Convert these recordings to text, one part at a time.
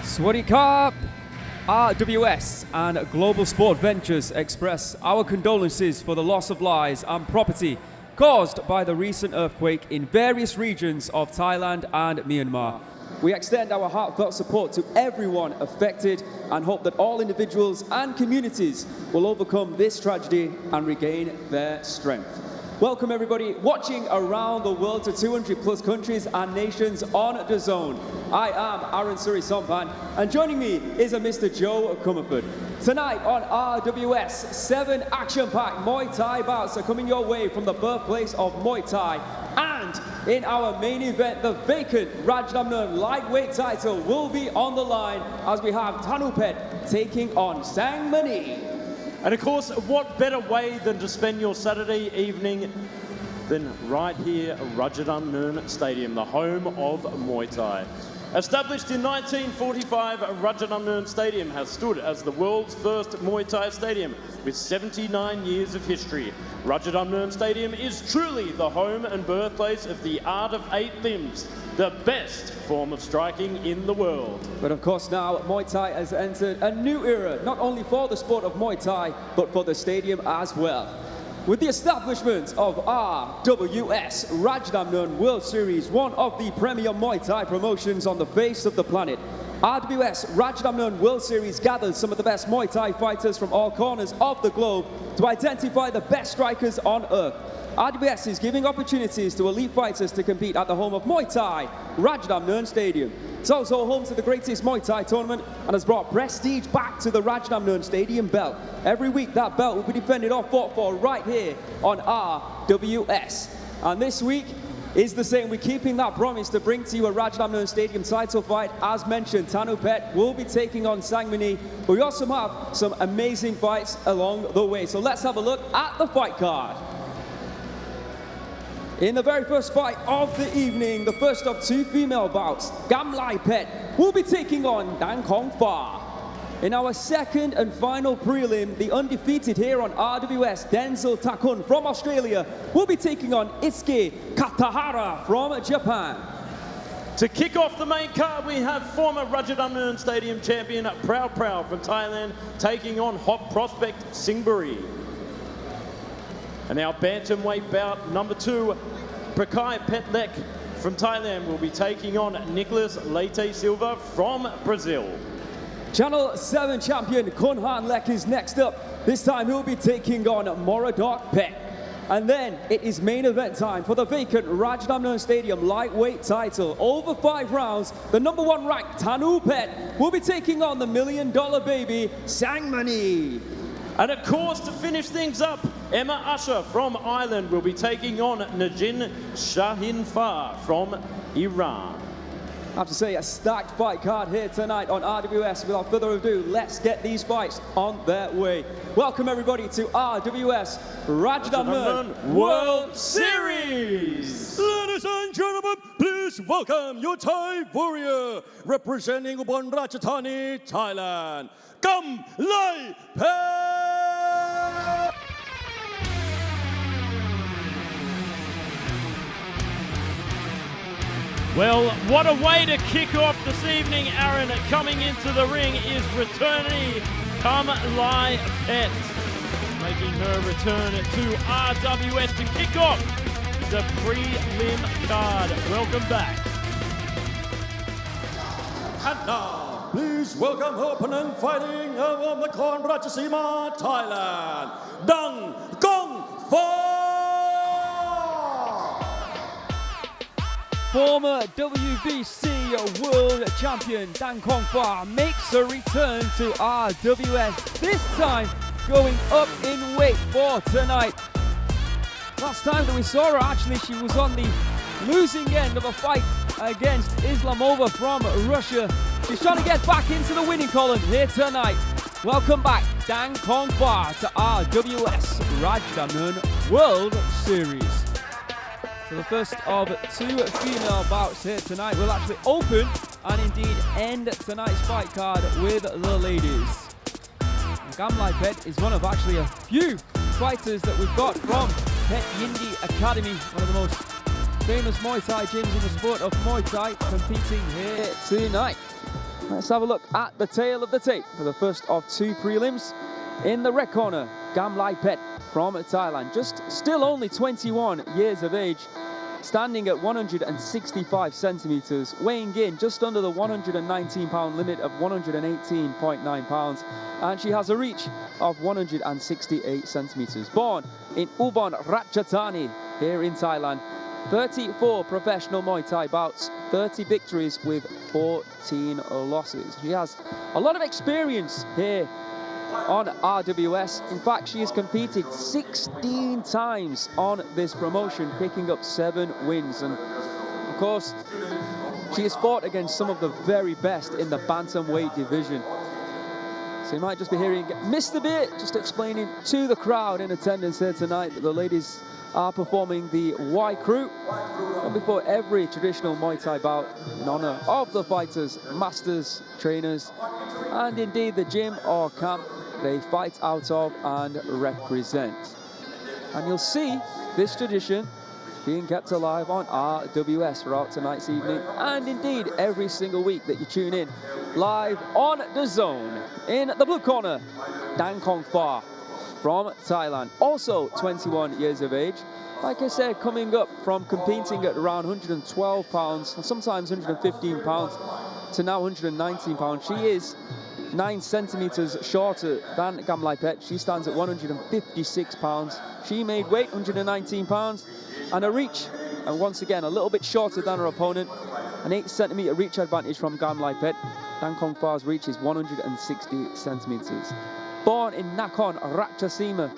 Swadee Krap! RWS and Global Sport Ventures express our condolences for the loss of lives and property caused by the recent earthquake in various regions of Thailand and Myanmar. We extend our heartfelt support to everyone affected and hope that all individuals and communities will overcome this tragedy and regain their strength. Welcome everybody watching around the world to 200 plus countries and nations on DAZN. I am Aaron Suri Sompan, and joining me is a Mr. Joe Comerford. Tonight on RWS, 7 action-packed Muay Thai bouts are coming your way from the birthplace of Muay Thai. And in our main event, the vacant Rajadamnern lightweight title will be on the line as we have Thanupetch taking on Sangmanee. And of course, what better way than to spend your Saturday evening than right here at Rajadamnern Stadium, the home of Muay Thai. Established in 1945, Rajadamnern Stadium has stood as the world's first Muay Thai stadium with 79 years of history. Rajadamnern Stadium is truly the home and birthplace of the art of 8 limbs, the best form of striking in the world. But of course now Muay Thai has entered a new era, not only for the sport of Muay Thai, but for the stadium as well. With the establishment of RWS, Rajadamnern World Series, one of the premier Muay Thai promotions on the face of the planet. RWS Rajadamnern World Series gathers some of the best Muay Thai fighters from all corners of the globe to identify the best strikers on earth. RWS is giving opportunities to elite fighters to compete at the home of Muay Thai, Rajadamnern Stadium. It's also home to the greatest Muay Thai tournament and has brought prestige back to the Rajadamnern Stadium belt. Every week that belt will be defended or fought for right here on RWS. And this week is the same. We're keeping that promise to bring to you a Rajadamnern Stadium title fight. As mentioned, Thanupetch will be taking on Sangmanee, but we also have some amazing fights along the way. So let's have a look at the fight card. In the very first fight of the evening, the first of 2 female bouts, Kamlaipetch will be taking on Dangkongfah. In our second and final prelim, the undefeated here on RWS, Denzel Thakun from Australia, will be taking on Itsuki Katahara from Japan. To kick off the main card, we have former Rajadamnern Stadium champion Praewpraw from Thailand taking on hot prospect Singburi. And our bantamweight bout number 2, Prakaipetchlek from Thailand will be taking on Nicolas Leite Silva from Brazil. Channel 7 champion Khunhanlek is next up. This time he'll be taking on Moradokpetch. And then it is main event time for the vacant Rajadamnern Stadium lightweight title. Over 5 rounds, the number 1 ranked Thanupetch will be taking on the $1 million baby Sangmanee. And of course, to finish things up, Usher from Ireland will be taking on Negin Shahinfar from Iran. I have to say, a stacked fight card here tonight on RWS. Without further ado, let's get these fights on their way. Welcome everybody to RWS Rajadamnern World Series. Ladies and gentlemen, please welcome your Thai warrior representing Ubon Ratchathani, Thailand, Kamlaipetch. Well, what a way to kick off this evening, Aaron. Coming into the ring is returnee Kamlaipetch, making her return to RWS to kick off the prelim card. Welcome back. And now, please welcome her opponent fighting from the Nakhon Ratchasima, Thailand, Dangkongfah. Former WBC World Champion Dangkongfah makes a return to RWS, this time going up in weight for tonight. Last time that we saw her, actually, she was on the losing end of a fight against Islamova from Russia. She's trying to get back into the winning column here tonight. Welcome back, Dangkongfah, to RWS Rajadamnern World Series. So the first of 2 female bouts here tonight will actually open and indeed end tonight's fight card with the ladies. Kamlaipetch is one of actually a few fighters that we've got from Pet Yindi Academy, one of the most famous Muay Thai gyms in the sport of Muay Thai, competing here tonight. Let's have a look at the tail of the tape for the first of two prelims. In the red corner, Kamlaipetch from Thailand, just still only 21 years of age, standing at 165 centimeters, weighing in just under the 119-pound limit of 118.9 pounds, and she has a reach of 168 centimeters. Born in Ubon Ratchathani here in Thailand, 34 professional Muay Thai bouts, 30 victories with 14 losses. She has a lot of experience here on RWS. In fact, she has competed 16 times on this promotion, picking up 7 wins. And of course, she has fought against some of the very best in the bantamweight division. So you might just be hearing Mr. Beer just explaining to the crowd in attendance here tonight that the ladies are performing the 𝐷𝐿𝐒. And before every traditional Muay Thai bout, in honor of the fighters, masters, trainers, and indeed the gym or camp they fight out of and represent. And you'll see this tradition being kept alive on RWS throughout tonight's evening, and indeed every single week that you tune in live on DAZN. In the blue corner, Dangkongfah from Thailand, also 21 years of age. Like I said, coming up from competing at around 112 pounds, sometimes 115 pounds, to now 119 pounds. She is 9 centimeters shorter than Kamlaipetch. She stands at 156 pounds. She made weight 119 pounds, and a reach, and once again a little bit shorter than her opponent, an 8 centimeter reach advantage from Kamlaipetch. Dangkongfah's reach is 160 centimeters. Born in Nakhon Ratchasima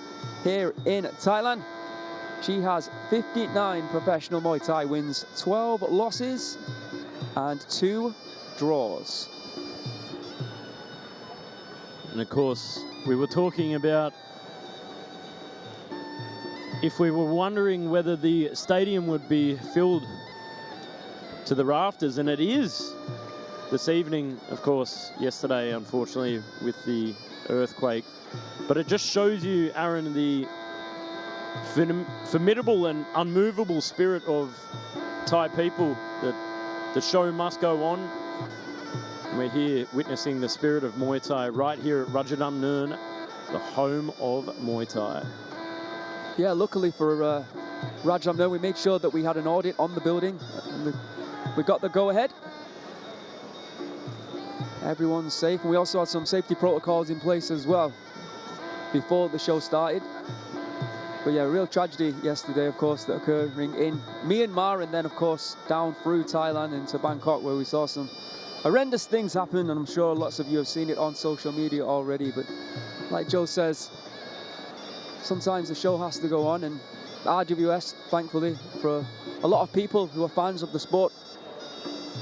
here in Thailand, she has 59 professional Muay Thai wins, 12 losses and 2 draws. And of course, we were talking about if we were wondering whether the stadium would be filled to the rafters, and it is this evening, of course, yesterday, unfortunately, with the earthquake. But it just shows you, Aaron, the formidable and unmovable spirit of Thai people, that the show must go on. And we're here witnessing the spirit of Muay Thai right here at Rajadamnern, the home of Muay Thai. Yeah, luckily for Rajadamnern, we made sure that we had an audit on the building. And we got the go-ahead. Everyone's safe, and we also had some safety protocols in place as well before the show started. But yeah, real tragedy yesterday, of course, that occurred in Myanmar, and then, of course, down through Thailand into Bangkok, where we saw some horrendous things happen, and I'm sure lots of you have seen it on social media already. But like Joe says, sometimes the show has to go on, and RWS, thankfully, for a lot of people who are fans of the sport,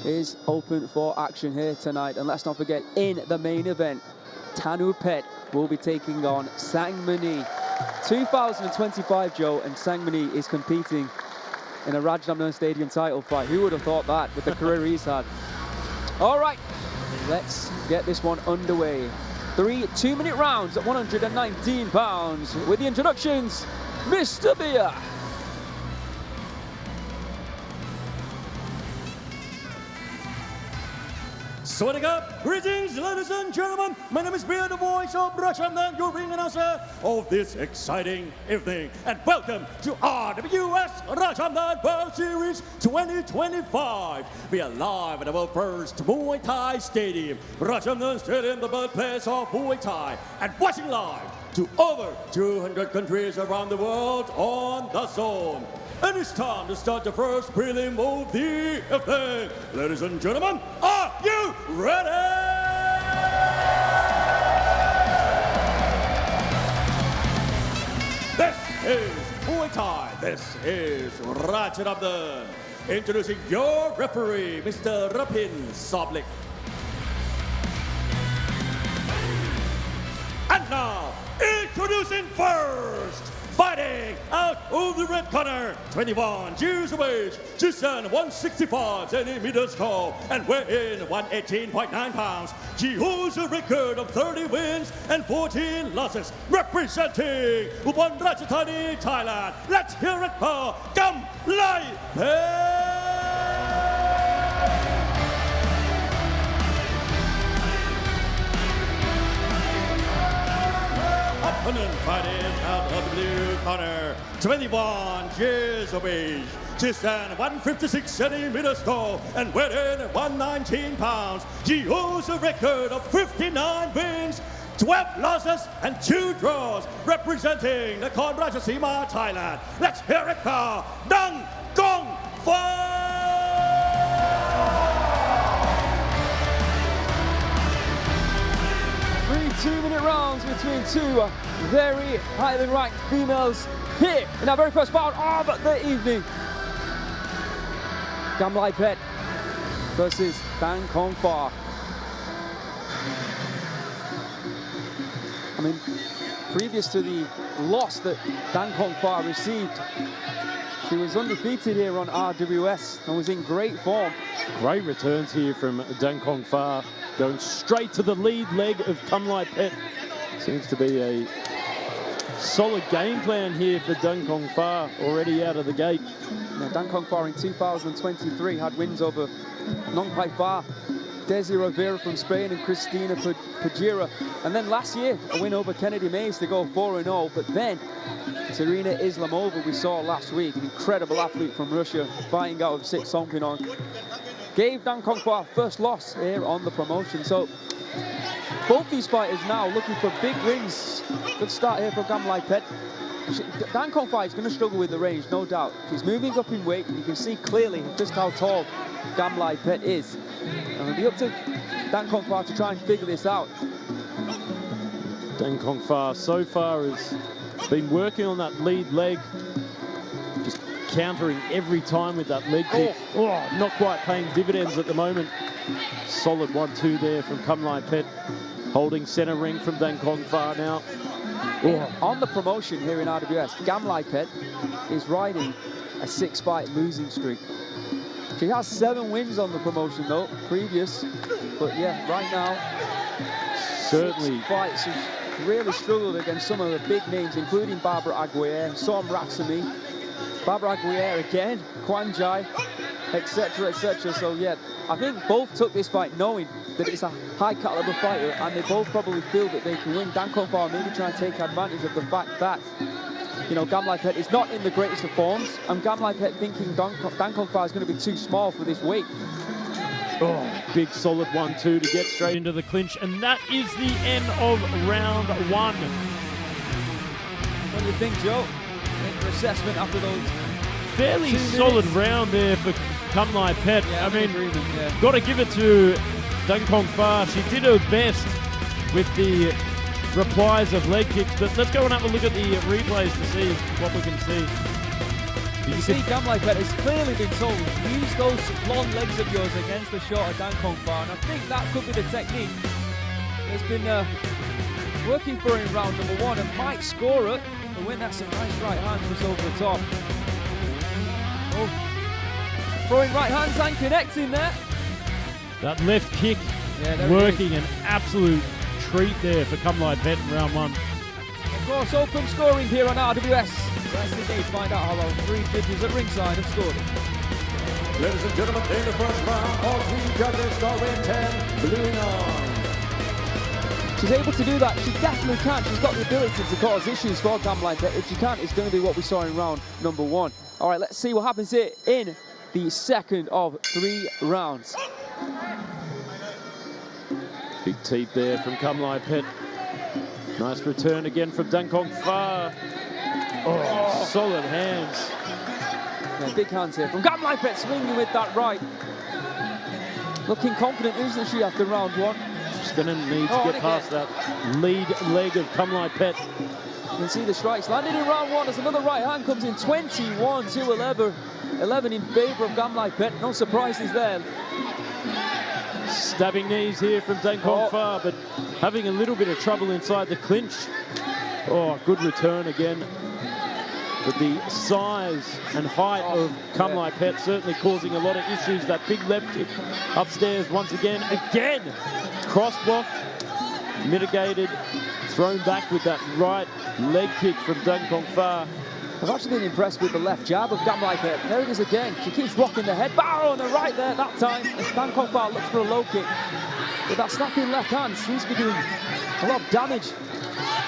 is open for action here tonight. And let's not forget, in the main event, Thanupetch will be taking on Sangmanee. 2025, Joe, and Sangmanee is competing in a Rajadamnern Stadium title fight. Who would have thought that with the career he's had? All right, let's get this one underway. 3 2-minute rounds at 119 pounds. With the introductions, Mr. Beer. Swadee Krap! Greetings, ladies and gentlemen. My name is Beer, the voice of Rajadamnern, your ring announcer of this exciting evening. And welcome to RWS Rajadamnern World Series 2025. We are live at our first Muay Thai stadium, Rajadamnern Stadium, the birthplace of Muay Thai, and watching live to over 200 countries around the world on DAZN. And it's time to start the first prelim of the evening. Ladies and gentlemen, are you ready? This is Muay Thai. This is Rajadamnern. Introducing your referee, Mr. Rapin Soblik. And now, introducing first, fighting out of the red corner, 21 years of age, she stands 165 centimeters tall and weighing 118.9 pounds. She holds a record of 30 wins and 14 losses, representing Ubon Ratchathani, Thailand. Let's hear it for Kamlaipetch! is out of the blue corner, 21 years of age. She stands 156 centimeters tall and weighing 119 pounds. She holds a record of 59 wins, 12 losses and 2 draws, representing the Khon Ratchasima, Thailand. Let's hear it for Dangkongfah! 3 2-minute rounds between two very highly ranked females here in our very first bout of the evening. Kamlaipetch versus Dangkongfah. I mean, previous to the loss that Dangkongfah received, she was undefeated here on RWS and was in great form. Great returns here from Dangkongfah, going straight to the lead leg of Kamlaipetch. Seems to be a solid game plan here for Dangkongfah already out of the gate. Now, Dangkongfah in 2023 had wins over Nong Pai Fa, Desi Rivera from Spain and Cristina Pajira. And then last year, a win over Kennedy Mays to go 4-0. But then, Serena Islamova we saw last week, an incredible athlete from Russia, fighting out of Songpyeong, gave Dangkongfah first loss here on the promotion. So both these fighters now looking for big wins. Good start here for Kamlaipetch. Dangkongfah is going to struggle with the range, no doubt. She's moving up in weight, and you can see clearly just how tall Kamlaipetch is. And it'll be up to Dangkongfah to try and figure this out. Dangkongfah so far has been working on that lead leg, just countering every time with that leg kick. Oh, not quite paying dividends at the moment. Solid 1-2 there from Kamlaipetch, holding center ring from Dangkongfah now. On the promotion here in RWS, Kamlaipetch is riding a 6-fight losing streak. She has 7 wins on the promotion though, previous. But yeah, right now, certainly 6 fights. She's really struggled against some of the big names, including Barbara Aguirre, Som Ratsumi, Barbara Aguirre again, Quan Jai, etc., etc. So yeah, I think both took this fight knowing that it's a high caliber fighter, and they both probably feel that they can win. Dangkongfah maybe trying to take advantage of the fact that, you know, Kamlaipetch is not in the greatest of forms, and Kamlaipetch thinking Dangkongfah is going to be too small for this weight. Oh, big solid 1-2 to get straight into the clinch, and that is the end of round 1. What do you think, Joe? Your assessment after those fairly solid round there for Kamlaipetch. Yeah, I mean, got to give it to Dangkongfah. She did her best with the replies of leg kicks, but let's go and have a look at the replays to see what we can see. You see, Kamlaipetch has clearly been told, use those long legs of yours against the shorter Dangkongfah, and I think that could be the technique that's been working for her in round number 1, and might score it. The win, that's a nice right hand just over the top. Oh. Throwing right hands and connecting there. That left kick working, an absolute treat there for Kamlaipetch in round 1. Of course, open scoring here on RWS. Let's indeed find out how our 3 judges at ringside have scored it. Ladies and gentlemen, in the first round, all 3 judges scoring 10, blue 9. She's able to do that. She definitely can. She's got the ability to cause issues for Kamlaipetch. If she can't, it's going to be what we saw in round number 1. All right, let's see what happens here in the second of 3 rounds. Big teep there from Kamlaipetch. Nice return again from Dangkongfah. Oh, solid hands. Yeah, big hands here from Kamlaipetch, swinging with that right. Looking confident, isn't she, after round 1? She's going to need to get past that lead leg of Kamlaipetch. You can see the strikes landed in round 1 as another right hand comes in, 21-11 in favor of Kamlaipetch. No surprises there. Stabbing knees here from Dangkongfah, but having a little bit of trouble inside the clinch. Oh, good return again. But the size and height of Kamlaipetch certainly causing a lot of issues. That big left kick upstairs once again. Cross block, mitigated, thrown back with that right leg kick from Dangkongfah. I've actually been impressed with the left jab of Kamlaipetch. There it is again. She keeps rocking the head. Bow on the right there that time. As Dangkongfah looks for a low kick. But that snapping left hand seems to be doing a lot of damage.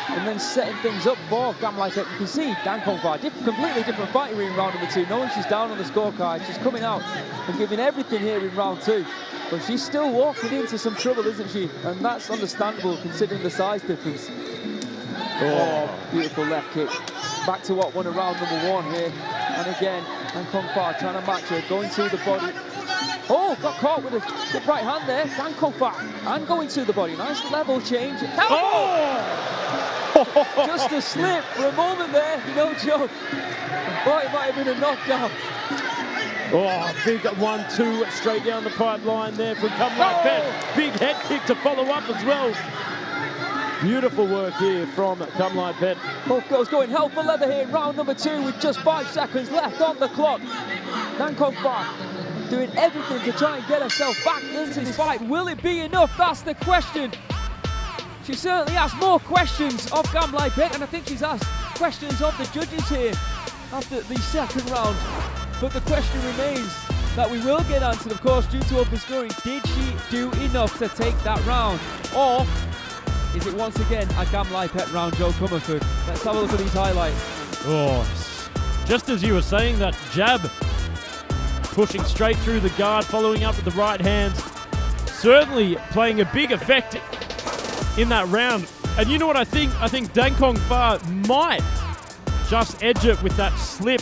and then setting things up for Kamlaipetch. You can see Dangkongfah, completely different fighting in round number 2. Knowing she's down on the scorecard, she's coming out and giving everything here in round 2. But she's still walking into some trouble, isn't she? And that's understandable considering the size difference. Oh, beautiful left kick. Back to what won a round number 1 here. And again, Dangkongfah trying to match her, going to the body. Oh, got caught with a good right hand there. Dangkongfah and going to the body. Nice level change. Oh! Just a slip for a moment there, no joke. Thought it might have been a knockdown. Oh, big 1-2 straight down the pipeline there from Kamlaipetch. Oh. Big head kick to follow up as well. Beautiful work here from Kamlaipetch. Both girls going hell for leather here in round number 2 with just 5 seconds left on the clock. Dangkongfah doing everything to try and get herself back into this fight. Will it be enough? That's the question. She certainly asked more questions of Kamlaipetch, and I think she's asked questions of the judges here after the second round. But the question remains that we will get answered, of course, due to her scoring. Did she do enough to take that round? Or is it once again a Kamlaipetch round, Joe Comerford? Let's have a look at these highlights. Oh, just as you were saying, that jab pushing straight through the guard, following up with the right hands, certainly playing a big effect in that round. And you know what I think? I think Dangkongfah might just edge it with that slip.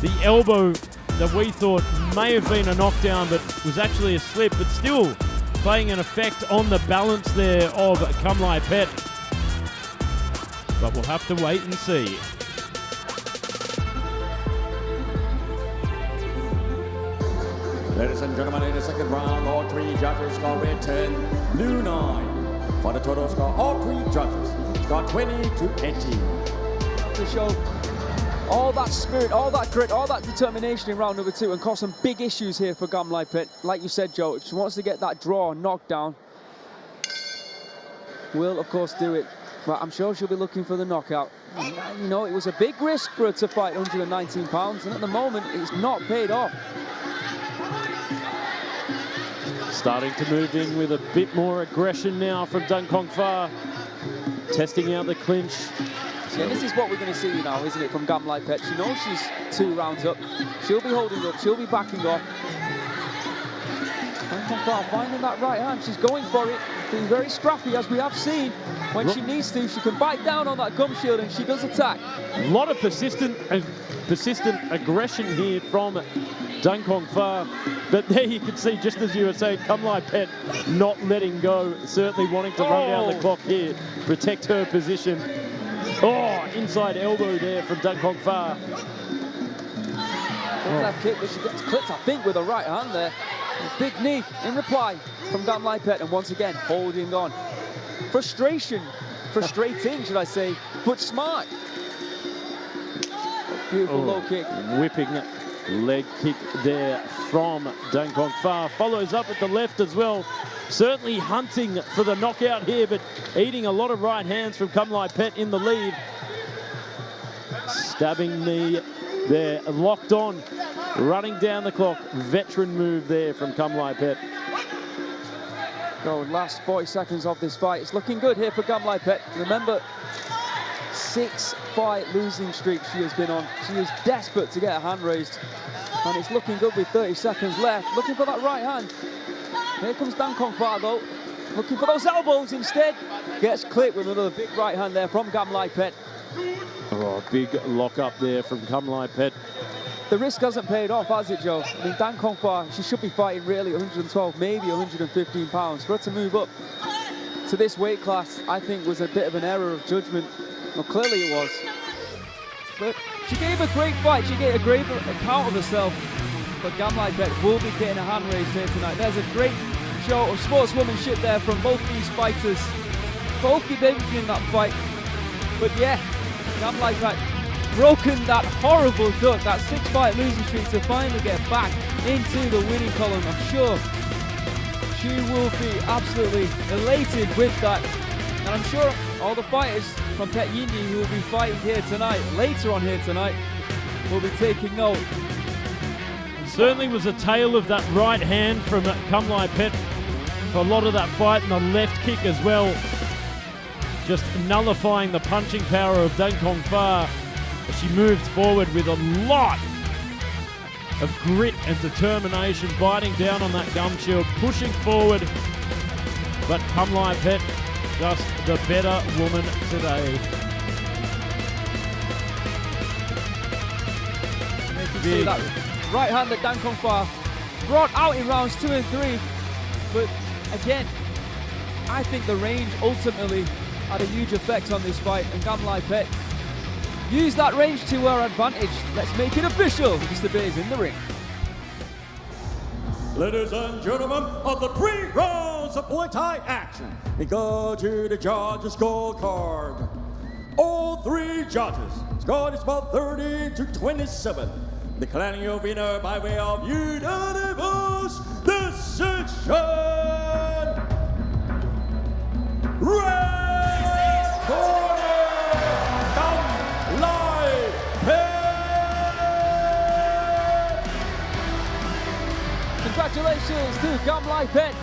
The elbow that we thought may have been a knockdown, but was actually a slip, but still playing an effect on the balance there of Kamlaipetch. But we'll have to wait and see. Ladies and gentlemen, in the second round, all 3 judges score red 10, blue 9. For the total score, all 3 judges score 20-18. To show all that spirit, all that grit, all that determination in round number 2 and cause some big issues here for Kamlaipetch. Like you said, Joe, she wants to get that draw, knockdown. Will, of course, do it. But I'm sure she'll be looking for the knockout. You know, it was a big risk for her to fight 119 pounds, and at the moment, it's not paid off. Starting to move in with a bit more aggression now from Dangkongfah. Testing out the clinch. Yeah, this is what we're going to see now, isn't it, from Kamlaipetch? She knows she's 2 rounds up. She'll be holding up. She'll be backing off. Dangkongfah finding that right hand. She's going for it. Being very scrappy, as we have seen. When she needs to, she can bite down on that gum shield, and she does attack. A lot of persistent aggression here from Dangkongfah. But there you can see, just as you were saying, Kamlaipetch not letting go. Certainly wanting to run down the clock here. Protect her position. Oh, inside elbow there from Dangkongfah. Left kick, but she gets clipped, I think, with a right hand there. A big knee in reply from Kamlaipetch, and once again, holding on. Frustrating, should I say, but smart. Beautiful low kick. Whipping leg kick there from Dangkongfah. Follows up with the left as well. Certainly hunting for the knockout here, but eating a lot of right hands from Kamlaipetch in the lead. Stabbing knee there, locked on, running down the clock. Veteran move there from Kamlaipetch. Go, last 40 seconds of this fight. It's looking good here for Kamlaipetch. Remember, 6-fight losing streak she has been on. She is desperate to get a hand raised. And it's looking good with 30 seconds left. Looking for that right hand. Here comes Dangkongfah though. Looking for those elbows instead. Gets clipped with another big right hand there from Kamlaipetch. Oh, big lock up there from Kamlaipetch. The risk hasn't paid off, has it, Joe? I mean, Dangkongfah, she should be fighting really 112, maybe 115 pounds. For her to move up to this weight class, I think was a bit of an error of judgment. Well, clearly it was. But she gave a great fight. She gave a great account of herself. But Kamlaipetch will be getting a hand raised here tonight. There's a great show of sportswomanship there from both these fighters. Both did everything in that fight. But yeah, Kamlaipetch broken that horrible duck, that 6-fight losing streak, to finally get back into the winning column. I'm sure she will be absolutely elated with that. And I'm sure all the fighters from Pet Yindi who will be fighting here tonight, later on here tonight, will be taking note. Certainly was a tale of that right hand from Kamlaipetch for a lot of that fight, and the left kick as well. just nullifying the punching power of Dangkongfah as she moved forward with a lot of grit and determination, biting down on that gum shield, pushing forward. But Kamlaipetch, just the better woman today. You can see that right hand that Dangkongfah brought out in rounds 2 and 3. But again, I think the range ultimately had a huge effect on this fight, and Kamlaipetch used that range to her advantage. Let's make it official. Mr. Bay's in the ring. Ladies and gentlemen, of the 3 rounds of Muay Thai action, we go to the judges' scorecard. All 3 judges scored is about 30-27. Declaring your winner by way of unanimous decision. Red corner, Kamlaipetch. Congratulations to Kamlaipetch.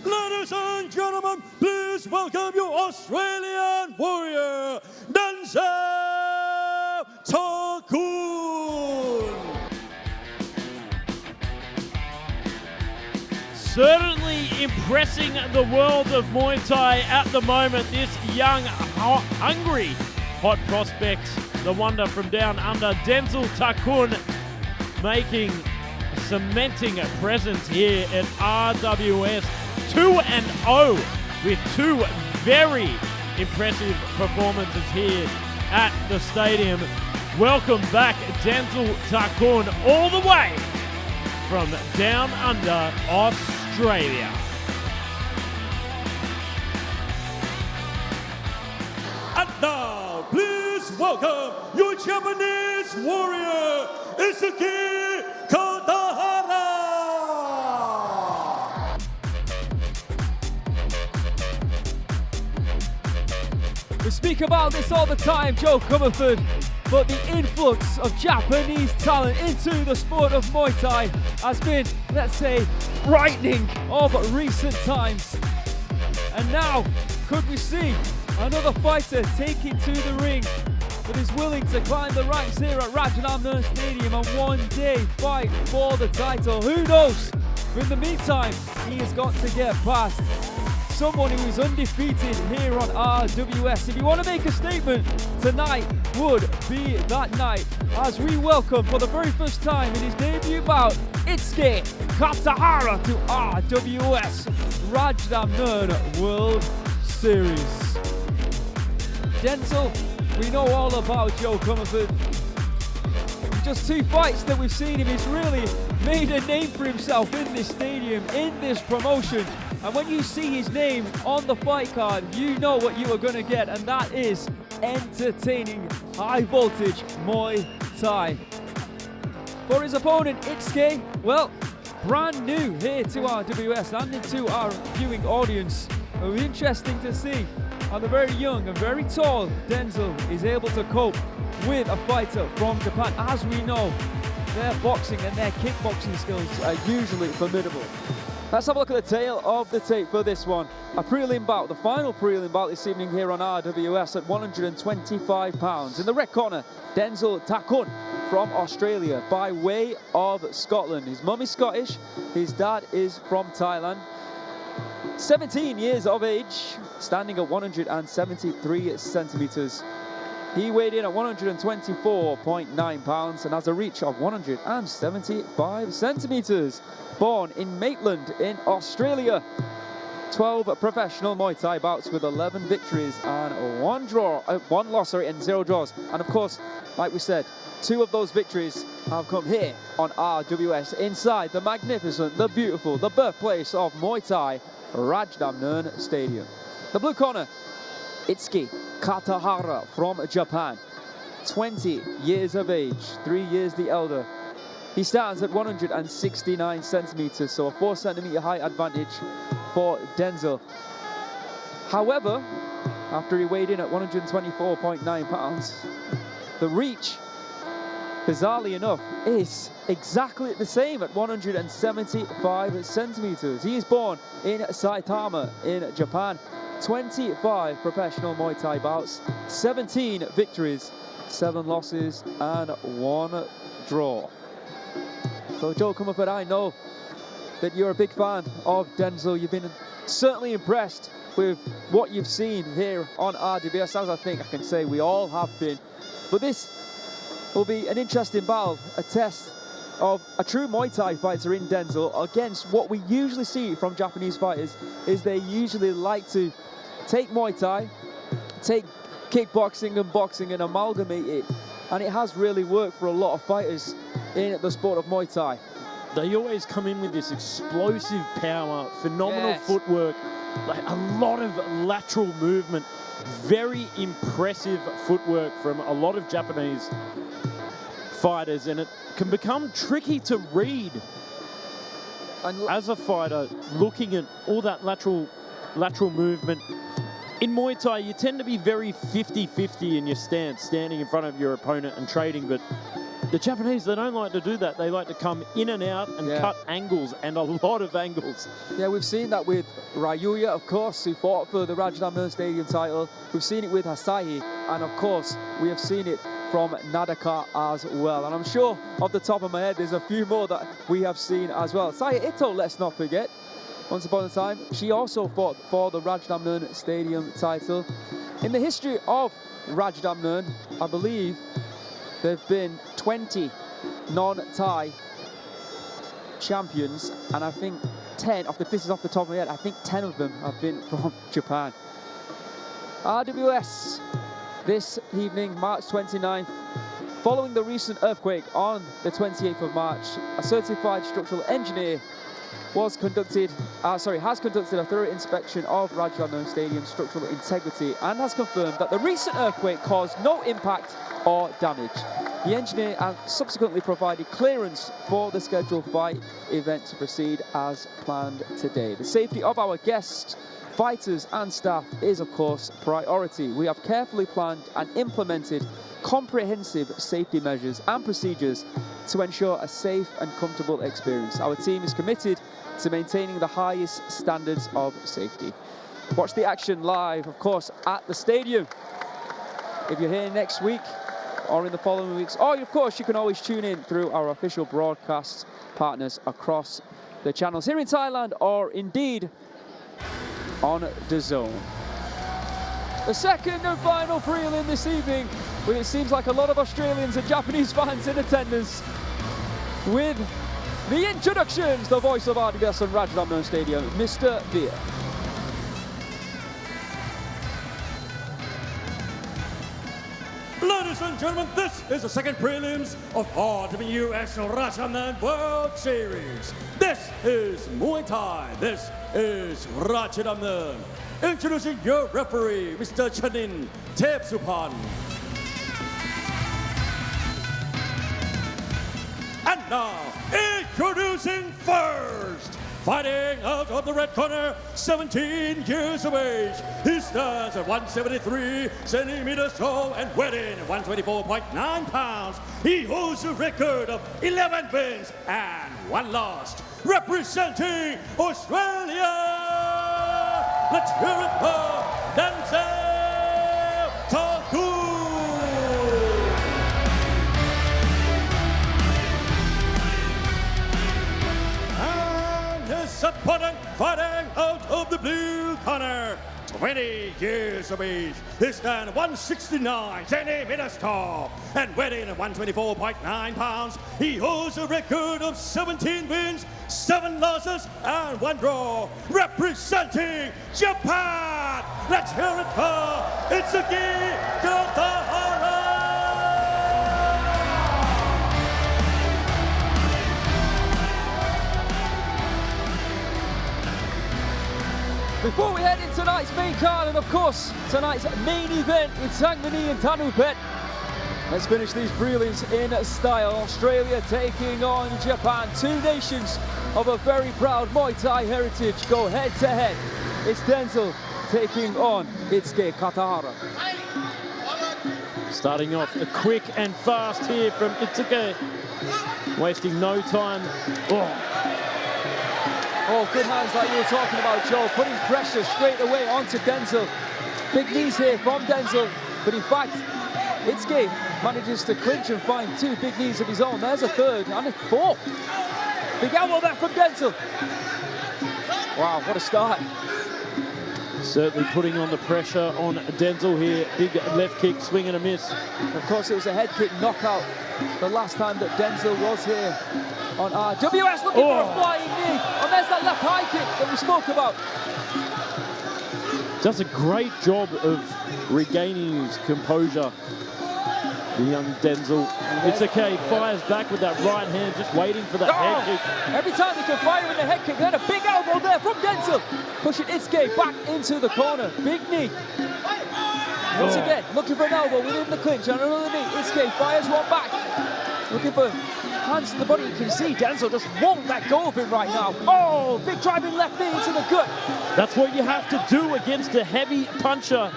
Ladies and gentlemen, please welcome your Australian warrior, Denzel Thakun. Certainly impressing the world of Muay Thai at the moment. This young, hungry, hot prospect, the wonder from down under, Denzel Thakun, cementing a presence here at RWS. 2-0 with 2 very impressive performances here at the stadium. Welcome back, Denzel Thakun, all the way from down under Australia. And now, please welcome your Japanese warrior, Itsuki Katahara. We speak about this all the time, Joe Comerford, but the influx of Japanese talent into the sport of Muay Thai has been, let's say, frightening of recent times. And now, could we see another fighter taking to the ring that is willing to climb the ranks here at Rajadamnern Stadium and one day fight for the title? Who knows? But in the meantime, he has got to get past someone who is undefeated here on RWS. If you want to make a statement, tonight would be that night as we welcome for the very first time in his debut bout, 𝐓𝐇𝐀𝐘𝐄 Katahara to RWS Rajadamnern World Series. Denzel, we know all about Joe Comerford. In just 2 fights that we've seen him, he's really made a name for himself in this stadium, in this promotion. And when you see his name on the fight card, you know what you are going to get, and that is entertaining, high-voltage Muay Thai. For his opponent, 𝐓𝐇𝐀𝐘𝐄, well, brand new here to RWS and into our viewing audience. It'll be interesting to see how the very young and very tall Denzel is able to cope with a fighter from Japan. As we know, their boxing and their kickboxing skills are usually formidable. Let's have a look at the tail of the tape for this one. A prelim bout, the final prelim bout this evening here on RWS at 125 pounds. In the red corner, Denzel Thakun from Australia by way of Scotland. His mum is Scottish, his dad is from Thailand. 17 years of age, standing at 173 centimeters. He weighed in at 124.9 pounds and has a reach of 175 centimeters. Born in Maitland in Australia. 12 professional Muay Thai bouts with 11 victories and 1 loss and 0 draws. And of course, like we said, 2 of those victories have come here on RWS inside the magnificent, the beautiful, the birthplace of Muay Thai, Rajadamnern Stadium. The blue corner, 𝐓𝐇𝐀𝐃 Katahara from Japan. 20 years of age, 3 years the elder. He stands at 169 centimeters, so a 4 centimeter height advantage for Denzel. However, after he weighed in at 124.9 pounds, the reach bizarrely enough, is exactly the same at 175 centimeters. He is born in Saitama in Japan. 25 professional Muay Thai bouts, 17 victories, 7 losses, and 1 draw. So Joe Kamlaipetch, I know that you're a big fan of Denzel. You've been certainly impressed with what you've seen here on RWS, as I think I can say we all have been. But this will be an interesting battle, a test of a true Muay Thai fighter in Denzel against what we usually see from Japanese fighters, is they usually like to take Muay Thai, take kickboxing and boxing and amalgamate it. And it has really worked for a lot of fighters in the sport of Muay Thai. They always come in with this explosive power, phenomenal Yes. footwork, like a lot of lateral movement, very impressive footwork from a lot of Japanese fighters, and it can become tricky to read And as a fighter looking at all that lateral movement. In Muay Thai, you tend to be very 50-50 in your stance, standing in front of your opponent and trading, but the Japanese, they don't like to do that. They like to come in and out and cut angles, and a lot of angles. yeah, we've seen that with Ryuya, of course, who fought for the Rajadamnern Stadium title. We've seen it with Asahi, and of course, we have seen it from Nadaka as well. And I'm sure off the top of my head, there's a few more that we have seen as well. Saya Ito, let's not forget. Once upon a time, she also fought for the Rajadamnern Stadium title. In the history of Rajadamnern, I believe there have been 20 non-Thai champions, and I think 10, this is off the top of my head, I think 10 of them have been from Japan. RWS this evening, March 29th. Following the recent earthquake on the 28th of March, a certified structural engineer has conducted a thorough inspection of Rajadamnern Stadium's structural integrity and has confirmed that the recent earthquake caused no impact or damage. The engineer has subsequently provided clearance for the scheduled fight event to proceed as planned today. The safety of our guests, fighters and staff is of course priority. We have carefully planned and implemented comprehensive safety measures and procedures to ensure a safe and comfortable experience. Our team is committed to maintaining the highest standards of safety. Watch the action live, of course, at the stadium. If you're here next week or in the following weeks, or of course you can always tune in through our official broadcast partners across the channels here in Thailand, or indeed on DAZN. The second and final prelim this evening, with it seems like a lot of Australians and Japanese fans in attendance, with the introductions, the voice of RWS and Rajadamnern Stadium, Mr. Veer. Ladies and gentlemen, this is the second prelims of RWS Rajadamnern World Series. This is Muay Thai. This is Rajadamnern. Introducing your referee, Mr. Chanin Tepsupan. And now, introducing first, fighting out of the red corner, 17 years of age. He stands at 173 centimeters tall and weighing 124.9 pounds. He holds a record of 11 wins and 1 loss. Representing Australia, let's hear it for Denzel Thakun. And his opponent fighting out of the blue corner, 20 years of age. He stands 169 centimeters tall and weighing 124.9 pounds. He holds a record of 17 wins, 7 losses, and 1 draw. Representing Japan, let's hear it for Itsuki Katahara. Before we head into tonight's main card, and of course tonight's main event with Sangmanee and Thanupetch, let's finish these prelims in style. Australia taking on Japan. 2 nations of a very proud Muay Thai heritage go head to head. It's Denzel taking on 𝐓𝐇𝐀𝐃𝐄. Starting off quick and fast here from Itsuki. Wasting no time. Oh, good hands like you were talking about, Joe. Putting pressure straight away onto Denzel. Big knees here from Denzel. But in fact, 𝐓𝐇𝐀𝐈𝐒 manages to clinch and find two big knees of his own. There's a third and a fourth. Big elbow there from Denzel. Wow, what a start. Certainly putting on the pressure on Denzel here. Big left kick, swing and a miss. Of course, it was a head kick knockout the last time that Denzel was here on RWS, looking for a flying knee. And there's that left high kick that we spoke about. Does a great job of regaining his composure. The young Denzel. 𝐓𝐇𝐈𝐒 fires back with that right hand, just waiting for that head kick. Every time he can fire in the head kick, then a big elbow there from Denzel. Pushing 𝐓𝐶𝐾 back into the corner. Big knee. Once again, looking for an elbow within the clinch and another knee. 𝐓𝐶𝐾 fires one back. Looking for hands to the body. You can see Denzel just won't let go of him right now. Oh, big driving left knee into the gut. That's what you have to do against a heavy puncher.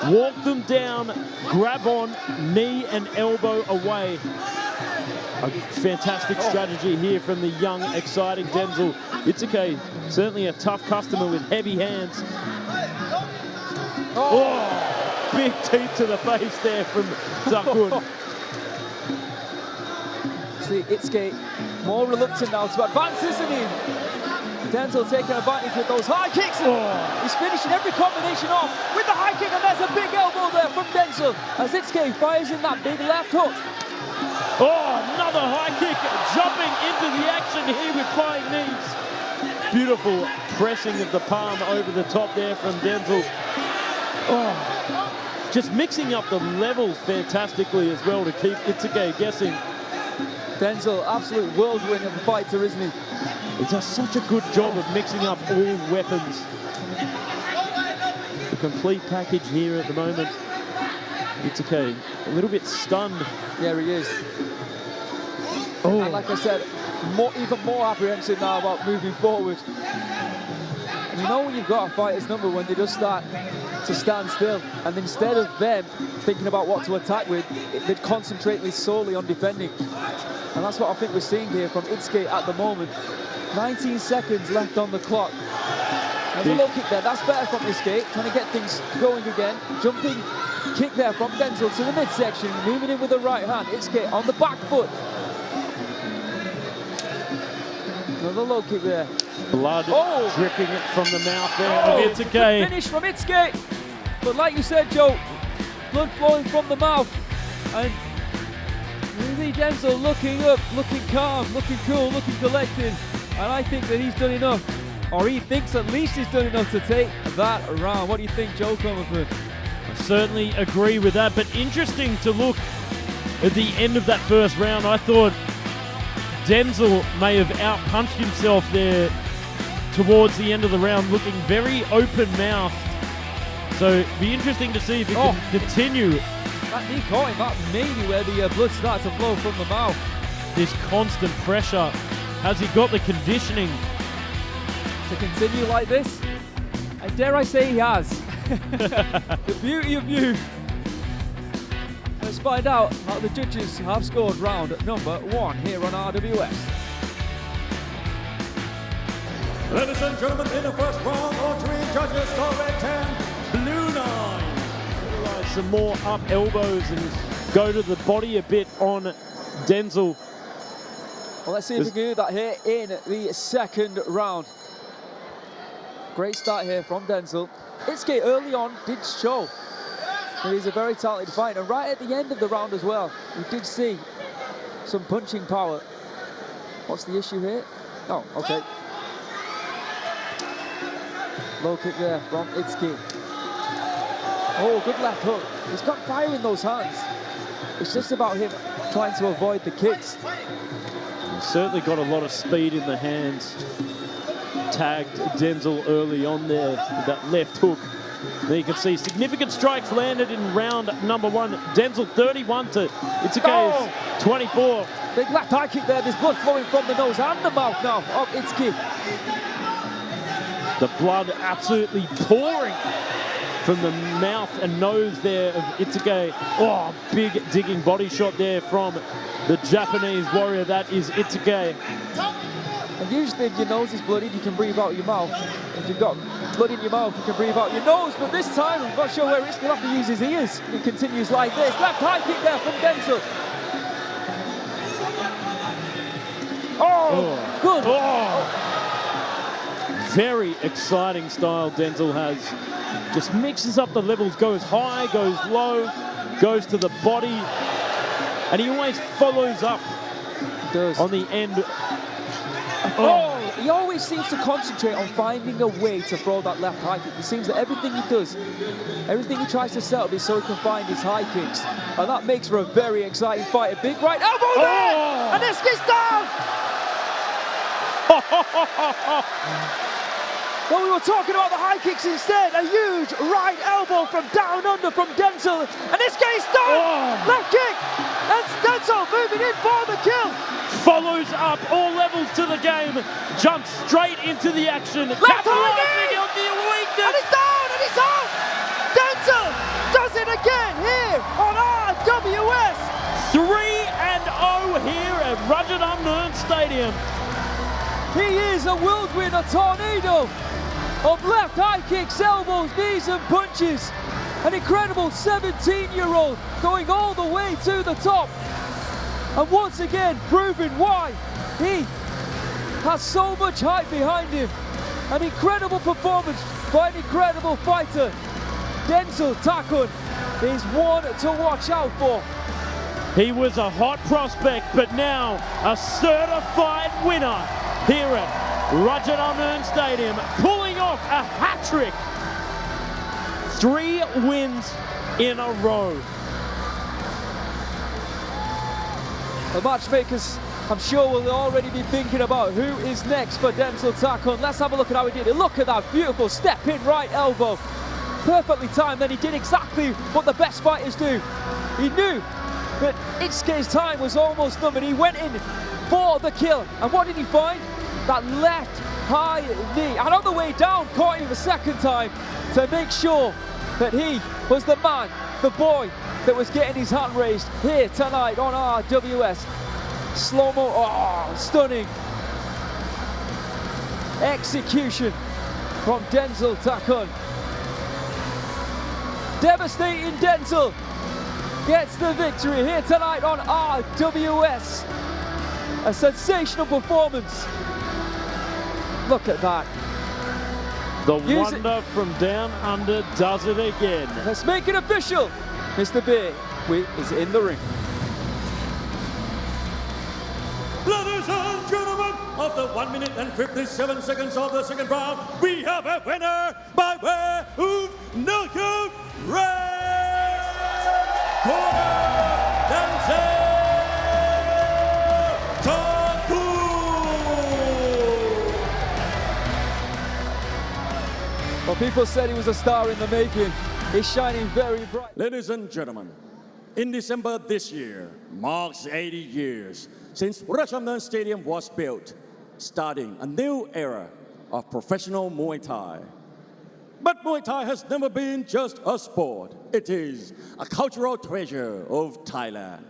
Walk them down, grab on, knee and elbow away. A fantastic strategy here from the young, exciting Denzel. 𝐓𝐶𝐾, certainly a tough customer with heavy hands. Big teeth to the face there from Thakun. See, 𝐓𝐶𝐾 more reluctant now to advance, isn't he? Denzel taking advantage with those high kicks. He's finishing every combination off with the high kick, and there's a big elbow there from Denzel as 𝐓𝐶𝐾 fires in that big left hook. Another high kick, jumping into the action here with flying knees. Beautiful pressing of the palm over the top there from Denzel. Just mixing up the levels fantastically as well to keep 𝐓𝐶𝐾 guessing. Denzel, absolute whirlwind of a fighter, isn't he? He does such a good job of mixing up all weapons. The complete package here at the moment. 𝐓𝐶𝐾 a little bit stunned. Yeah, he is. And like I said, even more apprehensive now about moving forward. And you know when you've got a fighter's number when they just start to stand still, and instead of them thinking about what to attack with, they'd concentrate solely on defending. And that's what I think we're seeing here from 𝐓𝐶𝐾 at the moment. 19 seconds left on the clock. There's a low kick there. That's better from 𝐓𝐶𝐾. Trying to get things going again. Jumping kick there from Denzel to the midsection. Moving in with the right hand. 𝐓𝐶𝐾 on the back foot. Another low kick there. Blood dripping from the mouth there of 𝐓𝐶𝐾. Finish from 𝐓𝐶𝐾. But like you said, Joe, blood flowing from the mouth. And really Denzel looking up, looking calm, looking cool, looking collected. And I think that he's done enough, or he thinks at least he's done enough to take that round. What do you think, Joe Kamlaipetch? I certainly agree with that, but interesting to look at the end of that first round. I thought Denzel may have outpunched himself there towards the end of the round, looking very open-mouthed. So it'd be interesting to see if he can continue. That knee caught him, that maybe where the blood starts to flow from the mouth. This constant pressure. Has he got the conditioning to continue like this? And dare I say he has. The beauty of youth. Let's find out how the judges have scored round number 1 here on RWS. Ladies and gentlemen, in the first round, all three judges score red 10, blue 9. Some more up elbows and go to the body a bit on Denzel. Well, let's see if we can do that here in the second round. Great start here from Denzel. 𝐓𝐶𝐾 early on did show that he's a very talented fighter. And right at the end of the round as well, we did see some punching power. What's the issue here? Oh, okay. Low kick there from 𝐓𝐶𝐾. Oh, good left hook. He's got fire in those hands. It's just about him trying to avoid the kicks. He's certainly got a lot of speed in the hands. Tagged Denzel early on there with that left hook. There you can see significant strikes landed in round number 1. Denzel 31 to 𝐓𝐶𝐾's 24. Big left high kick there. There's blood flowing from the nose and the mouth now of 𝐓𝐶𝐾. The blood absolutely pouring from the mouth and nose there of Itsuki. Oh, big digging body shot there from the Japanese warrior. That is Itsuki. And usually if your nose is bloodied, you can breathe out your mouth. If you've got blood in your mouth, you can breathe out your nose. But this time, I'm not sure where it's going to have to use his ears. He continues like this. Left high kick there from Denzel. Oh, good. Oh. Very exciting style Denzel has. Just mixes up the levels, goes high, goes low, goes to the body, and he always follows up on the end. Oh, he always seems to concentrate on finding a way to throw that left high kick. It seems that everything he does, everything he tries to set up is so he can find his high kicks. And that makes for a very exciting fight. A big right elbow there! And this gets down! Well, we were talking about the high kicks instead. A huge right elbow from down under from Denzel. And this guy's done! Left kick! That's Denzel moving in for the kill. Follows up all levels to the game. Jumps straight into the action. Left-handed! On the weakness. And he's down and he's out! Denzel does it again here on RWS. 3-0 here at Rajadamnern Stadium. He is a whirlwind, a tornado of left high kicks, elbows, knees and punches. An incredible 17-year-old going all the way to the top. And once again, proving why he has so much hype behind him. An incredible performance by an incredible fighter. Denzel Thakun is one to watch out for. He was a hot prospect, but now a certified winner here at Rajadamnern Stadium, pulling off a hat-trick. 3 wins in a row. The matchmakers, I'm sure, will already be thinking about who is next for Denzel Thakun. Let's have a look at how he did it. Look at that beautiful step-in right elbow. Perfectly timed, and he did exactly what the best fighters do. He knew that 𝐓𝐇𝐈𝐒's time was almost done, and he went in for the kill. And what did he find? That left high knee. And on the way down, caught him a second time to make sure that he was the man, the boy, that was getting his hand raised here tonight on RWS. Slow-mo, oh, stunning execution from Denzel Thakun. Devastating Denzel gets the victory here tonight on RWS. A sensational performance. Look at that. The wonder from down under does it again. Let's make it official. Mr. B is in the ring. Ladies and gentlemen, after 1 minute and 57 seconds of the second round, we have a winner by way of knockout round. Denzel Thakun. Well, people said he was a star in the making. He's shining very bright. Ladies and gentlemen, in December this year marks 80 years since Rajadamnern Stadium was built, starting a new era of professional Muay Thai. But Muay Thai has never been just a sport. It is a cultural treasure of Thailand.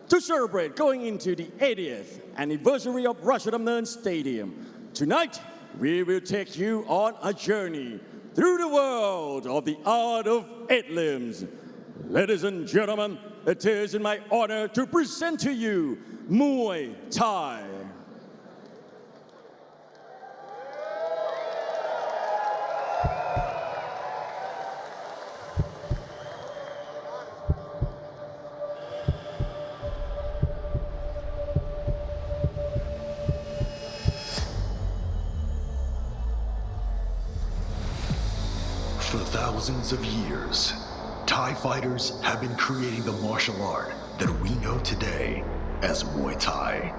To celebrate going into the 80th anniversary of Rajadamnern Stadium, tonight we will take you on a journey through the world of the art of 8 limbs. Ladies and gentlemen, it is in my honor to present to you Muay Thai. For thousands of years, Thai fighters have been creating the martial art that we know today as Muay Thai.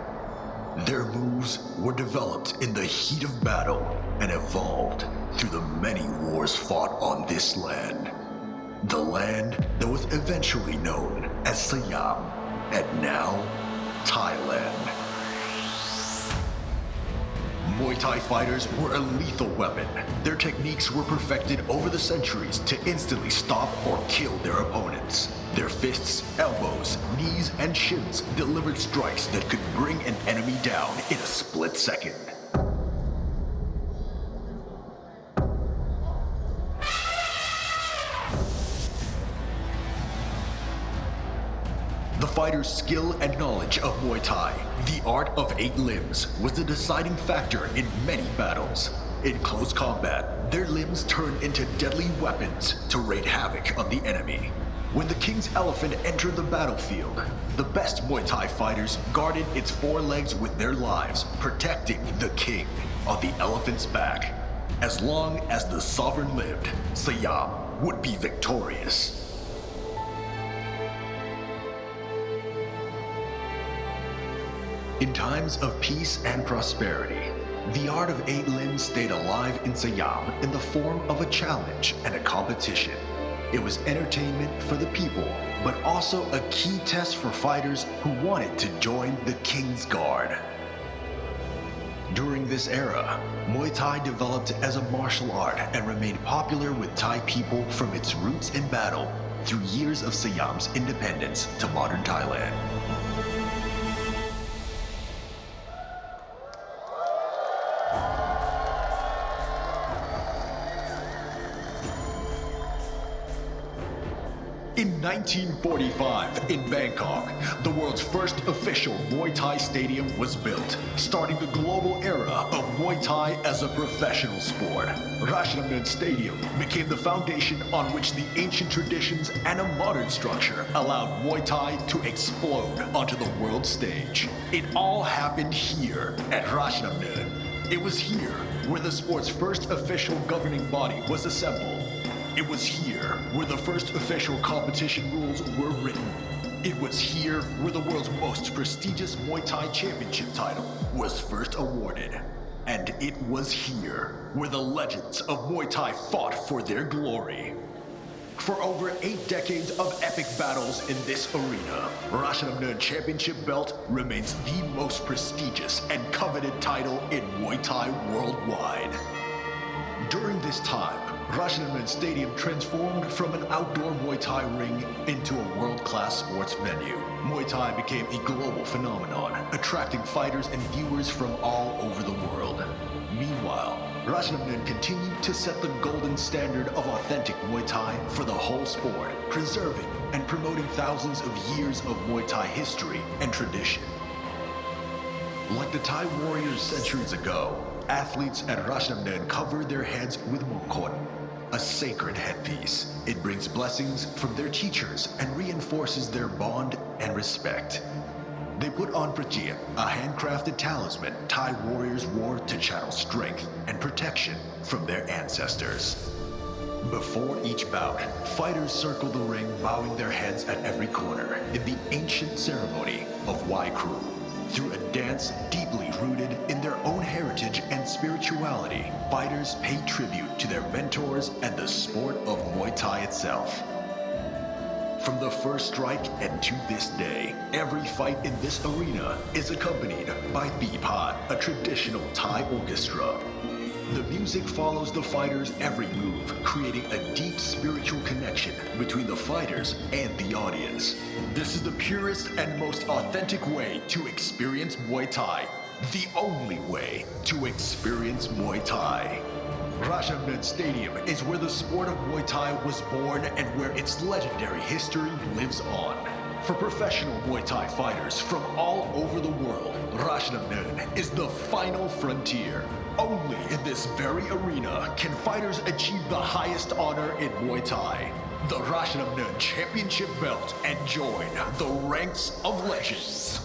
Their moves were developed in the heat of battle and evolved through the many wars fought on this land. The land that was eventually known as Siam, and now Thailand. Muay Thai fighters were a lethal weapon. Their techniques were perfected over the centuries to instantly stop or kill their opponents. Their fists, elbows, knees, and shins delivered strikes that could bring an enemy down in a split second. The fighter's skill and knowledge of Muay Thai, the art of 8 limbs, was the deciding factor in many battles. In close combat, their limbs turned into deadly weapons to wreak havoc on the enemy. When the king's elephant entered the battlefield, the best Muay Thai fighters guarded its 4 legs with their lives, protecting the king on the elephant's back. As long as the sovereign lived, Siam would be victorious. In times of peace and prosperity, the art of 8 limbs stayed alive in Siam in the form of a challenge and a competition. It was entertainment for the people, but also a key test for fighters who wanted to join the King's Guard. During this era, Muay Thai developed as a martial art and remained popular with Thai people from its roots in battle through years of Siam's independence to modern Thailand. In 1945, in Bangkok, the world's first official Muay Thai stadium was built, starting the global era of Muay Thai as a professional sport. Rajadamnern Stadium became the foundation on which the ancient traditions and a modern structure allowed Muay Thai to explode onto the world stage. It all happened here at Rajadamnern. It was here where the sport's first official governing body was assembled. It was here where the first official competition rules were written. It was here where the world's most prestigious Muay Thai championship title was first awarded. And it was here where the legends of Muay Thai fought for their glory. For over 8 decades of epic battles in this arena, Rajadamnern Championship Belt remains the most prestigious and coveted title in Muay Thai worldwide. During this time, Rajadamnern Stadium transformed from an outdoor Muay Thai ring into a world-class sports venue. Muay Thai became a global phenomenon, attracting fighters and viewers from all over the world. Meanwhile, Rajadamnern continued to set the golden standard of authentic Muay Thai for the whole sport, preserving and promoting thousands of years of Muay Thai history and tradition. Like the Thai warriors centuries ago, athletes at Rajadamnern cover their heads with mongkot, a sacred headpiece. It brings blessings from their teachers and reinforces their bond and respect. They put on prachiet, a handcrafted talisman Thai warriors wore to channel strength and protection from their ancestors. Before each bout, fighters circle the ring, bowing their heads at every corner in the ancient ceremony of 𝐌𝐔𝐀𝐘𝐉𝐀𝐿. Through a dance deeply rooted in their own heritage and spirituality, fighters pay tribute to their mentors and the sport of Muay Thai itself. From the first strike and to this day, every fight in this arena is accompanied by Bipat, a traditional Thai orchestra. The music follows the fighters' every move, creating a deep spiritual connection between the fighters and the audience. This is the purest and most authentic way to experience Muay Thai. The only way to experience Muay Thai. Rajadamnern Stadium is where the sport of Muay Thai was born and where its legendary history lives on. For professional Muay Thai fighters from all over the world, Rajadamnern is the final frontier. Only in this very arena can fighters achieve the highest honor in Muay Thai, the Rajadamnern Championship Belt, and join the ranks of legends.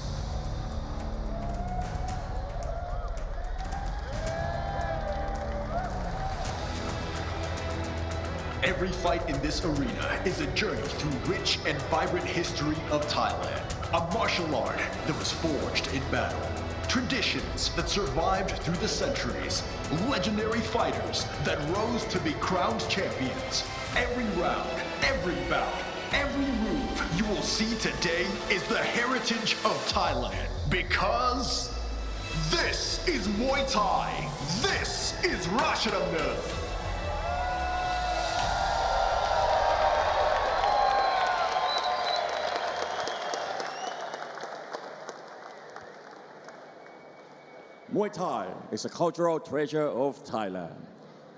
Every fight in this arena is a journey through rich and vibrant history of Thailand, a martial art that was forged in battle. Traditions that survived through the centuries, legendary fighters that rose to be crowned champions. Every round, every bout, every move you will see today is the heritage of Thailand, because This is Muay Thai. This is Rajadamnern. Muay Thai is a cultural treasure of Thailand.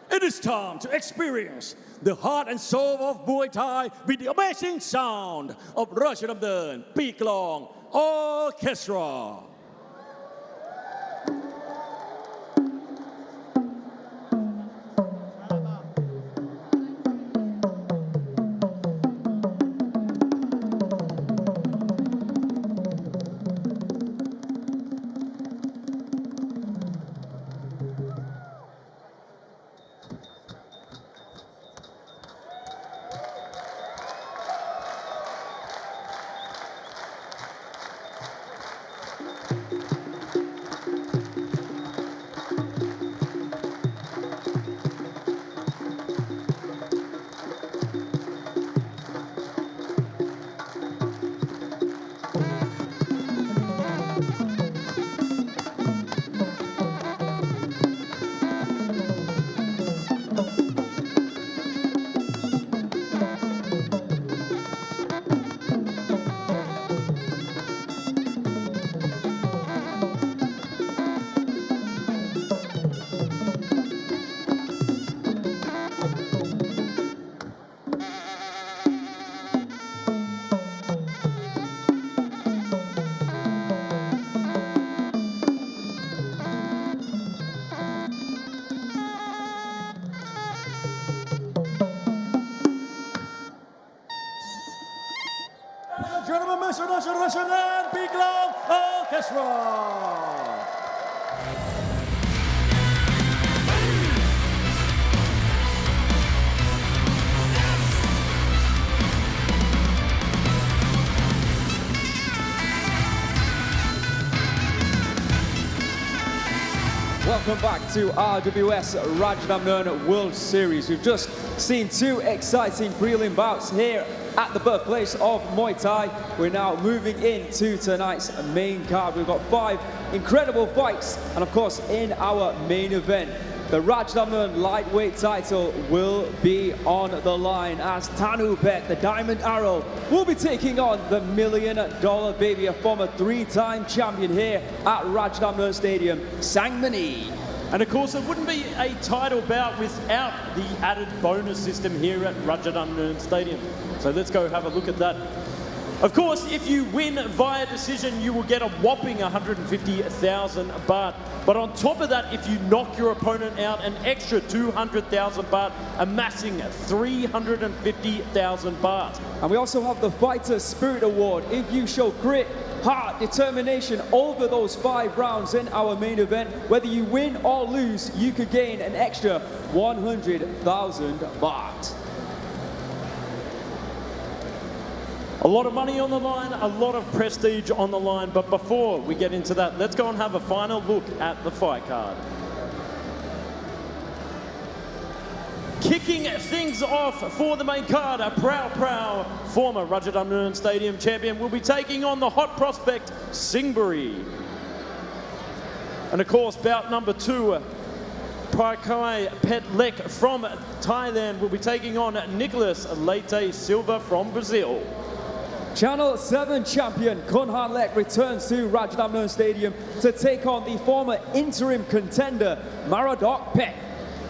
It is time to experience the heart and soul of Muay Thai with the amazing sound of Rajadamnern Peak Long Orchestra. Gentlemen, Mr. Rajadamnern Peak Long Orchestra. Welcome back to RWS Rajadamnern World Series. We've just seen two exciting prelim bouts here at the birthplace of Muay Thai. We're now moving into tonight's main card. We've got 5 incredible fights, and of course in our main event, the Rajadamnern lightweight title will be on the line as Thanupetch, the Diamond Arrow, will be taking on the $1 million baby, a former 3-time champion here at Rajadamnern Stadium, Sangmanee. And of course, it wouldn't be a title bout without the added bonus system here at Rajadamnern Stadium. So let's go have a look at that. Of course, if you win via decision, you will get a whopping 150,000 baht. But on top of that, if you knock your opponent out, an extra 200,000 baht, amassing 350,000 baht. And we also have the Fighter Spirit Award. If you show grit, heart, determination over those 5 rounds in our main event, whether you win or lose, you could gain an extra 100,000 baht. A lot of money on the line, a lot of prestige on the line, but before we get into that, let's go and have a final look at the fight card. Kicking things off for the main card, Praewpraw, former Rajadamnern Stadium champion, will be taking on the hot prospect, Singburi. And of course, bout number 2, Prakaipetchlek from Thailand will be taking on Nicolas Leite Silva from Brazil. Channel 7 champion Kunhanlek returns to Rajadamnern Stadium to take on the former interim contender Moradokpetch.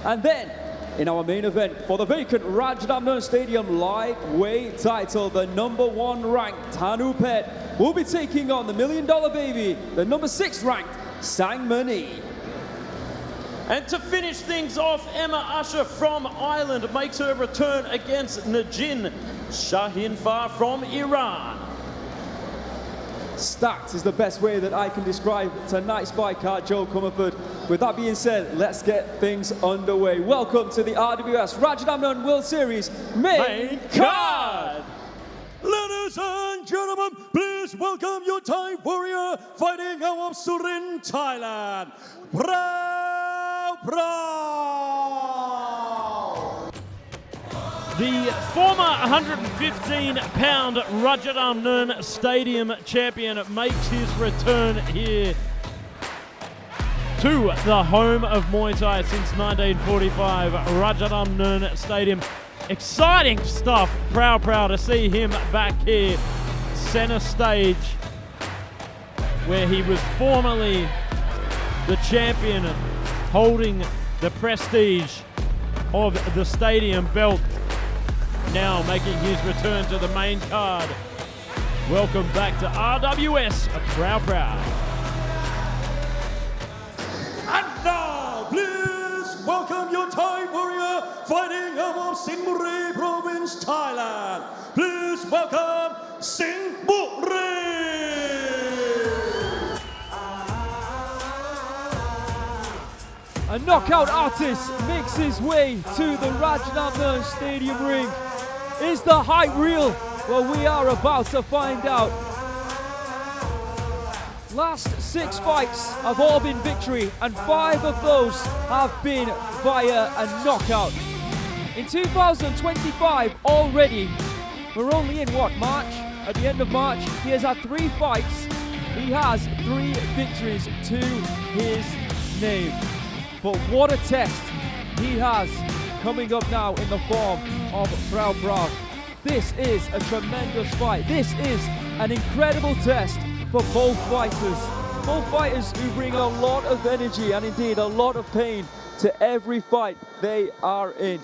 And then, in our main event, for the vacant Rajadamnern Stadium lightweight title, the #1 ranked Thanupetch will be taking on the $1 million baby, the #6 ranked Sangmanee. And to finish things off, Emma Usher from Ireland makes her return against Negin, Shahinfar from Iran. Stacked is the best way that I can describe tonight's fight card, Joe Comerford. With that being said, let's get things underway. Welcome to the RWS Rajadamnern World Series main card. Ladies and gentlemen, please welcome your Thai warrior fighting out of Surin, Thailand, Praewpraw. The former 115-pound Rajadamnern Stadium champion makes his return here to the home of Muay Thai since 1945, Rajadamnern Stadium. Exciting stuff. Praewpraw to see him back here, center stage, where he was formerly the champion, holding the prestige of the stadium belt, now making his return to the main card. Welcome back to RWS, Praewpraw. And now, please welcome your Thai warrior fighting out of Singburi province, Thailand. Please welcome Singburi. A knockout artist makes his way to the Rajadamnern Stadium ring. Is the height real? Well, we are about to find out. Last 6 fights have all been victory, and 5 of those have been via a knockout. In 2025 already, we're only in March? At the end of March, he has had 3 fights. He has 3 victories to his name. But what a test he has coming up now in the form of Praewpraw. This is a tremendous fight. This is an incredible test for both fighters. Both fighters who bring a lot of energy and indeed a lot of pain to every fight they are in.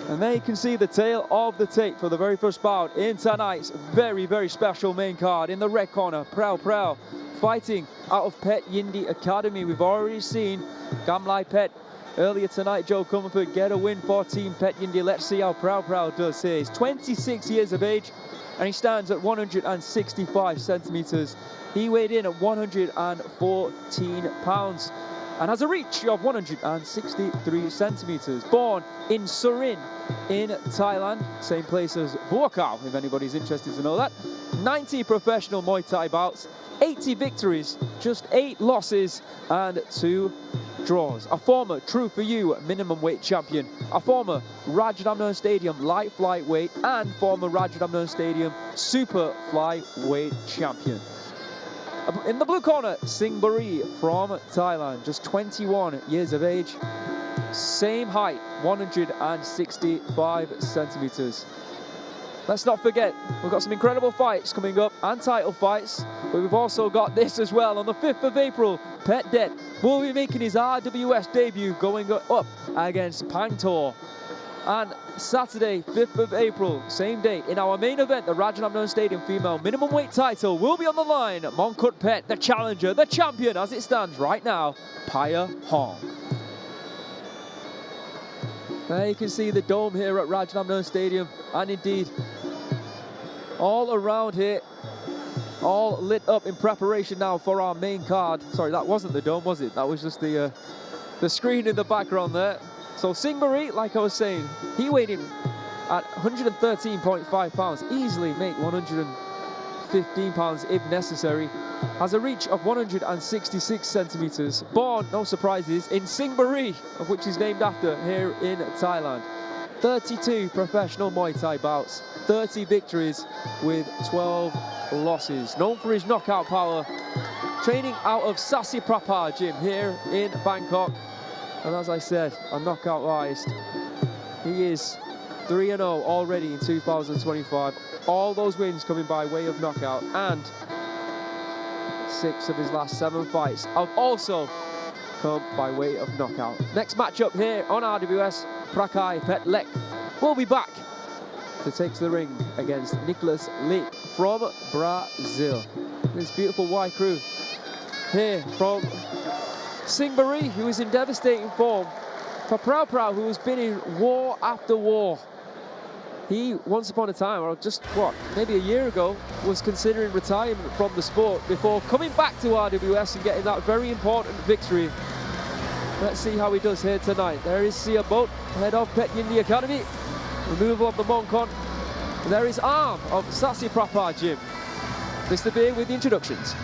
And there you can see the tail of the tape for the very first bout in tonight's very, very special main card. In the red corner, Praewpraw fighting out of Phet Yindi Academy. We've already seen Kamlaipetch earlier tonight, Joe Comfort, get a win for Team Phet Yindi. Let's see how Praewpraw does here. He's 26 years of age and he stands at 165 centimeters. He weighed in at 114 pounds and has a reach of 163 centimeters. Born in Surin in Thailand, same place as Workpoint, if anybody's interested to know that. 90 professional Muay Thai bouts, 80 victories, just 8 losses and 2 draws. A former True For You minimum weight champion, a former Rajadamnern Stadium light flyweight and former Rajadamnern Stadium super flyweight champion. In the blue corner, Singburi from Thailand, just 21 years of age, same height, 165 centimeters. Let's not forget, we've got some incredible fights coming up and title fights, but we've also got this as well. On the 5th of April, Phet Det will be making his RWS debut, going up against Pangtor. And Saturday, 5th of April, same day, in our main event, the Rajadamnern Stadium female minimum weight title will be on the line. Monkutpet, the challenger, the champion as it stands right now, Paya Hong. There you can see the dome here at Rajadamnern Stadium, and indeed, all around here, all lit up in preparation now for our main card. Sorry, that wasn't the dome, was it? That was just the screen in the background there. So Singburi, like I was saying, he weighed in at 113.5 pounds, easily make 115 pounds if necessary. Has a reach of 166 centimeters. Born, no surprises, in Singburi, of which he's named after, here in Thailand. 32 professional Muay Thai bouts, 30 victories with 12 losses. Known for his knockout power, training out of Praewpraw gym here in Bangkok. And as I said, a knockout artist. He is 3-0 already in 2025. All those wins coming by way of knockout, and 6 of his last 7 fights have also come by way of knockout. Next matchup here on RWS, Prakaipetchlek will be back to take to the ring against Nicolas from Brazil. This beautiful white crew here from Singburi, who is in devastating form. For Praewpraw, who has been in war after war. He, once upon a time, or just maybe a year ago, was considering retirement from the sport before coming back to RWS and getting that very important victory. Let's see how he does here tonight. There is Sia Boat, head of Phet Yindi Academy. Removal of the Monkon. There is Arm of Praewpraw gym. Mr. Beer with the introductions.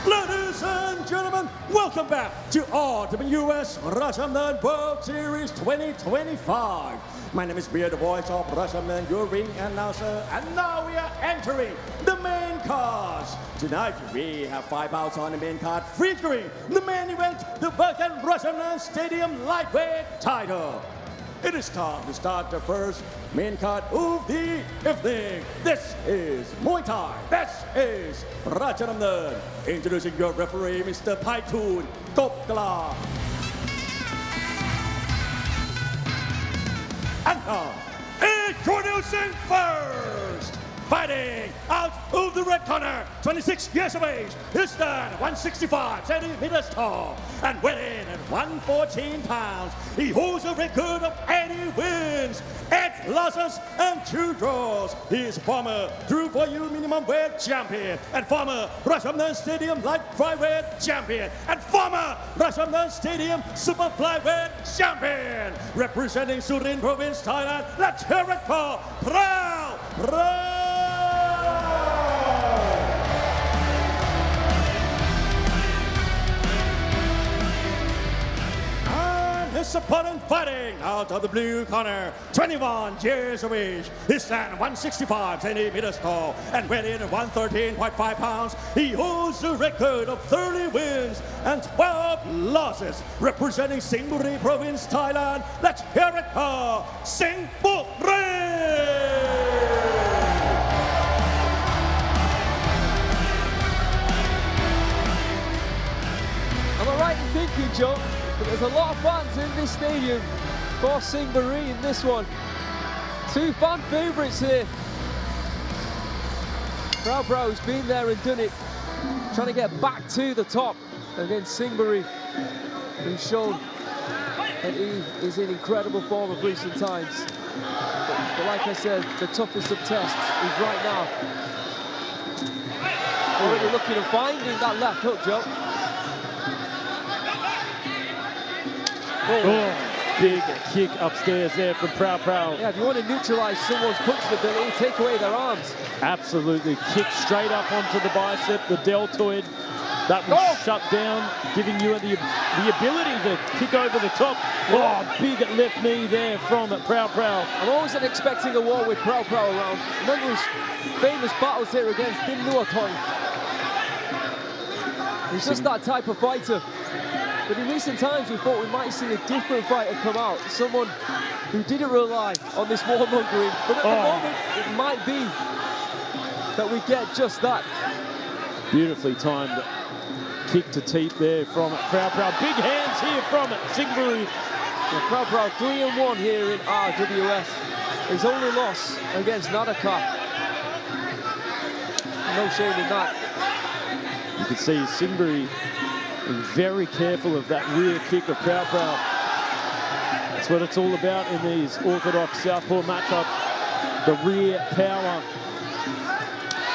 Ladies Ladies and gentlemen, welcome back to RWS Rajadamnern World Series 2025. My name is Beer, the voice of Rajadamnern, your ring announcer, and now we are entering the main cards. Tonight we have 5 bouts on the main card featuring the main event, the Rajadamnern Stadium lightweight title. It is time to start the first main card of the evening. This is Muay Thai. This is Rajadamnern. Introducing your referee, Mr. Thakun. And now, introducing first, fighting out of the red corner, 26 years of age, he stands 165 centimeters tall and weighing at 114 pounds. He holds a record of 80 wins, 8 losses, and 2 draws. He is former True For You minimum weight champion and former Rajadamnern Stadium light flyweight champion and former Rajadamnern Stadium super flyweight champion. Representing Surin Province, Thailand, let's hear it for Prawpraw. His opponent fighting out of the blue corner, 21 years of age. He stands 165 centimeters tall and weighing in at 113.5 pounds. He holds a record of 30 wins and 12 losses. Representing Singburi Province, Thailand, let's hear it for Singburi! Am I right in thinking, Joe? But there's a lot of fans in this stadium for Singburi in this one. 2 fan favourites here. Prawpraw's been there and done it, trying to get back to the top against Singburi, who's shown that he is in incredible form of recent times. But like I said, the toughest of tests is right now. Already looking and finding that left hook, Joe. Oh, big kick upstairs there from Praewpraw. Yeah, if you want to neutralize someone's punching ability, take away their arms. Absolutely. Kick straight up onto the bicep, the deltoid. That will shut down, giving you the ability to kick over the top. Oh, big left knee there from Praewpraw. I'm always expecting a war with Praewpraw around. Remember his famous battles here against Thakun. He's just that type of fighter. But in recent times, we thought we might see a different fighter come out. Someone who didn't rely on this warmongering. But at the moment, it might be that we get just that. Beautifully timed kick to teeth there from Praewpraw. Big hands here from Singburi. Yeah, Praewpraw 3-1 here in RWS. His only loss against Nadaka. No shame in that. You can see Singburi very careful of that rear kick of Praewpraw. That's what it's all about in these orthodox southpaw matchups. The rear power.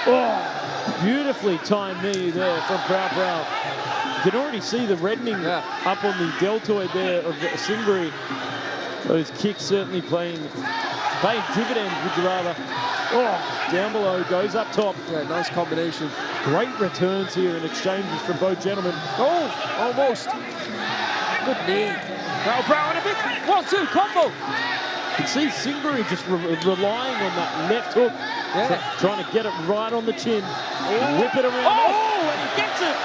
Oh, beautifully timed knee there from Praewpraw. You can already see the reddening up on the deltoid there of Singburi. Those kicks certainly paying dividends, would you rather. Oh, down below, goes up top. Yeah, nice combination. Great returns here and exchanges from both gentlemen. Oh, almost. Good knee. Praewpraw and a big 1-2 combo. You can see Singburi just relying on that left hook. Yeah. Trying to get it right on the chin. Whip it around. Oh, and he gets it.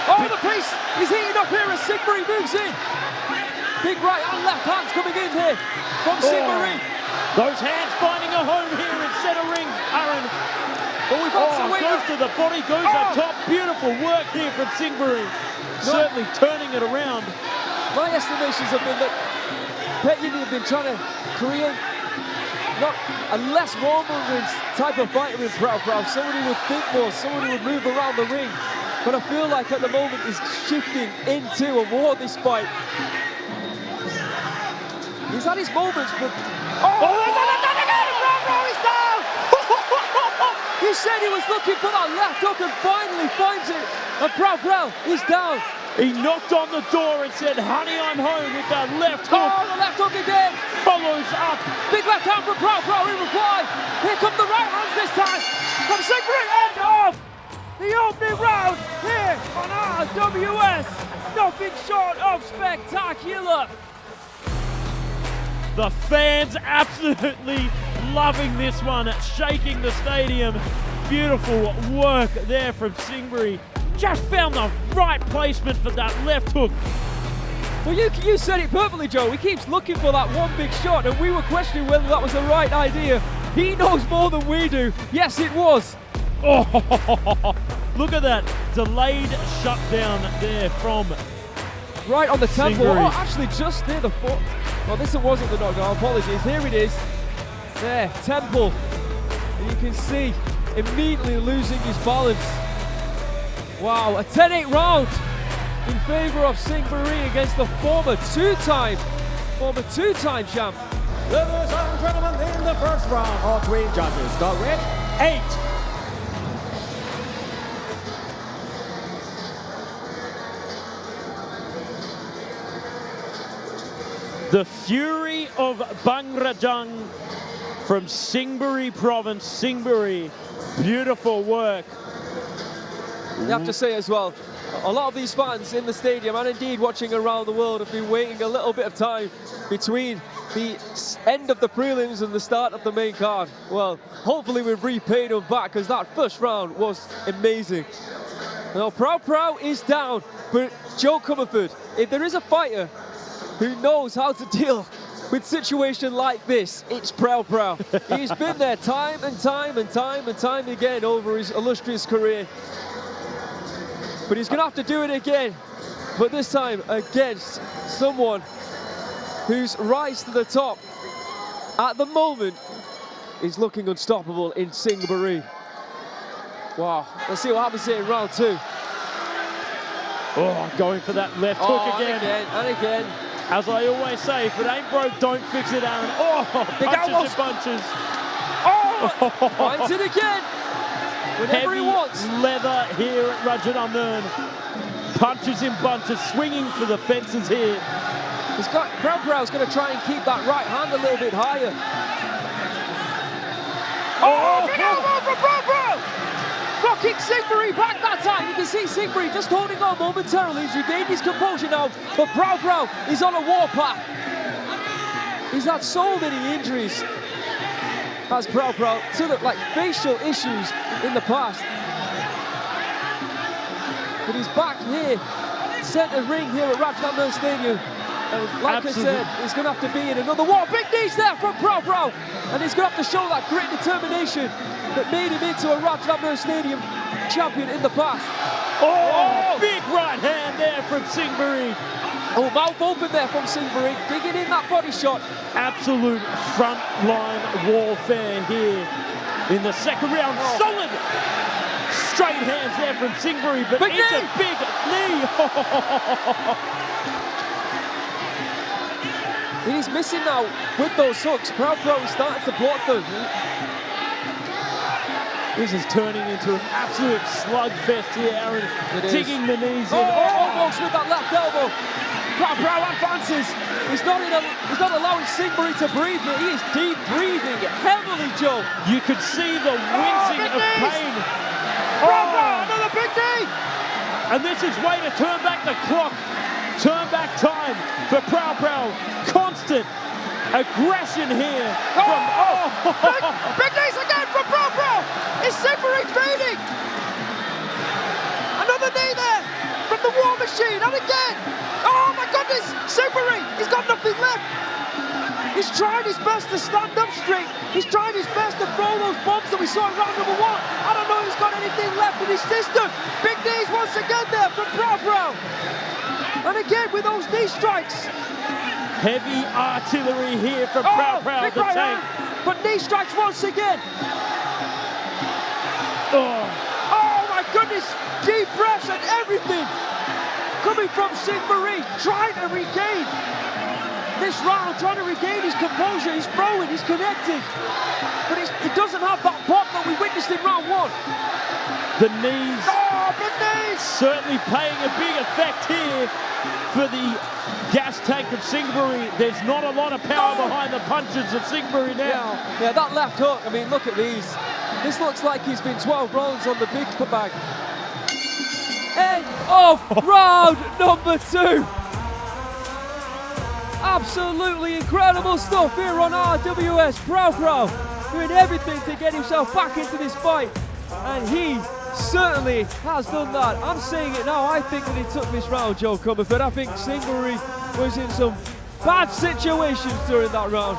Oh, the pace is heating up here as Singburi moves in. Big right and left hands coming in here from Singburi. Those hands finding a home here in center ring, Aaron. But we've also goes to the body, goes up top. Beautiful work here from Singburi. Certainly turning it around. My estimations have been that Petchini have been trying to create not a less warmongering type of fighter with Praewpraw. Someone who would think more, someone who would move around the ring. But I feel like at the moment he's shifting into a war this fight. He's had his moments, but he's down! He said he was looking for that left hook and finally finds it. And Praewpraw is down. He knocked on the door and said, honey, I'm home with that left hook. Oh, the left hook again. Follows up. Big left hand from Praewpraw in reply. Here come the right hands this time from Singburi and off. the opening round here on RWS. Nothing short of spectacular. The fans absolutely loving this one, shaking the stadium. Beautiful work there from Singburi. Just found the right placement for that left hook. Well, you said it perfectly, Joe. He keeps looking for that one big shot, and we were questioning whether that was the right idea. He knows more than we do. Yes, it was. Oh, look at that delayed shutdown there from right on the temple. Singburi. Oh, actually just near the foot. Well, this wasn't the knockdown. Apologies. Here it is. There, temple. And you can see immediately losing his balance. Wow, a 10-8 round in favor of Singburi against the former two-time champ. Ladies and gentlemen, in the first round, all three judges got red 8. The Fury of Bangrajang from Singburi province, Singburi. Beautiful work. You have to say as well, a lot of these fans in the stadium and indeed watching around the world have been waiting a little bit of time between the end of the prelims and the start of the main card. Well, hopefully we've repaid them back because that first round was amazing. Now, Prawpraw is down, but Joe Comerford, if there is a fighter who knows how to deal with situation like this, it's Prawpraw. He's been there time and time again over his illustrious career. But he's going to have to do it again, but this time against someone whose rise to the top at the moment is looking unstoppable in Singburi. Wow, let's see what happens here in round 2. Oh, going for that left hook again. And again. As I always say, if it ain't broke, don't fix it, Aaron. Oh, punches and bunches. Oh, finds it again. Whenever Heavy he wants. leather here at Rajadamnern. Punches in bunches, swinging for the fences here. Prawpraw's going to try and keep that right hand a little bit higher. Oh, big elbow from Prawpraw! Rocking Singburi back that time. You can see Singburi just holding on momentarily. He's regained his composure now, but Prawpraw is on a warpath. He's had so many injuries as Prawpraw, sort of like facial issues in the past. But he's back here, centre ring here at Rajadamnern Stadium. And like Absolutely. I said, he's going to have to be in another war. Big knees there from Prawpraw. And he's going to have to show that grit and determination that made him into a Rajadamnern Stadium champion in the past. Oh, big right hand there from Singburi. Oh, mouth open there from Singburi, digging in that body shot. Absolute front-line warfare here in the second round. Solid straight hands there from Singburi, but Big it's knee. a big knee. He's missing now with those hooks. Prawpraw is starting to block them. This is turning into an absolute slugfest here, Aaron. It is. Digging the knees in. Almost with that left elbow. Prawpraw advances. He's not allowing Singburi to breathe here. He is deep breathing heavily, Joe. You could see the wincing big of knees. pain. Prawpraw, another big knee! And this is way to turn back the clock. Turn back time for Prawpraw. Constant aggression here from... Big knees again from Prawpraw! Is Singburi fading? Another knee there from the War Machine, and again! Oh my goodness! Singburi, he's got nothing left! He's trying his best to stand up straight. He's trying his best to throw those bombs that we saw in round number 1. I don't know if he's got anything left in his system. Big knees once again there from Prawpraw. And again with those knee strikes. Heavy artillery here from Prawpraw, big the right tank. hand, but knee strikes once again. Oh my goodness, deep breaths and everything coming from Singburi, trying to regain this round, trying to regain his composure. He's throwing, he's connecting, but he doesn't have that pop that we witnessed in round 1. The knees Big knees! certainly paying a big effect here for the gas tank of Singburi. There's not a lot of power behind the punches of Singburi now. Yeah, that left hook, I mean, look at these. This looks like he's been 12 rounds on the big bag. end of round number 2. Absolutely incredible stuff here on RWS. Praewpraw doing everything to get himself back into this fight, and he certainly has done that. I'm saying it now, I think that he took this round, Joe Comerford. I think Singburi was in some bad situations during that round.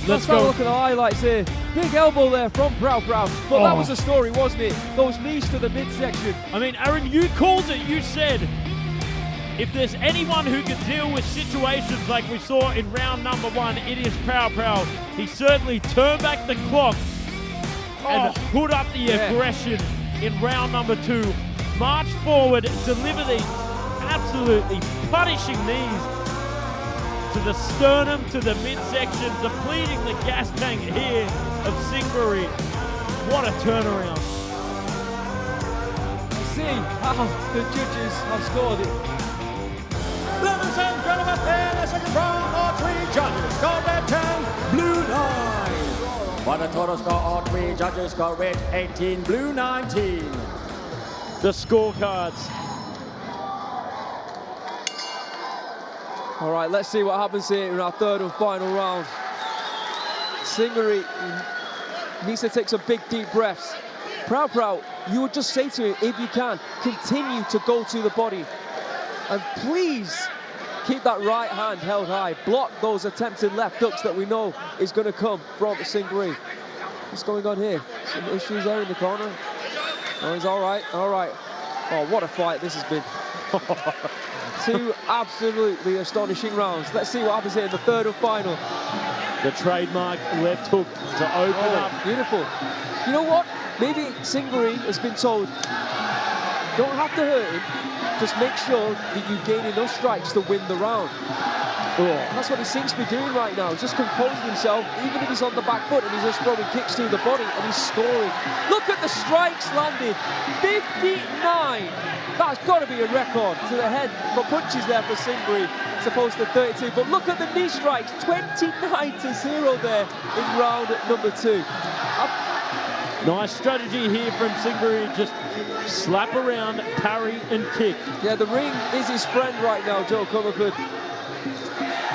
Let's have a look at the highlights here. Big elbow there from Praewpraw, but that was the story, wasn't it? Those knees to the midsection. I mean, Aaron, you called it. You said if there's anyone who can deal with situations like we saw in round number 1, it is Praewpraw. He certainly turned back the clock and put up the aggression in round number 2. March forward, deliver these absolutely punishing knees to the sternum, to the midsection, depleting the gas tank here of Singburi. What a turnaround. See how the judges have scored it. Ladies and gentlemen, in the second round, all 3 judges scored their 10, blue 9. For the total score, all 3 judges scored red 18, blue 19. The scorecards. All right, let's see what happens here in our 3rd and final round. Singburi needs to take some big, deep breaths. Praewpraw, you would just say to him, if you can, continue to go to the body. And please keep that right hand held high. Block those attempted left hooks that we know is going to come from Singburi. What's going on here? Some issues there in the corner. Oh, he's all right, all right. Oh, what a fight this has been. 2 absolutely astonishing rounds. Let's see what happens here in the 3rd and final. The trademark left hook to open up. Beautiful. You know what? Maybe Singburi has been told, don't have to hurt him, just make sure that you gain enough strikes to win the round. That's what he seems to be doing right now. He's just composing himself, even if he's on the back foot and he's just throwing kicks to the body and he's scoring. Look at the strikes landed. 59. That's got to be a record to the head for punches there for Singburi, as opposed to 32. But look at the knee strikes, 29-0 there in round number 2. Nice strategy here from Singburi, just slap around, parry and kick. Yeah, the ring is his friend right now, Joe Comerford.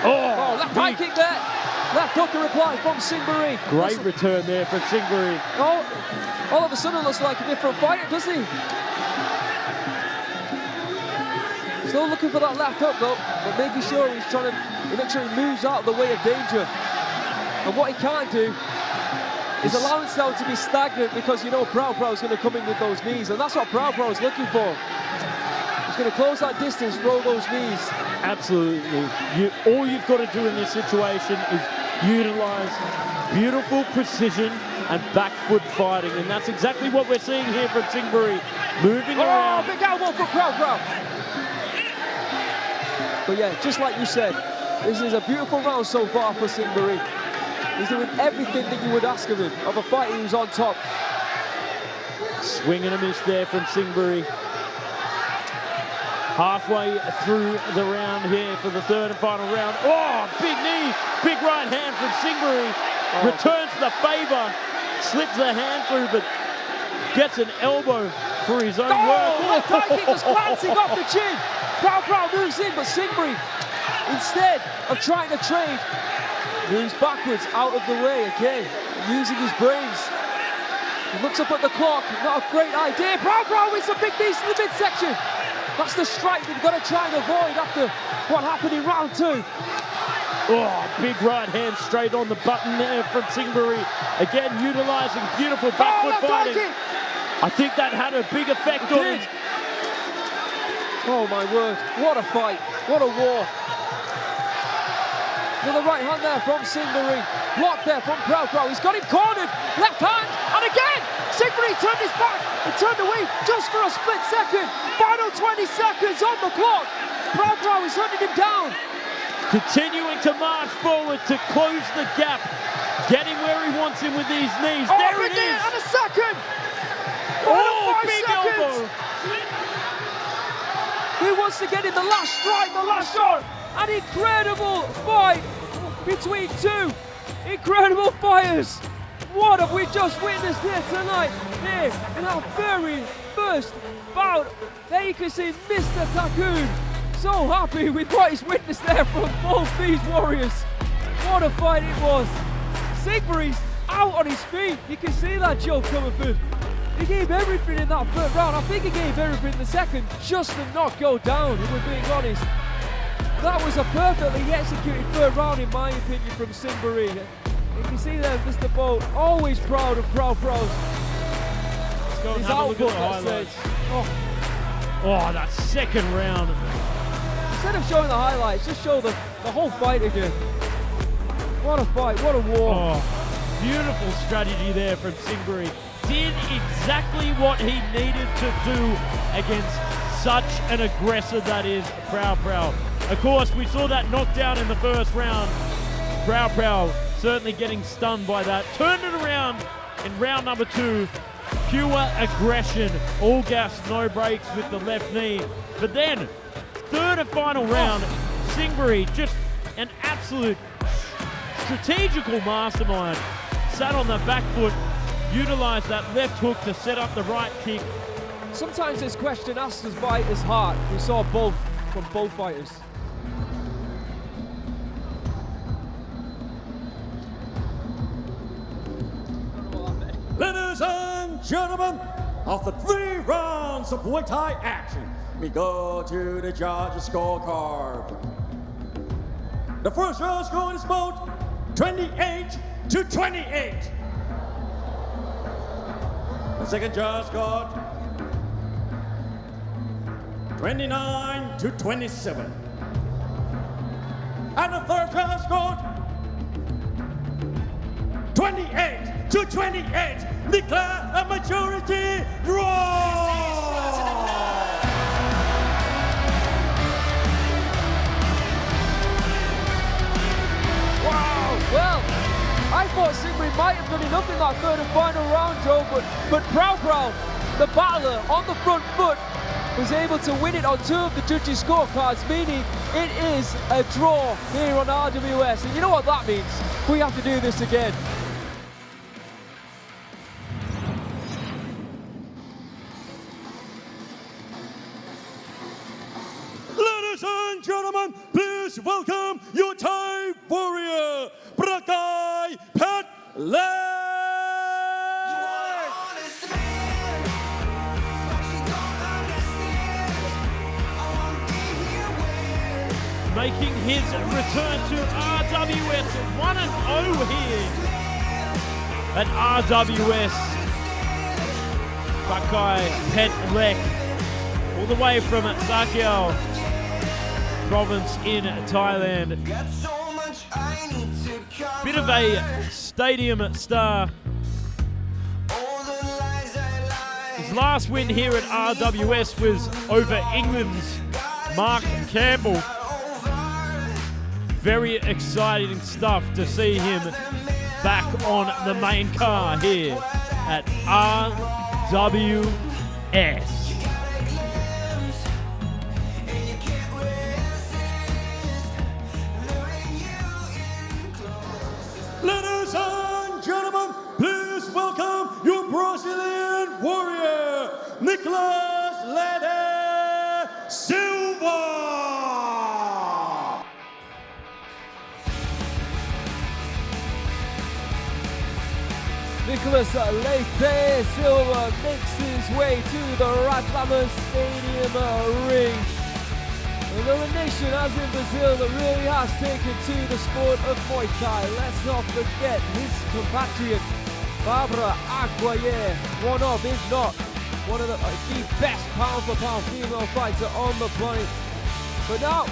Oh, left high kick there. Left hook and reply from Singburi. Great return there from Singburi. Oh, all of a sudden looks like a different fighter, doesn't he? Still looking for that left hook though, but making sure he's trying to make sure he moves out of the way of danger. And what he can't do is allow himself to be stagnant, because you know Praewpraw is going to come in with those knees, and that's what Praewpraw is looking for. He's going to close that distance, throw those knees. Absolutely. All you've got to do in this situation is utilize beautiful precision and back foot fighting, and that's exactly what we're seeing here from Singburi. Moving around. Big elbow for Praewpraw. But yeah, just like you said, this is a beautiful round so far for Singburi. He's doing everything that you would ask of him, of a fighter who's on top. Swing and a miss there from Singburi. Halfway through the round here for the 3rd and final round. Oh, big knee, big right hand from Singburi. Returns the favor, slips the hand through, but gets an elbow for his own work. Left high kick just glancing off the chin. Praewpraw moves in, but Singburi, instead of trying to trade, moves backwards out of the way again, using his brains. He looks up at the clock, not a great idea. Praewpraw with some big knees to the midsection. That's the strike that you've got to try and avoid after what happened in round 2. Oh, big right hand straight on the button there from Singburi. Again, utilizing beautiful back foot fighting. I think that had a big effect on him. Oh my word, what a fight, what a war. Another right hand there from Singburi. Blocked there from Praewpraw. He's got him cornered. Left hand, and again, Singburi turned his back and turned away just for a split second. Final 20 seconds on the clock. Praewpraw is hunting him down. Continuing to march forward to close the gap. Getting where he wants him with these knees. There it is. And a second. Big elbow. He wants to get in the last strike, the last shot. An incredible fight between 2 incredible fighters. What have we just witnessed here tonight, here here in our very first bout. There you can see Mr. Thakun so happy with what he's witnessed there from both these warriors. What a fight it was. Singburi's out on his feet. You can see that joke coming through. He gave everything in that third round. I think he gave everything in the second just to not go down, if we're being honest. That was a perfectly executed third round, in my opinion, from Singburi. You can see there, Mr. Bolt, always proud of Prawpraw. Let's go and His have a look at the output, highlights. Oh, that second round. Instead of showing the highlights, just show the whole fight again. What a fight, what a war. Oh, beautiful strategy there from Singburi. Did exactly what he needed to do against such an aggressor that is Praewpraw. Of course, we saw that knockdown in the first round. Praewpraw certainly getting stunned by that. Turned it around in round number 2. Pure aggression, all gas, no brakes with the left knee. But then, third and final round, Singburi, just an absolute strategical mastermind. Sat on the back foot, utilized that left hook to set up the right kick. Sometimes this question asked us by his heart. We saw both from both fighters. Ladies and gentlemen, after 3 rounds of Muay Thai action, we go to the judges' scorecard. The first round score is about 28-28. The second judge got 29-27. And the third judge got 28-28. Declare a majority draw. Wow, well, I thought Singburi might have done enough in that third and final round, Joe, but Prawpraw, the battler on the front foot, was able to win it on 2 of the judges' scorecards, meaning it is a draw here on RWS. And you know what that means? We have to do this again. Ladies and gentlemen, please welcome your Thai warrior, Prakaipetchlek. Making his return to RWS 1-0 here at RWS. Prakaipetchlek, all the way from Sakeo province in Thailand. Bit of a stadium star. His last win here at RWS was over England's Mark Campbell. Very exciting stuff to see him back on the main car here at RWS. Ladies and gentlemen, please welcome your Brazilian warrior, Nicolas Leite Silva. Nicolas Leite Silva makes his way to the Rajadamnern Stadium ring. Another nation, as in Brazil, that really has taken to the sport of Muay Thai. Let's not forget his compatriot, Barbara Aguirre, one of, if not, one of the best pound-for-pound female fighter on the planet. But now,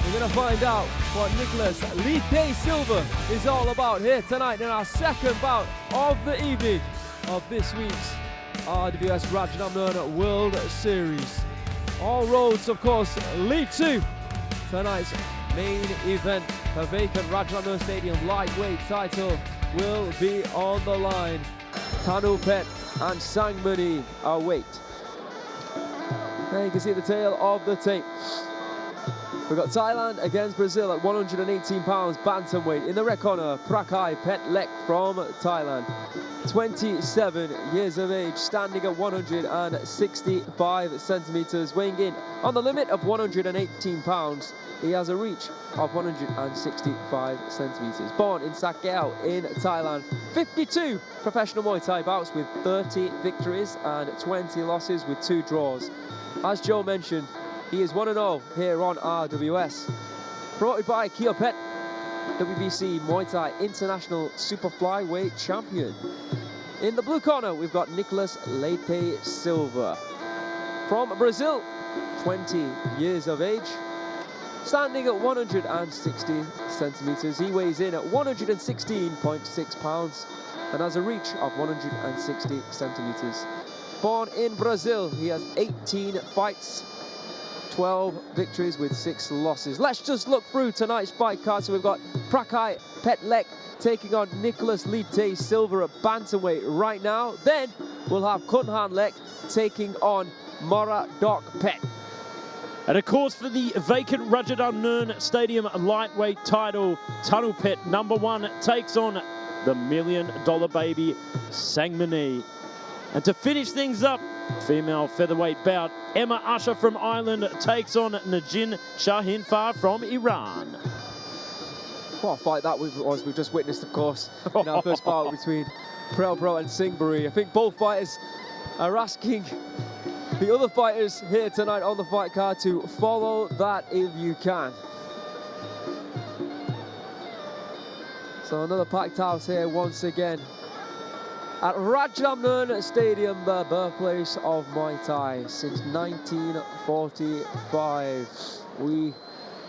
we're going to find out what Nicolas Leite Silva is all about here tonight in our second bout of the evening of this week's RWS Rajadamnern World Series. All roads, of course, lead to tonight's main event. The vacant Rajadamnern Stadium lightweight title will be on the line. Thanupetch and Sangmanee await. There you can see the tail of the tape. We've got Thailand against Brazil at 118 pounds bantamweight. In the red corner, Prakaipetchlek from Thailand. 27 years of age, standing at 165 centimeters, weighing in on the limit of 118 pounds. He has a reach of 165 centimeters. Born in Sa Kaeo in Thailand, 52 professional Muay Thai bouts with 30 victories and 20 losses with 2 draws. As Joe mentioned, he is 1-0 here on RWS. Promoted by Khunhanlek, WBC Muay Thai International Super Flyweight Champion. In the blue corner, we've got Nicolas Leite Silva. From Brazil, 20 years of age, standing at 160 centimeters. He weighs in at 116.6 pounds and has a reach of 160 centimeters. Born in Brazil, he has 18 fights, 12 victories with 6 losses. Let's just look through tonight's fight card. So we've got Prakaipetchlek taking on Nicolas Leite Silva at bantamweight right now. Then we'll have Kunhanlek taking on Moradokpetch. And of course, for the vacant Rajadamnern Stadium lightweight title, Thanupetch #1 takes on the $1 million baby Sangmanee. And to finish things up, female featherweight bout, Usher from Ireland takes on Negin Shahinfar from Iran. What a fight that was we've just witnessed, of course, in our first bout between Praewpraw and Singburi. I think both fighters are asking the other fighters here tonight on the fight card to follow that if you can. So another packed house here once again at Rajadamnern Stadium, the birthplace of Muay Thai since 1945. We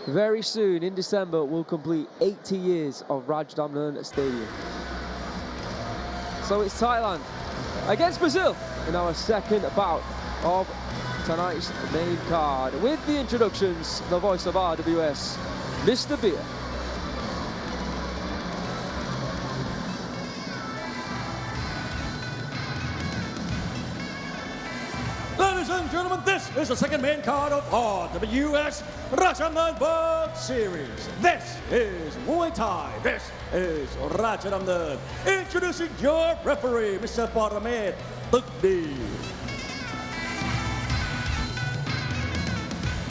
very soon in December will complete 80 years of Rajadamnern Stadium. So it's Thailand against Brazil in our second bout of tonight's main card. With the introductions, the voice of RWS, Mr. Beer. Ladies and gentlemen, this is the second main card of RWS Rajadamnern World Series. This is Muay Thai. This is Rajadamnern. Introducing your referee, Mr. Paramed Tukdi.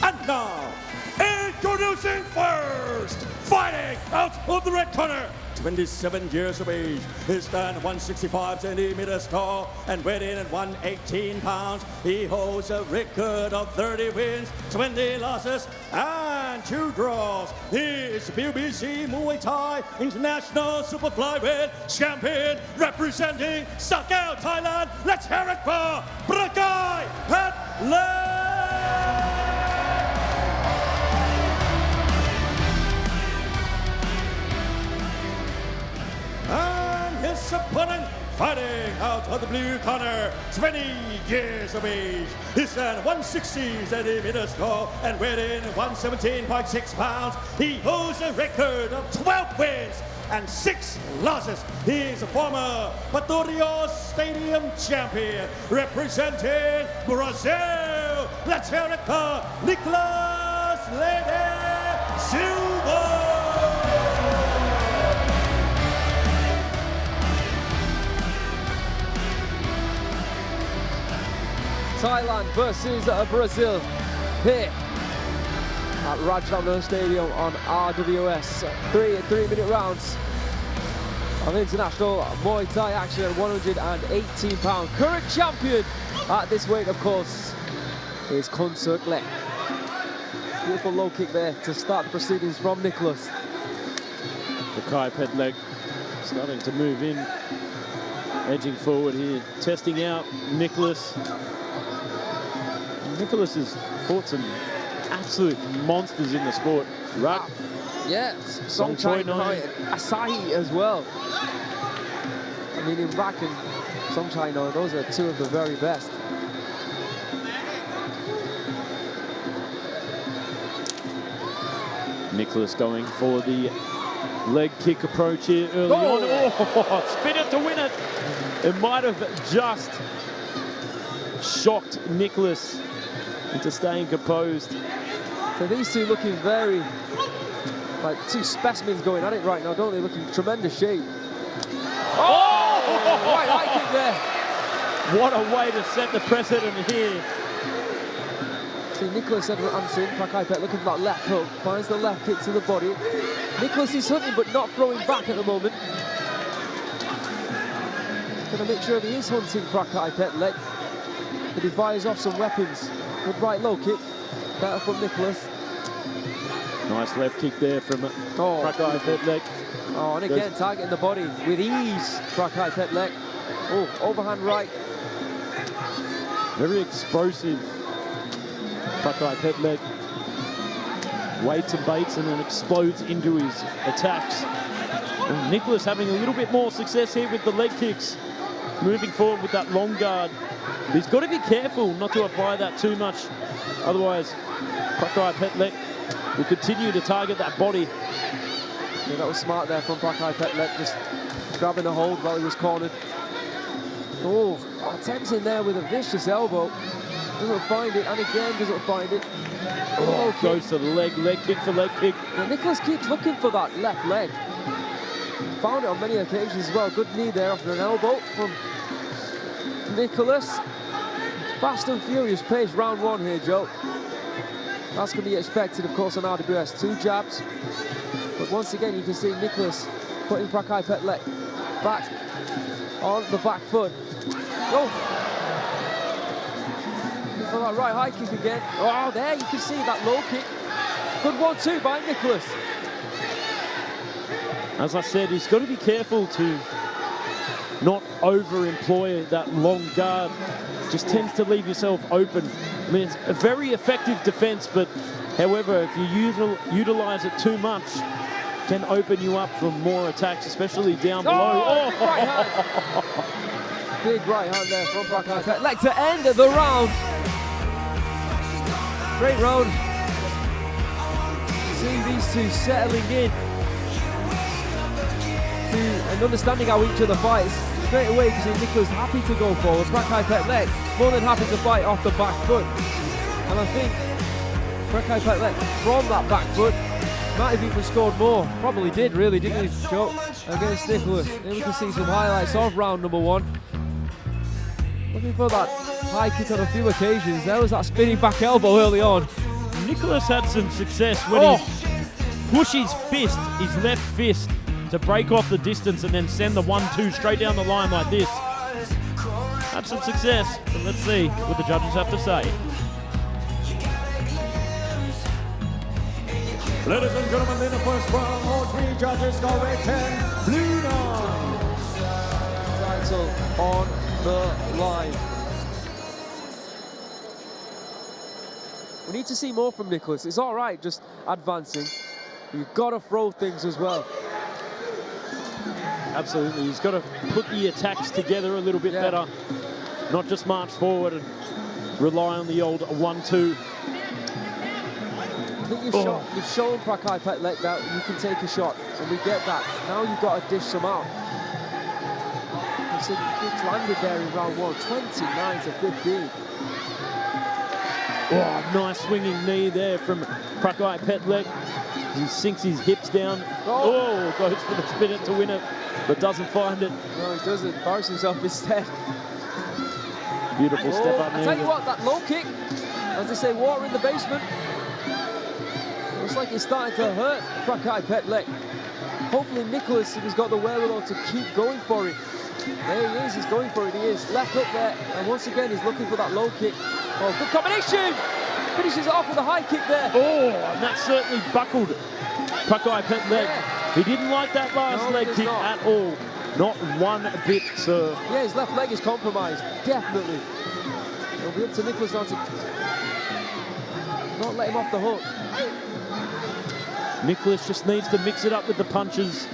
And now, introducing first, fighting out of the red corner, 27 years of age. He stands 165 centimeters tall and weighed in at 118 pounds. He holds a record of 30 wins, 20 losses, and 2 draws. He is WBC Muay Thai International Super Flyweight Champion, representing Sa Kaeo, Thailand. Let's hear it for Prakaipetchlek! And his opponent, fighting out of the blue corner, 20 years of age. He stands 160 centimeters tall and weighed in 117.6 pounds. He holds a record of 12 wins and 6 losses. He is a former Praewpraw Stadium champion, representing Brazil. Let's hear it for Nicolas Leite Silva. Thailand versus Brazil here at Rajadamnern Stadium on RWS. 3 3-minute rounds of international Muay Thai action at 118 pounds. Current champion at this weight, of course, is Khunhanlek. Beautiful low kick there to start the proceedings from Nicolas. Prakaipetchlek starting to move in, edging forward here, testing out Nicolas. Nicolas has fought some absolute monsters in the sport. Right? Yes, Songchai Noi and Asahi as well. I mean, in Rak and Songchai Noi, those are 2 of the very best. Nicolas going for the leg kick approach here early on. Oh, spin it to win it. It might have just shocked Nicolas into staying composed. So these two looking very, like 2 specimens going at it right now, don't they? Looking in tremendous shape. Oh! Right high kick there. What a way to set the precedent here. See, Nicolas answering. Prakaipetchlek looking for that left hook. Finds the left kick to the body. Nicolas is hunting but not throwing back at the moment. Going to make sure he is hunting Prakaipetchlek. But he fires off some weapons. Good right low kick. Better from Nicolas. Nice left kick there from Prakaipetchlek. Oh, and again targeting the body with ease. Prakaipetchlek. Oh, overhand right. Very explosive. Prakaipetchlek waits and baits and then explodes into his attacks. And Nicolas having a little bit more success here with the leg kicks. Moving forward with that long guard. But he's got to be careful not to apply that too much. Otherwise, Prakaipetchlek will continue to target that body. Yeah, that was smart there from Prakaipetchlek, just grabbing a hold while he was cornered. Oh, attempts in there with a vicious elbow. Doesn't find it, and again doesn't find it. Oh, goes to the leg kick for leg kick. Yeah, Nicolas keeps looking for that left leg. Found it on many occasions as well. Good knee there after an elbow from Nicolas. Fast and furious pace, round one here, Joe. That's going to be expected, of course, on RWS. 2 jabs. But once again, you can see Nicolas putting Prakaipetchlek back on the back foot. Oh! For that right high kick again. Oh, there you can see that low kick. Good 1-2 by Nicolas. As I said, he's got to be careful to not over-employ that long guard. Just tends to leave yourself open. I mean, it's a very effective defense, but however, if you utilize it too much, can open you up for more attacks, especially down below. Oh! Big right hand. Big right hand there from Prakaipetchlek to end the round. Great round. Seeing these two settling in to an understanding how each other fights. Straight away, you can see Nicolas happy to go forward. Prakaipetchlek more than happy to fight off the back foot. And I think Prakaipetchlek from that back foot might have even scored more. Probably did, really, didn't he, Joe? Against Nicolas. Here we can see some highlights of round number 1. Looking for that high kick on a few occasions. There was that spinning back elbow early on. Nicolas had some success when he pushed his fist, his left fist, to break off the distance and then send the 1-2 straight down the line like this. Had some success, but let's see what the judges have to say. Ladies and gentlemen, in the first round, all 3 judges go with 10 blue now. Title on the line. We need to see more from Nicolas. It's all right just advancing. You've got to throw things as well. Absolutely, he's got to put the attacks together a little bit better. Not just march forward and rely on the old 1-2. I think you've shown Prakaipetchlek that you can take a shot, and we get that. Now you've got to dish some out. You see, it's landed there in round 1, 29-15. Oh, nice swinging knee there from Prakaipetchlek. He sinks his hips down. Oh, goes for the spin it to win it, but doesn't find it. No, he doesn't. Buries himself instead. Beautiful step up. I tell you what, that low kick, as they say, water in the basement. Looks like it's starting to hurt Prakaipetchlek. Hopefully Nicolas, if he's got the wherewithal to keep going for it. There he is, he's going for it, he is. Left up there, and once again he's looking for that low kick. Oh, good combination! Finishes it off with a high kick there. Oh, and that certainly buckled Prakaipetchlek. Yeah. He didn't like that last leg kick at all. Not one bit, sir. Yeah, his left leg is compromised, definitely. It'll be up to Nicolas now to not let him off the hook. Nicolas just needs to mix it up with the punches.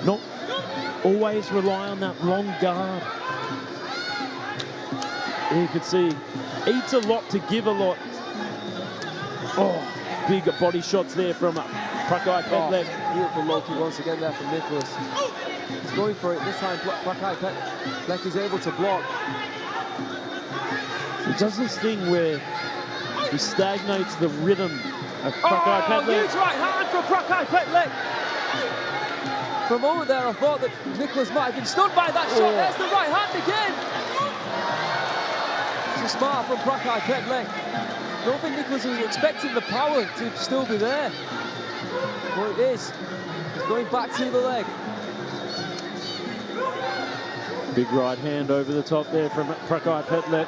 Not always rely on that long guard. You can see, eats a lot to give a lot. Oh, big body shots there from Prakaipetchlek. Oh, beautiful low kick once again there from Nicolas. He's going for it. This time Prakaipetchlek is able to block. He does this thing where he stagnates the rhythm of Prakaipetchlek. Huge right hand from Prakaipetchlek. For a moment there, I thought that Nicolas might have been stunned by that shot. There's the right hand again. It's a smart from Prakaipetchlek. I don't think Nicolas was expecting the power to still be there. But it is. He's going back to the leg. Big right hand over the top there from Prakaipetchlek.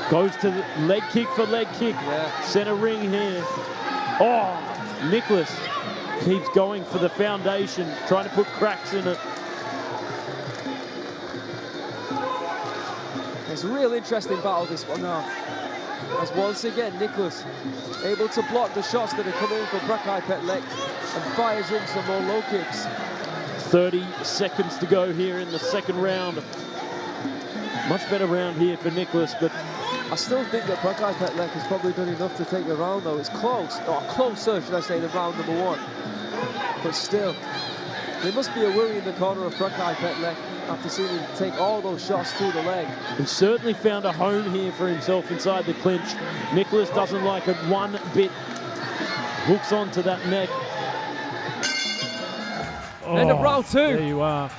Goes to the leg kick for leg kick. Yeah. Center ring here. Oh, Nicolas keeps going for the foundation, trying to put cracks in it. It's a real interesting battle, this one now. As once again, Nicolas able to block the shots that are coming in from Prakaipetchlek and fires in some more low kicks. 30 seconds to go here in the second round. Much better round here for Nicolas, but I still think that Prakaipetchlek has probably done enough to take the round, though. It's close, or closer, should I say, than round number one. But still, there must be a worry in the corner of Prakaipetchlek after seeing him take all those shots through the leg. he certainly found a home here for himself inside the clinch. Nicolas doesn't like it one bit. Hooks onto that neck. End of round two. There you are.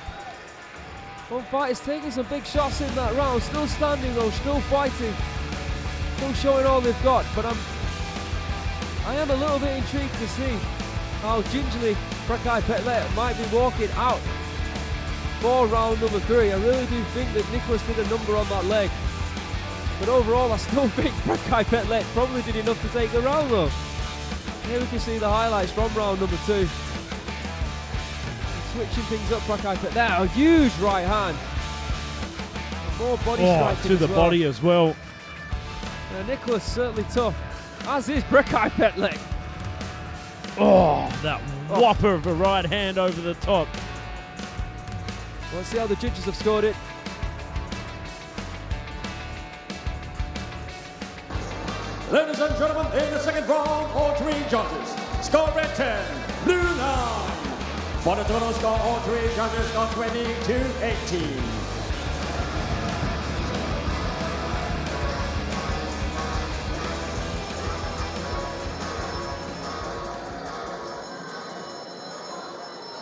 Both fighters taking some big shots in that round. Still standing though, still fighting. Still showing all they've got, but I am a little bit intrigued to see how gingerly Prakaipetchlek might be walking out for round number three. I really do think that Nicolas did a number on that leg. But overall, I still think Prakaipetchlek probably did enough to take the round though. Here we can see the highlights from round number two. Switching things up, Prakaipetchlek. There, a huge right hand. More body striking to the as well. body as well. Nicolas certainly tough, as is Prakaipetchlek. Oh, that whopper of a right hand over the top. Let's see how the judges have scored it. Ladies and gentlemen, in the second round, all three judges score red 10, blue 9. For the total score, all three judges score 20-18.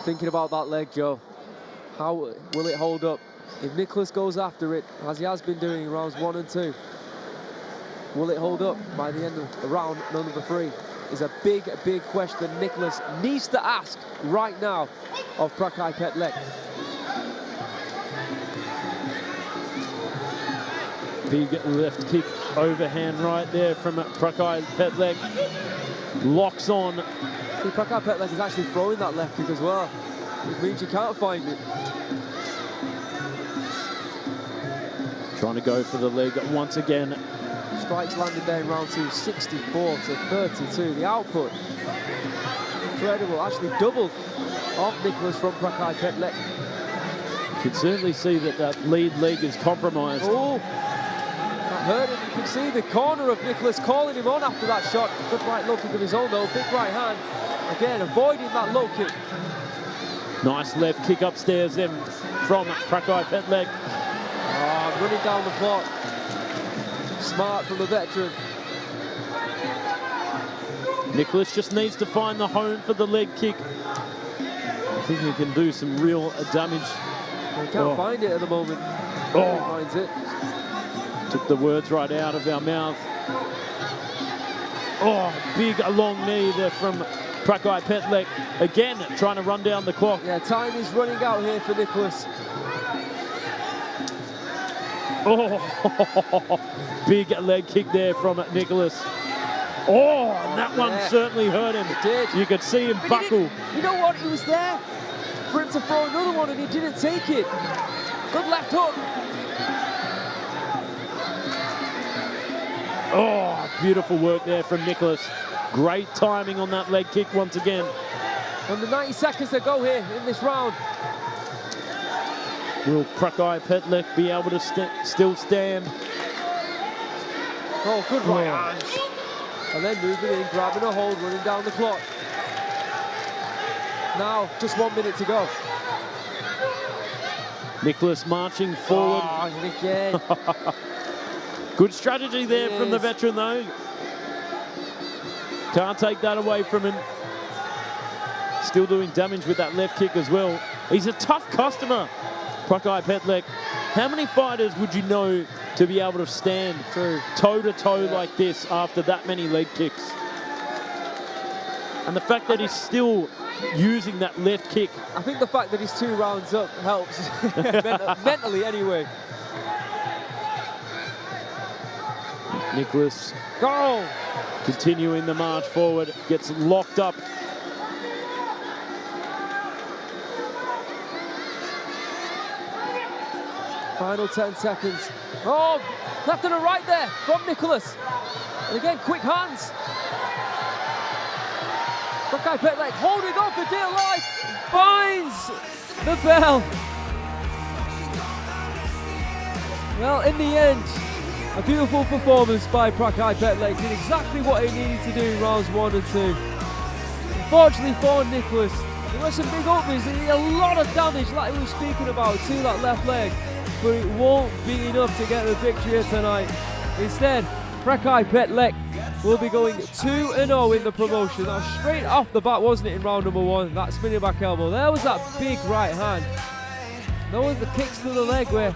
Thinking about that leg, Joe. How will it hold up? If Nicolas goes after it, as he has been doing in rounds 1 and 2, will it hold up by the end of round number 3? Is a big, big question Nicolas needs to ask right now of Prakaipetchlek. Big left kick overhand right there from Prakaipetchlek. Locks on. See, Prakaipetchlek is actually throwing that left kick as well, which means you can't find it. Trying to go for the leg once again. Strikes landed there in round 2, 64-32. The output, incredible, actually doubled off Nicolas from Prakaipetchlek. You can certainly see that that lead leg is compromised. Oh, that hurt him. You can see the corner of Nicolas calling him on after that shot. Good right low kick of his own though, big right hand. Again, avoiding that low kick. Nice left kick upstairs then from Prakaipetchlek. Running down the clock. Smart from the veteran. Nicolas just needs to find the home for the leg kick. I think he can do some real damage. He can't find it at the moment. He finds it. Took the words right out of our mouth. Oh, big long knee there from Prakaipetchlek. Again, trying to run down the clock. Yeah, time is running out here for Nicolas. Oh, big leg kick there from Nicolas. Oh, and that one certainly hurt him. It did. You could see him buckle. You know what? He was there for him to throw another one and he didn't take it. Good left hook. Oh, beautiful work there from Nicolas. Great timing on that leg kick once again. Under 90 seconds to go here in this round. Will Prakaipetchlek be able to still stand? Oh, good right hands. And then moving in, grabbing a hold, running down the clock. Now, just 1 minute to go. Nicolas marching forward. Oh, and again. Good strategy there from the veteran though. Can't take that away from him. still doing damage with that left kick as well. He's a tough customer, Prakaipetchlek. How many fighters would you know to be able to stand toe-to-toe like this after that many leg kicks? And the fact that he's still using that left kick. I think the fact that he's 2 rounds up helps, mentally anyway. Nicolas, continuing the march forward, gets locked up. Final 10 seconds. Oh, left and a right there from Nicolas. And again, quick hands. Prakaipetchlek holding on for dear life, finds the bell. Well, in the end, a beautiful performance by Prakaipetchlek. Did exactly what he needed to do in rounds 1 and 2. Unfortunately for Nicolas, there were some big openings. He did a lot of damage, like we were speaking about, to that left leg. But it won't be enough to get the victory here tonight. Instead, Prakaipetchlek will be going 2-0 in the promotion. Now, straight off the bat, wasn't it, in round number 1? That spinning back elbow. There was that big right hand. There was the kicks to the leg where,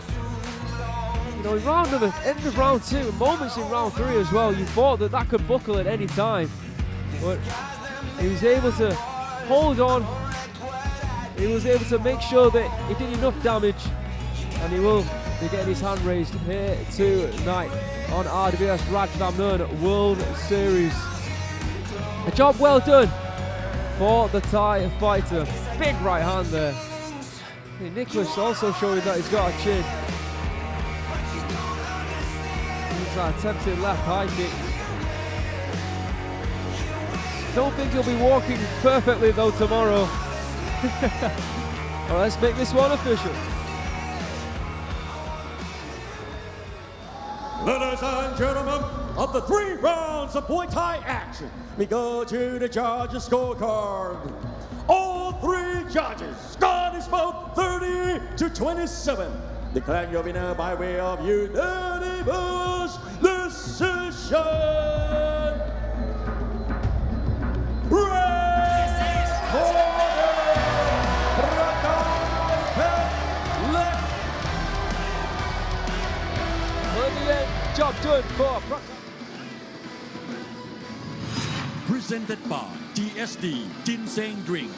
you know, in round number, end of round 2, moments in round 3 as well, you thought that that could buckle at any time. But he was able to hold on. He was able to make sure that he did enough damage. And he will be getting his hand raised here tonight on RWS Rajadamnern World Series. A job well done for the Thai fighter. Big right hand there. Hey, Nicolas also showing that he's got a chin. He's attempting left high kick. Don't think he'll be walking perfectly though tomorrow. Well, let's make this one official. Ladies and gentlemen, of the 3 rounds of Muay Thai action, we go to the judges' scorecard. All 3 judges scored his vote 30-27. Declaring your winner by way of unanimous decision. Red corner, Prakaipetchlek. In the end, job done for Prakai. Presented by DSD Ginseng Drink.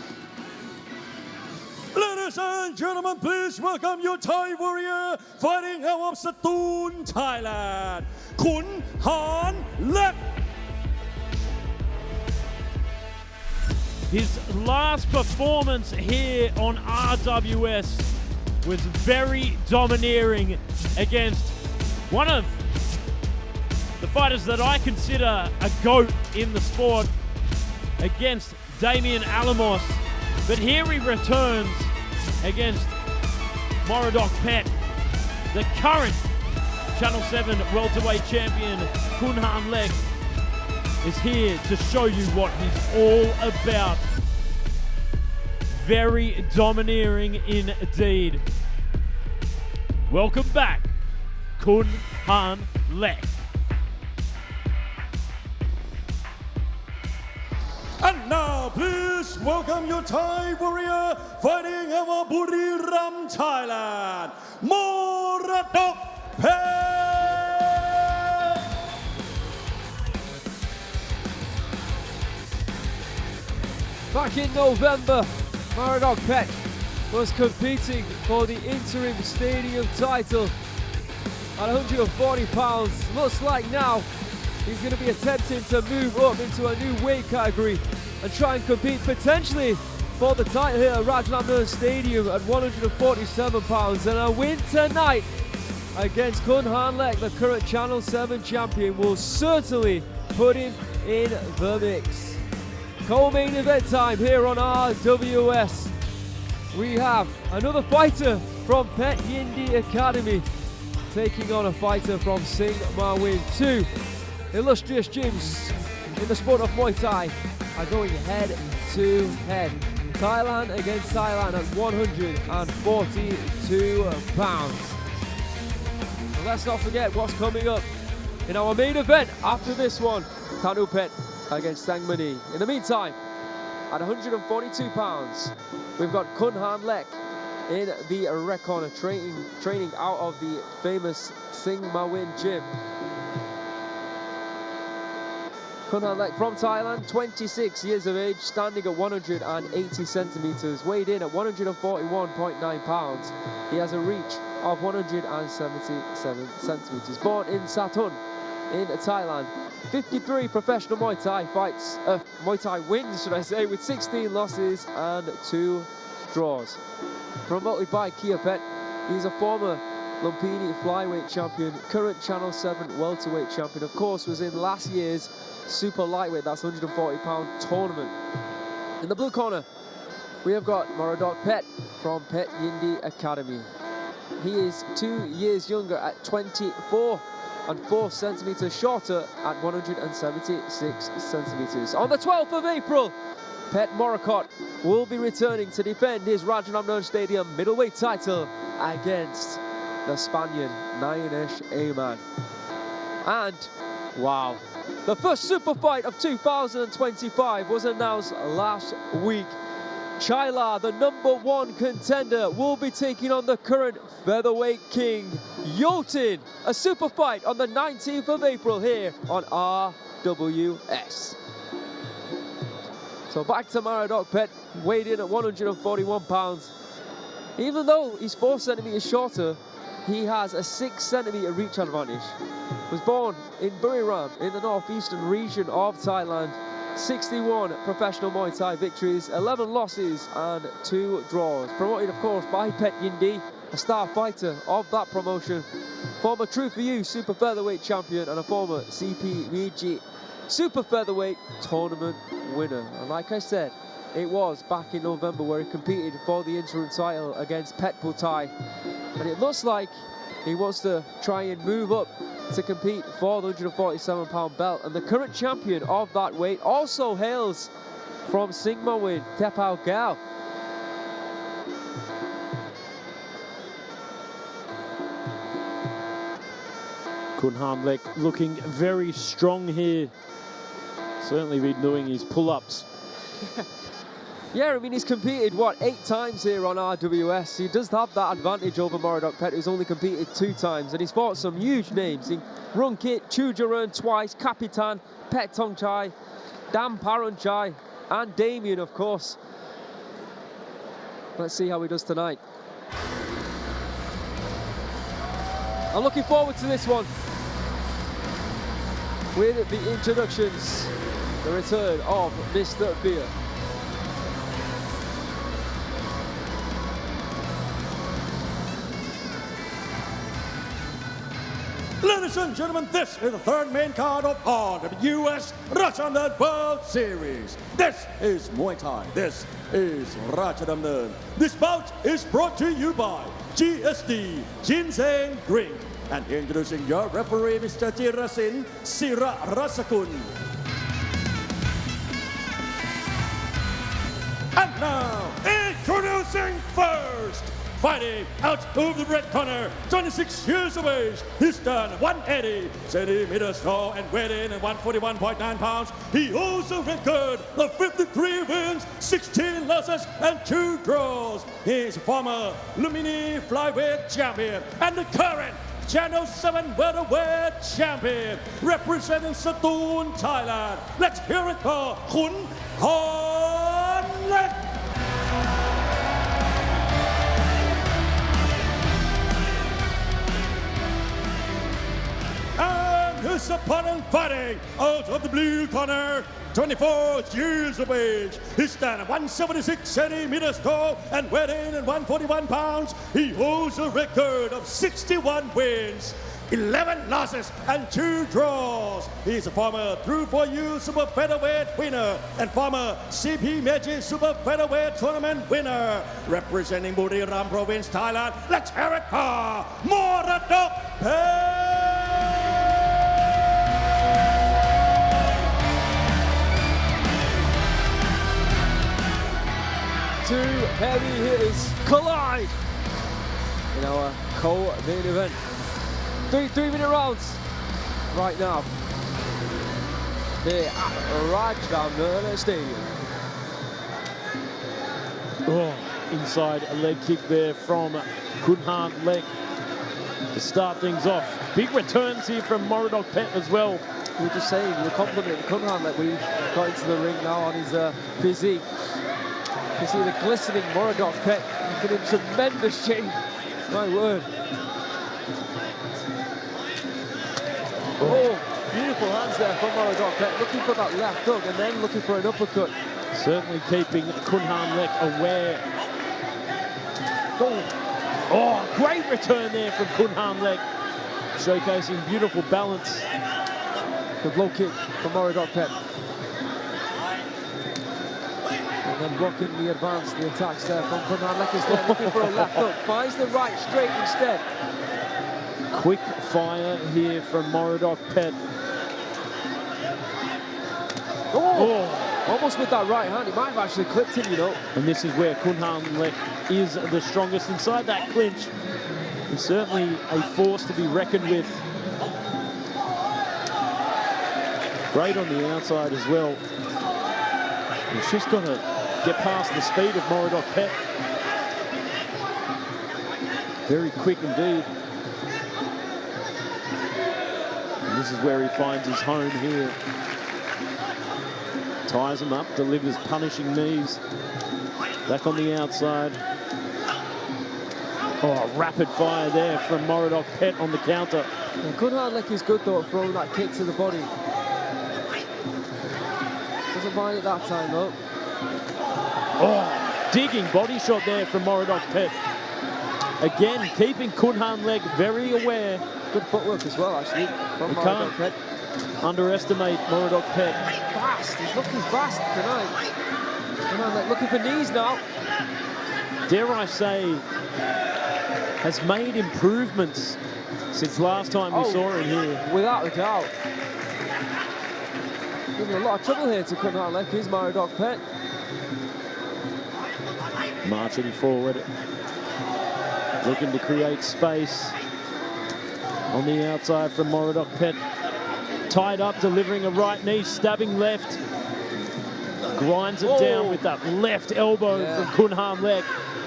Ladies and gentlemen, please welcome your Thai warrior fighting out of Thakun, Thailand, Kunhanlek. His last performance here on RWS was very domineering against one of the fighters that I consider a GOAT in the sport, against Damian Alamos. But here he returns against Moradokpetch. The current Channel 7 welterweight champion, Khunhanlek, is here to show you what he's all about. Very domineering indeed. Welcome back, Kunhanlek. And now, please welcome your Thai warrior fighting out of Buriram, Thailand, Moradokpetch. Back in November, Moradokpetch was competing for the interim stadium title at 140 pounds. Looks like now he's going to be attempting to move up into a new weight category and try and compete potentially for the title here at Rajadamnern Stadium at 147 pounds. And a win tonight against Kunhanlek, the current Channel 7 champion, will certainly put him in the mix. Co-main event time here on RWS. We have another fighter from Pet Yindi Academy taking on a fighter from Sangmanee. 2 illustrious gyms in the sport of Muay Thai are going head to head. Thailand against Thailand at 142 pounds. So let's not forget what's coming up in our main event after this one. Thanupetch against Sangmanee. In the meantime, at 142 pounds, we've got Kunhanlek in the red corner, training out of the famous Sangmanee gym. Khunhanlek from Thailand, 26 years of age, standing at 180 centimeters, weighed in at 141.9 pounds. He has a reach of 177 centimeters. Born in Thakun in Thailand. 53 professional Muay Thai fights, Muay Thai wins, should I say, with 16 losses and 2 draws. Promoted by 𝐓𝐇𝐈𝐒, he's a former Lumpini flyweight champion, current Channel 7 welterweight champion. Of course, was in last year's super lightweight, that's 140-pound tournament. In the blue corner, we have got Moradokpetch from Phet Yindi Academy. He is 2 years younger at 24 and 4 centimeters shorter at 176 centimeters. On the 12th of April, Phet Morakot will be returning to defend his Rajadamnern Stadium middleweight title against the Spaniard Nicolas Ayman. And wow, the first super fight of 2025 was announced last week. Chyla, the #1 contender, will be taking on the current featherweight king, 𝐓𝐇𝐈𝐒. A super fight on the 19th of April here on RWS. So back to Moradokpetch, weighed in at 141 pounds. Even though he's 4 centimeters shorter, he has a 6 centimeter reach advantage. Was born in Buriram in the northeastern region of Thailand. 61 professional Muay Thai victories, 11 losses and 2 draws. Promoted, of course, by Phet Yindi, a star fighter of that promotion. Former True For You super featherweight champion and a former CPVG super featherweight tournament winner. And like I said, it was back in November where he competed for the interim title against Praewpraw. And it looks like he wants to try and move up to compete for the 147-pound belt. And the current champion of that weight also hails from Sangmanee, 𝐓𝐇𝐈𝐒. Kunhanlek looking very strong here. Certainly been doing his pull-ups. Yeah, I mean, he's competed, 8 times here on RWS. He does have that advantage over Moradokpetch, who's only competed 2 times. And he's fought some huge names in Runkit, Chujaran twice, Kapitan, Pet Tongchai, Dan Paranchai, and Damien, of course. Let's see how he does tonight. I'm looking forward to this one. With the introductions, the return of Mr. Beer. Ladies and gentlemen, this is the 3rd main card of RWS Rajadamnern World Series. This is Muay Thai. This is Rajadamnern. This bout is brought to you by GSD Ginseng Drink. And introducing your referee, Mr. Jirasin Sira Rasakun. And now, introducing first, fighting out of the red corner, 26 years of age. He's done 180 centimeters tall and weighed in at 141.9 pounds. He holds a record of 53 wins, 16 losses, and 2 draws. He's a former Lumpini flyweight champion and the current Channel 7 welterweight champion, representing Thakun, Thailand. Let's hear it for Khunhanlek. And his opponent fighting out of the blue corner, 24 years of age. He stands at 176 centimeters tall and weighed in at 141 pounds. He holds a record of 61 wins, 11 losses, and 2 draws. He's a former True For You super featherweight winner and former CPVG super featherweight tournament winner. Representing Buriram province, Thailand, let's hear it for Moradokpetch. Two heavy hitters collide in our co-main event. 3-minute rounds right now here at Rajadamnern Stadium. Oh, inside a leg kick there from Kunhanlek to start things off. Big returns here from Moradokpetch as well. We were just saying, we're complimenting Kunhanlek when he got into the ring now on his physique. You see the glistening Moradokpetch looking in tremendous shape. My word. Oh, beautiful hands there from Moradokpetch, looking for that left hook and then looking for an uppercut. Certainly keeping Kunhanlek aware. Oh, great return there from Kunhanlek, showcasing beautiful balance. Good low kick from Moradokpetch. And then blocking the advance, the attacks there from Kunhanlek is there looking for a left hook. Finds the right straight instead. Quick fire here from Moradokpetch. Oh, almost with that right hand. He might have actually clipped him, you know. And this is where Kunhanlek is the strongest inside that clinch. He's certainly a force to be reckoned with. Great on the outside as well. He's just got to get past the speed of Moradokpetch. Very quick indeed. And this is where he finds his home here. Ties him up, delivers punishing knees. Back on the outside. Oh, rapid fire there from Moradokpetch on the counter. And Kunhanlek is good though at throwing that kick to the body. Doesn't mind it that time though. Oh, digging body shot there from Moradokpetch. Again, keeping Kunhanlek very aware. Good footwork as well, actually, from Moradokpetch. Underestimate Moradokpetch. Fast, he's looking fast tonight. Kunhanlek looking for knees now. Dare I say, has made improvements since last time we saw him here. Without a doubt. Giving a lot of trouble here to Khunhanlek, is Moradokpetch. Marching forward. Looking to create space. On the outside from Moradokpetch. Tied up, delivering a right knee, stabbing left. Grinds it down with that left elbow from Kunhanlek.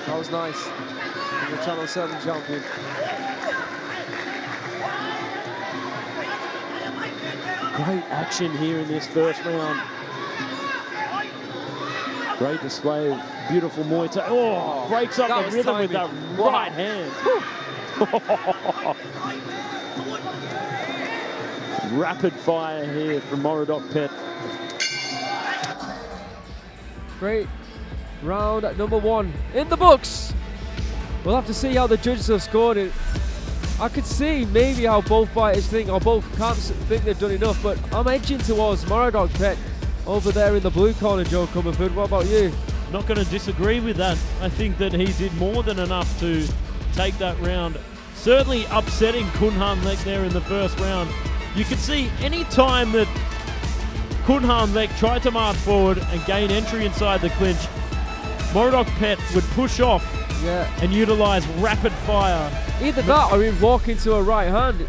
That was nice. The Channel 7 champion. Great action here in this first round. Great display of beautiful Muay Thai. Oh, breaks up the rhythm with that right hand. Rapid fire here from Moradokpetch. Great round at number 1 in the books. We'll have to see how the judges have scored it. I could see maybe how both fighters think, or both camps think they've done enough, but I'm edging towards Moradokpetch over there in the blue corner, Joe Comerford. What about you? Not going to disagree with that. I think that he did more than enough to take that round. Certainly upsetting Kunhanlek there in the first round. You could see any time that Kunhanlek tried to march forward and gain entry inside the clinch, Moradokpetch would push off and utilize rapid fire. Either that or he'd walk into a right hand.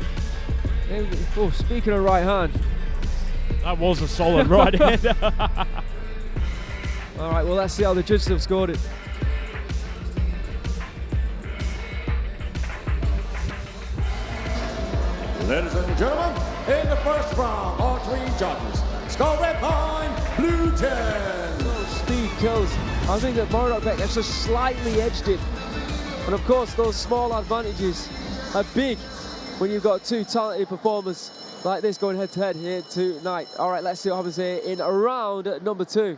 Oh, speaking of right hand. That was a solid right hand. All right, well, let's see how the judges have scored it. Ladies and gentlemen, in the first round, all 3 judges score red line, blue 10. Oh, speed kills. I think that Moradokpetch has just slightly edged it. And of course, those small advantages are big when you've got 2 talented performers like this going head-to-head here tonight. All right, let's see what happens here in round number 2.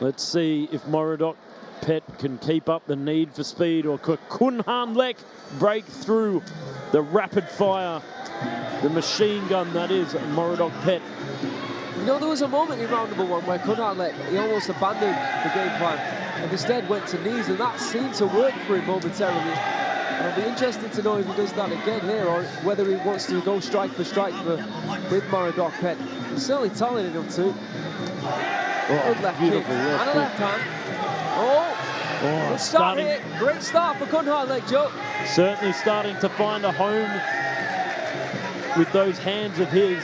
Let's see if Moradokpetch can keep up the need for speed, or could Kunhanlek break through the rapid fire, the machine gun that is Moradokpetch. You know, there was a moment in round number 1 where Kunhanlek, he almost abandoned the game plan and instead went to knees, and that seemed to work for him momentarily. And I'll be interested to know if he does that again here, or whether he wants to go strike for strike with Moradokpetch. He's certainly talented enough to. Good left kick and a left hand. Good start here. Great start for Kunhanlek, Joe. Certainly starting to find a home with those hands of his.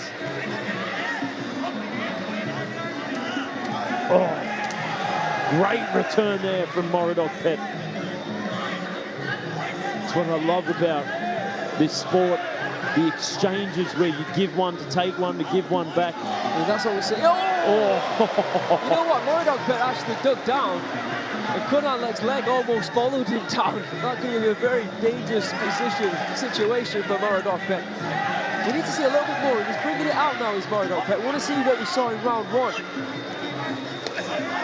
Oh, great return there from Moradokpetch. That's what I love about this sport. The exchanges where you give one to take one, to give one back. And that's what we see. Oh! You know what? Moradokpetch actually dug down, and Khunhanlek's leg almost followed him down. That could be a very dangerous situation for Moradokpetch. We need to see a little bit more. He's bringing it out now, is Moradokpetch. We want to see what we saw in round 1.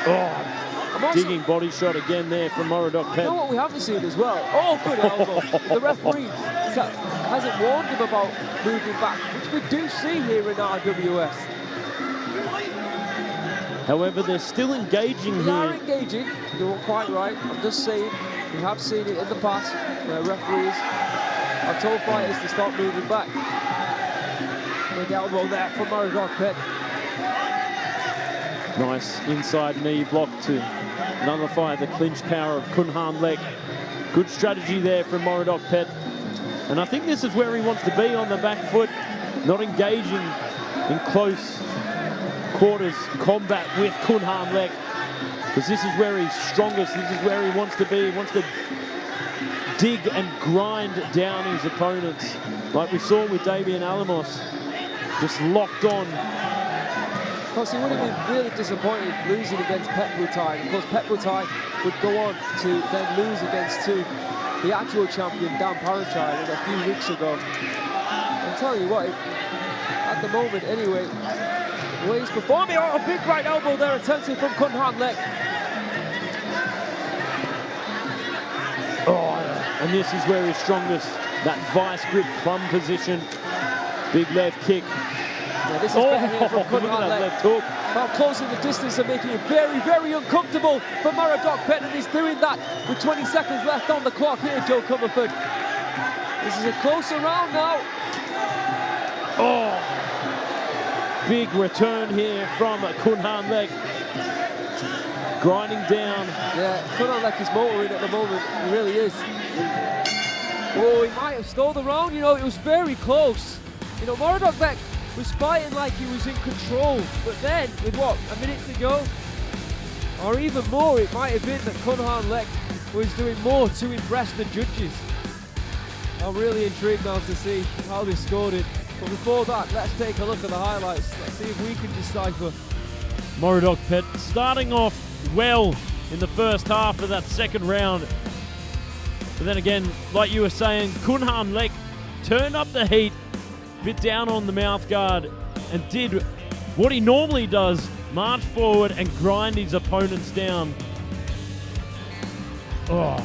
Oh, digging body shot again there from Moradokpetch. You know what we haven't seen as well? Oh, good elbow. The referee hasn't warned him about moving back, which we do see here in RWS. However, they're still engaging They here. are engaging. You're quite right. I'm just saying, we have seen it in the past where referees have told fighters to stop moving back. Big elbow there from Moradokpetch. Nice inside knee block to nullify the clinch power of Kunhanlek. Good strategy there from Moradokpetch. And I think this is where he wants to be, on the back foot, not engaging in close quarters combat with Kunhanlek, because this is where he's strongest. This is where he wants to be. He wants to dig and grind down his opponents, like we saw with Damian Alamos, just locked on. Of course, he would have been really disappointed losing against Praewpraw. Of course, Praewpraw would go on to then lose against the actual champion, Dan Praewpraw, a few weeks ago. I'm telling you what, at the moment anyway, the way he's performing, oh, a big right elbow there attempted from Kunhanlek. Oh, and this is where he's strongest, that vice grip plum position. Big left kick. Yeah, this is better here from Look at that Kunhanlek. left hook. Now closing the distance and making it very, very uncomfortable for Moradokpetch, and he's doing that with 20 seconds left on the clock here, Joe Comerford. This is a closer round now. Oh, big return here from Kunhanlek. Grinding down. Yeah, Kunhanlek is motoring at the moment, he really is. Oh, he might have stole the round, you know, it was very close. You know, Moradokpetch was fighting like he was in control, but then, with what, a minute to go? Or even more, it might have been that Kunhanlek was doing more to impress the judges. I'm really intrigued now to see how they scored it. But before that, let's take a look at the highlights. Let's see if we can decipher. Moradokpetch starting off well in the first half of that second round. But then again, like you were saying, Kunhanlek turned up the heat, bit down on the mouth guard, and did what he normally does, march forward and grind his opponents down. Oh,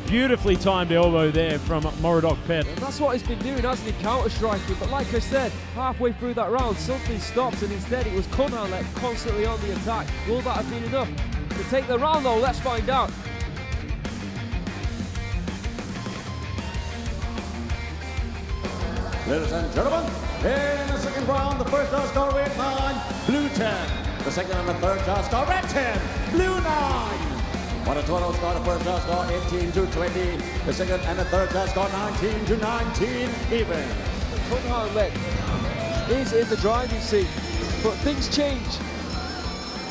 beautifully timed elbow there from Moradokpetch. And that's what he's been doing, hasn't he? Counter-striking. But like I said, halfway through that round, something stopped, and instead it was Kunhanlek constantly on the attack. Will that have been enough to take the round, though? Let's find out. Ladies and gentlemen, in the second round, the first judge score red 9, blue 10. The second and the third judge score red 10, blue 9. On the total score, the first judge score 18-20. The second and the third judge score 19-19 even. Kunhanlek is in the driving seat, but things change.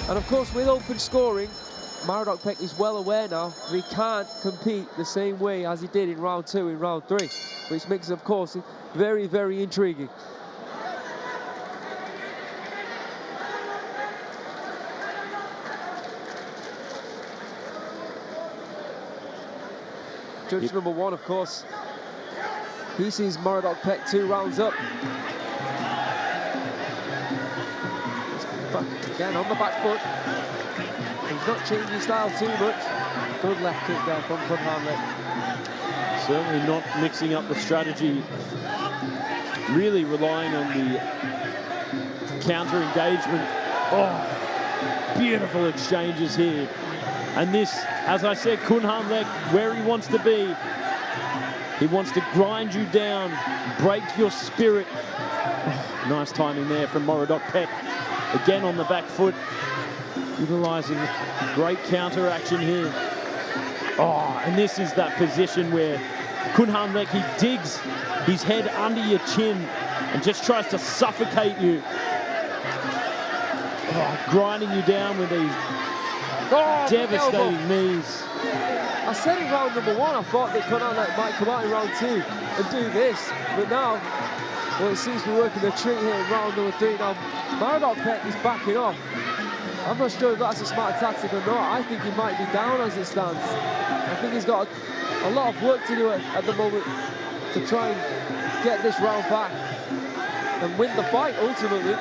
And of course, with open scoring, Moradokpetch is well aware now he can't compete the same way as he did in round 2 and round 3, which makes it, of course, very, very intriguing. Judge number 1, of course, he sees Moradokpetch 2 rounds up. Back again on the back foot. He's not changing style too much. Good left kick there from Khunhanlek. Certainly not mixing up the strategy, really relying on the counter engagement. Oh, beautiful exchanges here. And this, as I said, Kunhanlek, where he wants to be. He wants to grind you down, break your spirit. Oh, nice timing there from Moradokpetch. Again on the back foot, utilizing great counter action here. Oh, and this is that position where Kunhanlek, he digs his head under your chin and just tries to suffocate you. grinding you down with these devastating knees. I said in round number 1, I thought that Kunhanlek might come out in round 2 and do this, but now, well, it seems to be working a treat here in round number 3. Now, Moradokpetch is backing off. I'm not sure if that's a smart tactic or not. I think he might be down as it stands. I think he's got a lot of work to do at the moment to try and get this round back and win the fight ultimately.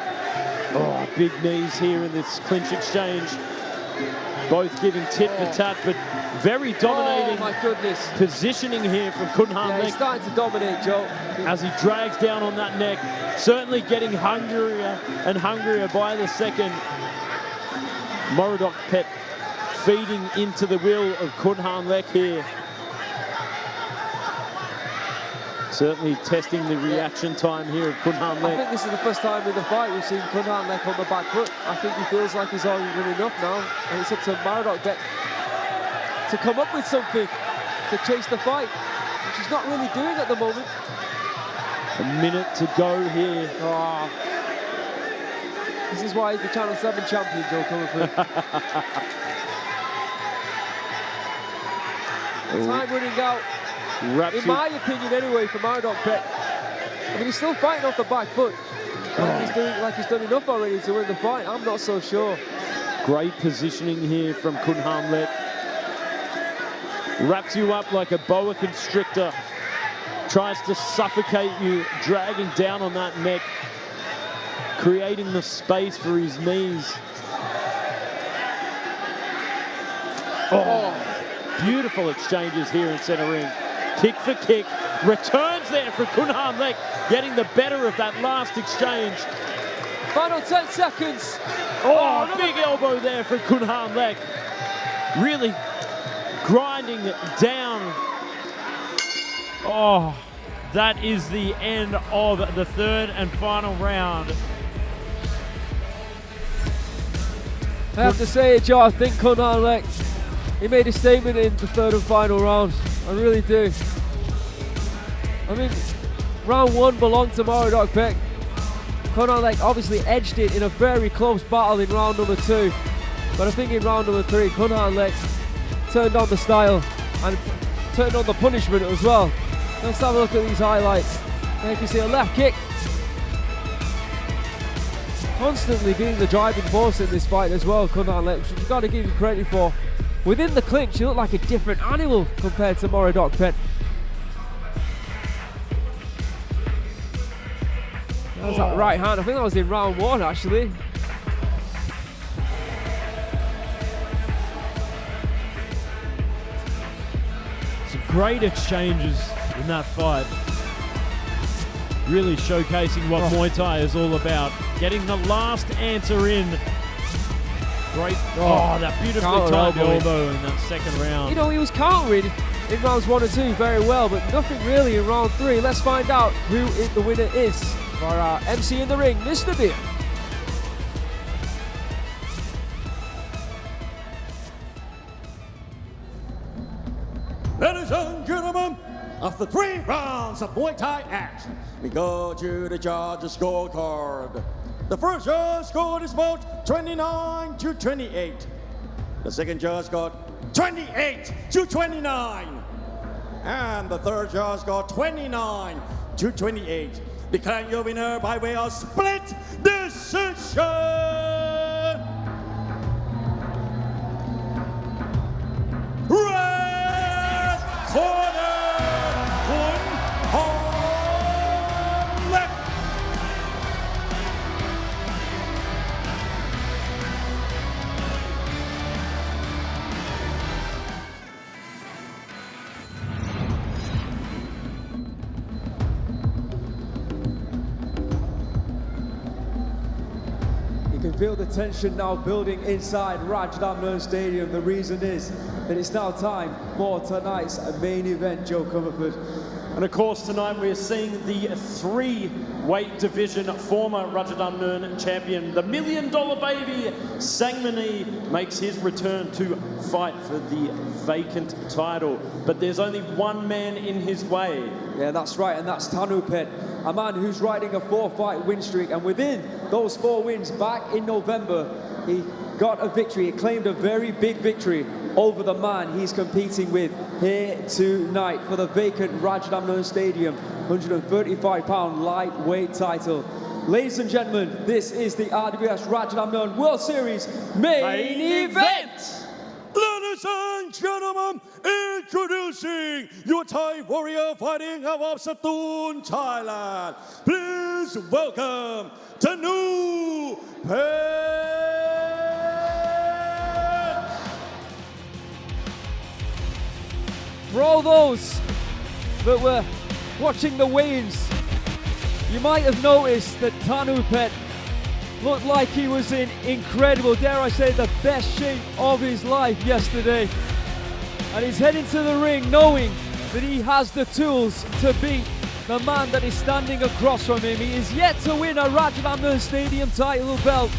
Oh, big knees here in this clinch exchange. Both giving tit for tat, but very dominating. Oh my goodness. Positioning here from Khunhanlek. Yeah, he's starting to dominate, Joe. As he drags down on that neck, certainly getting hungrier and hungrier by the second. Moradokpetch feeding into the will of Kunhanlek here. Certainly testing the reaction time here of Kunhanlek. I think this is the first time in the fight we've seen Kunhanlek on the back foot. I think he feels like he's already done enough now, and it's up to Moradokpetch to come up with something to chase the fight, which he's not really doing at the moment. A minute to go here. Oh. This is why he's the Channel 7 champion, Joe Kamlaipetch. Time running out. In my opinion, anyway, for Moradokpetch. I mean, he's still fighting off the back foot. Like he's done enough already to win the fight. I'm not so sure. Great positioning here from Kunhanlek. Wraps you up like a boa constrictor. Tries to suffocate you, dragging down on that neck. Creating the space for his knees. Oh, beautiful exchanges here in center ring. Kick for kick, returns there for Khunhanlek, getting the better of that last exchange. Final 10 seconds. Oh, big elbow there for Khunhanlek. Really grinding down. Oh, that is the end of the third and final round. I have to say it, Joe, I think Kunhanlek, he made a statement in the third and final round. I really do. I mean, round 1 belonged to Moradokpetch. Kunhanlek obviously edged it in a very close battle in round number 2. But I think in round number 3, Kunhanlek turned on the style and turned on the punishment as well. Let's have a look at these highlights. There you can see a left kick. Constantly being the driving force in this fight as well, Kunhanlek, which you've got to give him credit for. Within the clinch, he looked like a different animal compared to Moradokpetch. That was that right hand. I think that was in round 1, actually. Some great exchanges in that fight. Really showcasing what Muay Thai is all about. Getting the last answer in. Great. Oh, that beautifully timed elbow in that second round. You know, he was countering in rounds 1 and 2 very well, but nothing really in round 3. Let's find out who the winner is for our MC in the ring, Mr. Beer. Ladies and gentlemen, after 3 rounds of Muay Thai action, we go to the judges' scorecard. The first judge scored his vote 29-28. The second judge got 28-29. And the third judge got 29-28. Declaring your winner by way of split decision. Red corner, Khunhanlek. You can feel the tension now building inside Rajadamnern Stadium. The reason is that it's now time for tonight's main event, Joe Kamlaipetch. And of course tonight we're seeing the 3 weight division, former Rajadamnern champion, the $1 million baby, Sangmanee, makes his return to fight for the vacant title. But there's only one man in his way. Yeah, that's right, and that's Thanupetch, a man who's riding a 4-fight win streak, and within those 4 wins back in November, he got a victory. He claimed a very big victory over the man he's competing with here tonight for the vacant Rajadamnern Stadium 135-pound lightweight title. Ladies and gentlemen, this is the RWS Rajadamnern World Series main event. Ladies and gentlemen, introducing your Thai warrior fighting out of Thakun, Thailand. Please welcome Thanupetch. For all those that were watching the weigh-ins, you might have noticed that Thanupetch looked like he was in incredible, dare I say, the best shape of his life yesterday. And he's heading to the ring knowing that he has the tools to beat the man that is standing across from him. He is yet to win a Rajadamnern Stadium title belt.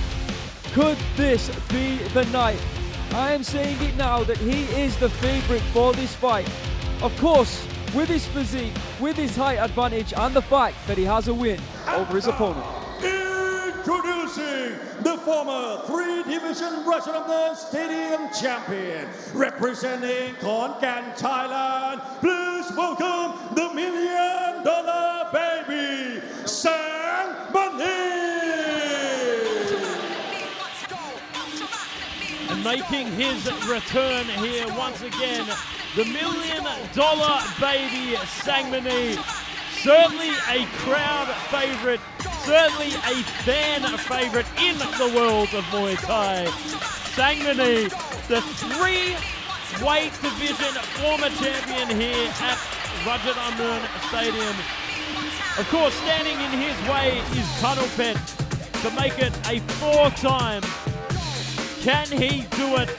Could this be the night? I am saying it now that he is the favorite for this fight. Of course, with his physique, with his height advantage, and the fact that he has a win over his opponent. Introducing the former 3-division Rajadamnern Stadium champion, representing Khunhanlek, Thailand. Please welcome the $1 million baby, Sangmanee. And making his return here once again, the $1 million baby, Sangmanee. Certainly a crowd favorite, certainly a fan favorite in the world of Muay Thai. Sangmanee, the 3-weight division former champion here at Rajadamnern Stadium. Of course, standing in his way is Thanupetch to make it a 4th time. Can he do it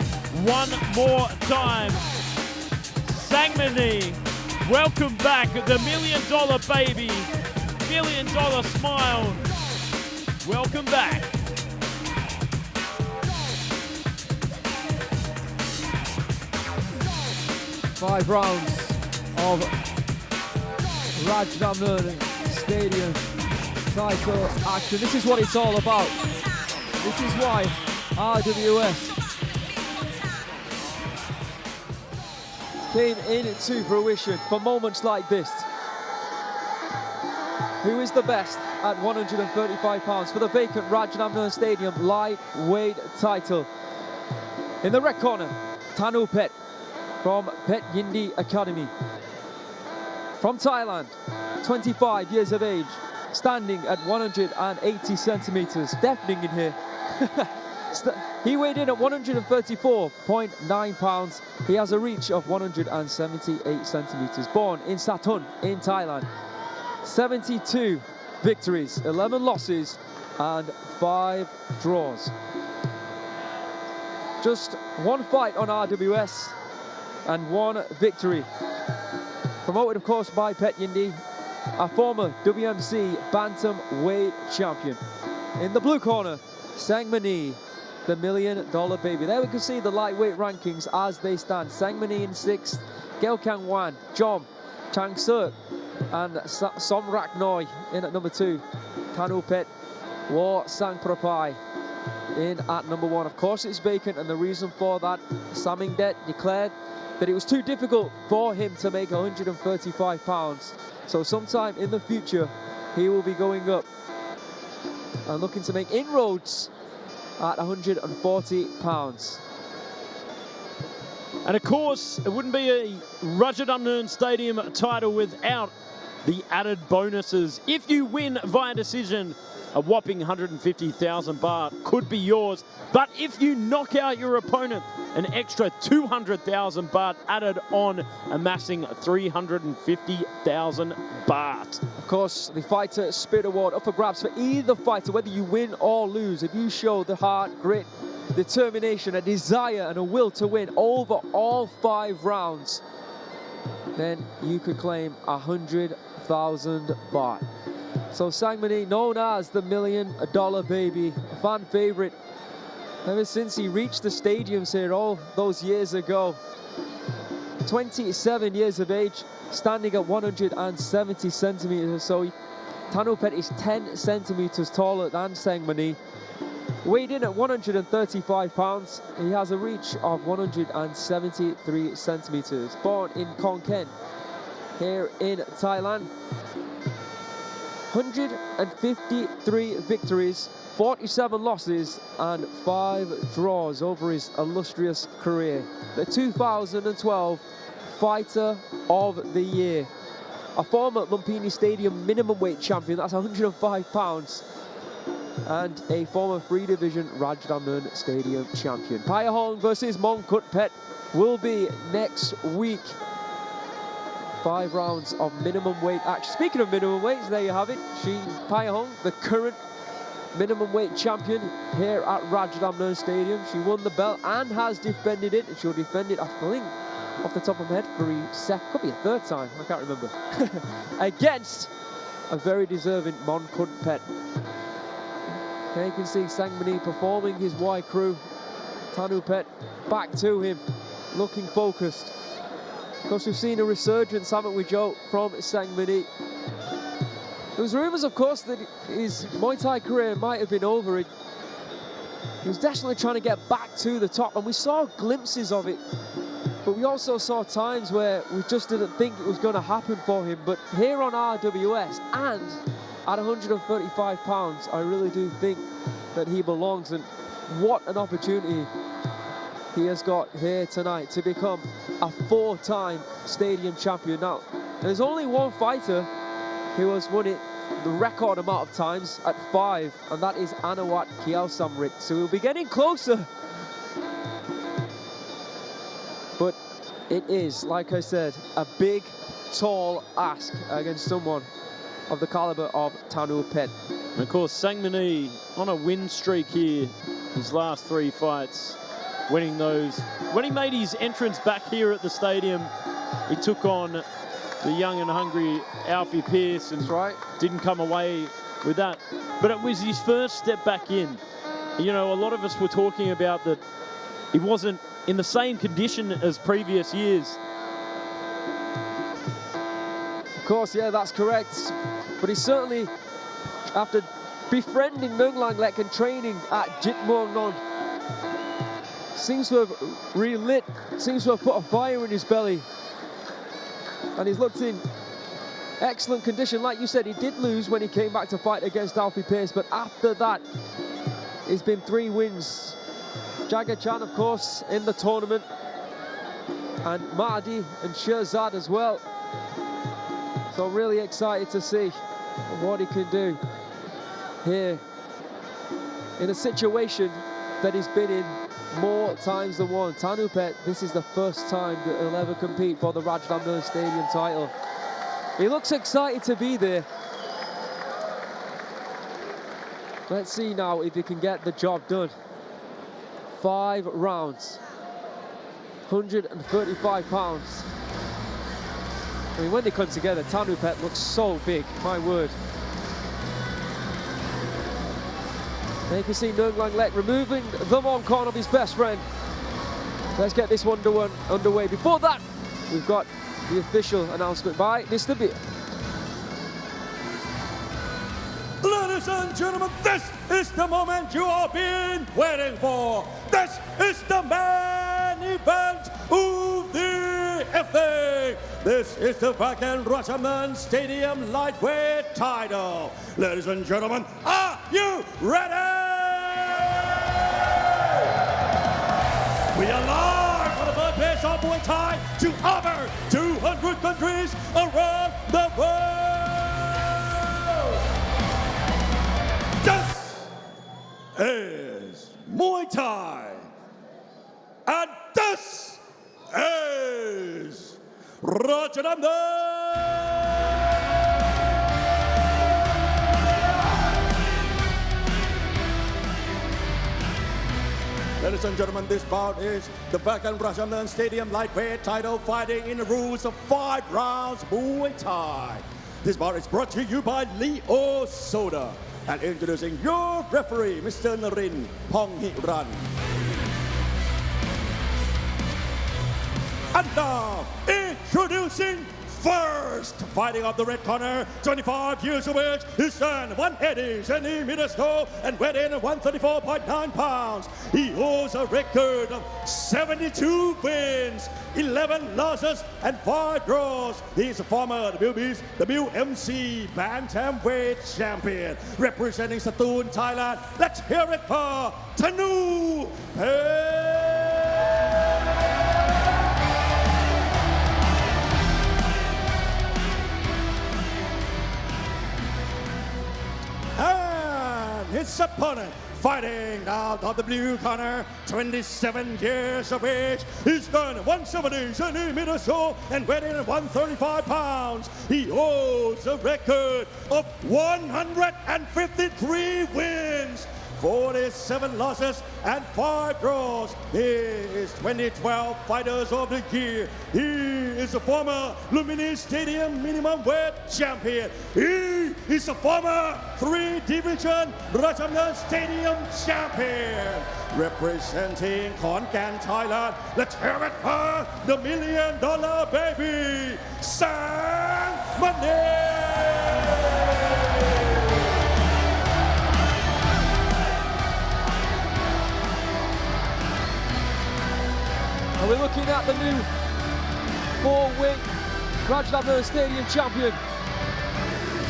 one more time? Sangmanee, welcome back, the $1 million baby, $1 million smile. Welcome back. Five rounds of Rajadamnern Stadium title action. This is what it's all about. This is why RWS came into fruition for moments like this. Who is the best at 135 pounds for the vacant Rajadamnern Stadium lightweight title? In the red corner, Thanupetch from Phet Yindi Academy. From Thailand, 25 years of age, standing at 180 centimeters, deafening in here. He weighed in at 134.9 pounds. He has a reach of 178 centimeters. Born in Thakun in Thailand. 72 victories, 11 losses, and 5 draws. Just 1 fight on RWS and 1 victory. Promoted, of course, by Phet Yindi, a former WMC bantamweight champion. In the blue corner, Sangmanee, the $1 million baby. There we can see the lightweight rankings as they stand. Sangmanee in 6th, 𝐷𝐀𝐘𝐈𝐒, Jom, Chang Suk, and Somrak Noi in at number 2. Thanupetch, War Sang Prakai in at number 1. Of course, it's vacant, and the reason for that, Samingdet declared that it was too difficult for him to make 135 pounds. So sometime in the future, he will be going up and looking to make inroads at 140 pounds. And of course, it wouldn't be a Rajadamnern Stadium title without the added bonuses. If you win via decision, a whopping 150,000 baht could be yours. But if you knock out your opponent, an extra 200,000 baht added on, amassing 350,000 baht. Of course, the Fighter Spirit Award up for grabs for either fighter, whether you win or lose. If you show the heart, grit, determination, a desire and a will to win over all 5 rounds, then you could claim 100,000 baht. So Sangmanee, known as the $1 Million Baby, a fan favorite ever since he reached the stadiums here all those years ago. 27 years of age, standing at 170 centimeters. So Thanupetch is 10 centimeters taller than Sangmanee. Weighed in at 135 pounds, he has a reach of 173 centimeters. Born in Khon Kaen, here in Thailand. 153 victories, 47 losses, and 5 draws over his illustrious career. The 2012 Fighter of the Year. A former Lumpini Stadium minimum weight champion, that's 105 pounds. And a former 3 division Rajadamnern Stadium champion. Phayahong versus Moradokpetch will be next week. 5 rounds of minimum weight action. Speaking of minimum weights, there you have it. Phayahong, the current minimum weight champion here at Rajadamnern Stadium. She won the belt and has defended it. And she'll defend it, I think, off the top of my head, for could be a 3rd time, I can't remember. Against a very deserving Moradokpetch. Okay, you can see Sangmanee performing his Y crew. Thanupetch back to him, looking focused. Of course, we've seen a resurgence, haven't we, Joe, from Sangmanee. There was rumours, of course, that his Muay Thai career might have been over. He was definitely trying to get back to the top, and we saw glimpses of it. But we also saw times where we just didn't think it was going to happen for him. But here on RWS and at 135 pounds, I really do think that he belongs. And what an opportunity he has got here tonight to become a 4-time stadium champion. Now, there's only one fighter who has won it the record amount of times at 5, and that is 𝐓𝐇𝐈𝐒. So we'll be getting closer. But it is, like I said, a big, tall ask against someone of the caliber of Thanupetch. And of course, Sangmanee on a win streak here, his last 3 fights, winning those. When he made his entrance back here at the stadium, he took on the young and hungry 𝐓𝐇𝐈𝐒, and That's right. didn't come away with that. But it was his first step back in. You know, a lot of us were talking about that he wasn't in the same condition as previous years. Of course, yeah, that's correct. But he certainly, after befriending Khunhanlek and training at Jitmuangnon, seems to have relit, seems to have put a fire in his belly. And he's looked in excellent condition. Like you said, he did lose when he came back to fight against 𝐓𝐇𝐈𝐒, but after that, it's been 3 wins. Jagachan, of course, in the tournament, and Mahdi and Sherzad as well. So really excited to see what he can do here in a situation that he's been in more times than one. Thanupetch, this is the first time that he'll ever compete for the Rajadamnern Stadium title. He looks excited to be there. Let's see now if he can get the job done. 5 rounds, 135 pounds. I mean, when they come together, Thanupetch looks so big, my word. There you can see Khunhanlek removing the Mongkon of his best friend. Let's get this one underway. Before that, we've got the official announcement by Mr. Beer. Ladies and gentlemen, this is the moment you have been waiting for. This is the main event of the evening. This is the vacant Rajadamnern Stadium lightweight title. Ladies and gentlemen, are you ready? We are live for the birthplace of Muay Thai to over 200 countries around the world. This is Muay Thai, and this is Rajadamnern. Ladies and gentlemen, this bout is the vacant Rajadamnern Stadium lightweight title, fighting in the rules of 5 rounds Muay Thai. This bout is brought to you by Leo Soda. And introducing your referee, Mr. Narin Ponghiran. And now, introducing first, fighting up the red corner, 25 years of age, he stands 180 centimeters tall and weighed in at 134.9 pounds. He holds a record of 72 wins, 11 losses, and 5 draws. He is a former WMC Bantamweight champion, representing Thakun, Thailand. Let's hear it for Thanupetch. And his opponent, fighting out of the blue corner, 27 years of age. He's done 170 centimeters tall and weighed in at 135 pounds. He holds a record of 153 wins, 47 losses, and 5 draws. He is 2012 Fighters of the Year. He is a former Lumpini Stadium minimum weight champion. He is a former 3-division Rajadamnern Stadium champion. Representing Khunhanlek, Thailand, let's hear it for the $1 million baby, Sangmanee. And we're looking at the new 4-wing Rajadamnern Stadium champion.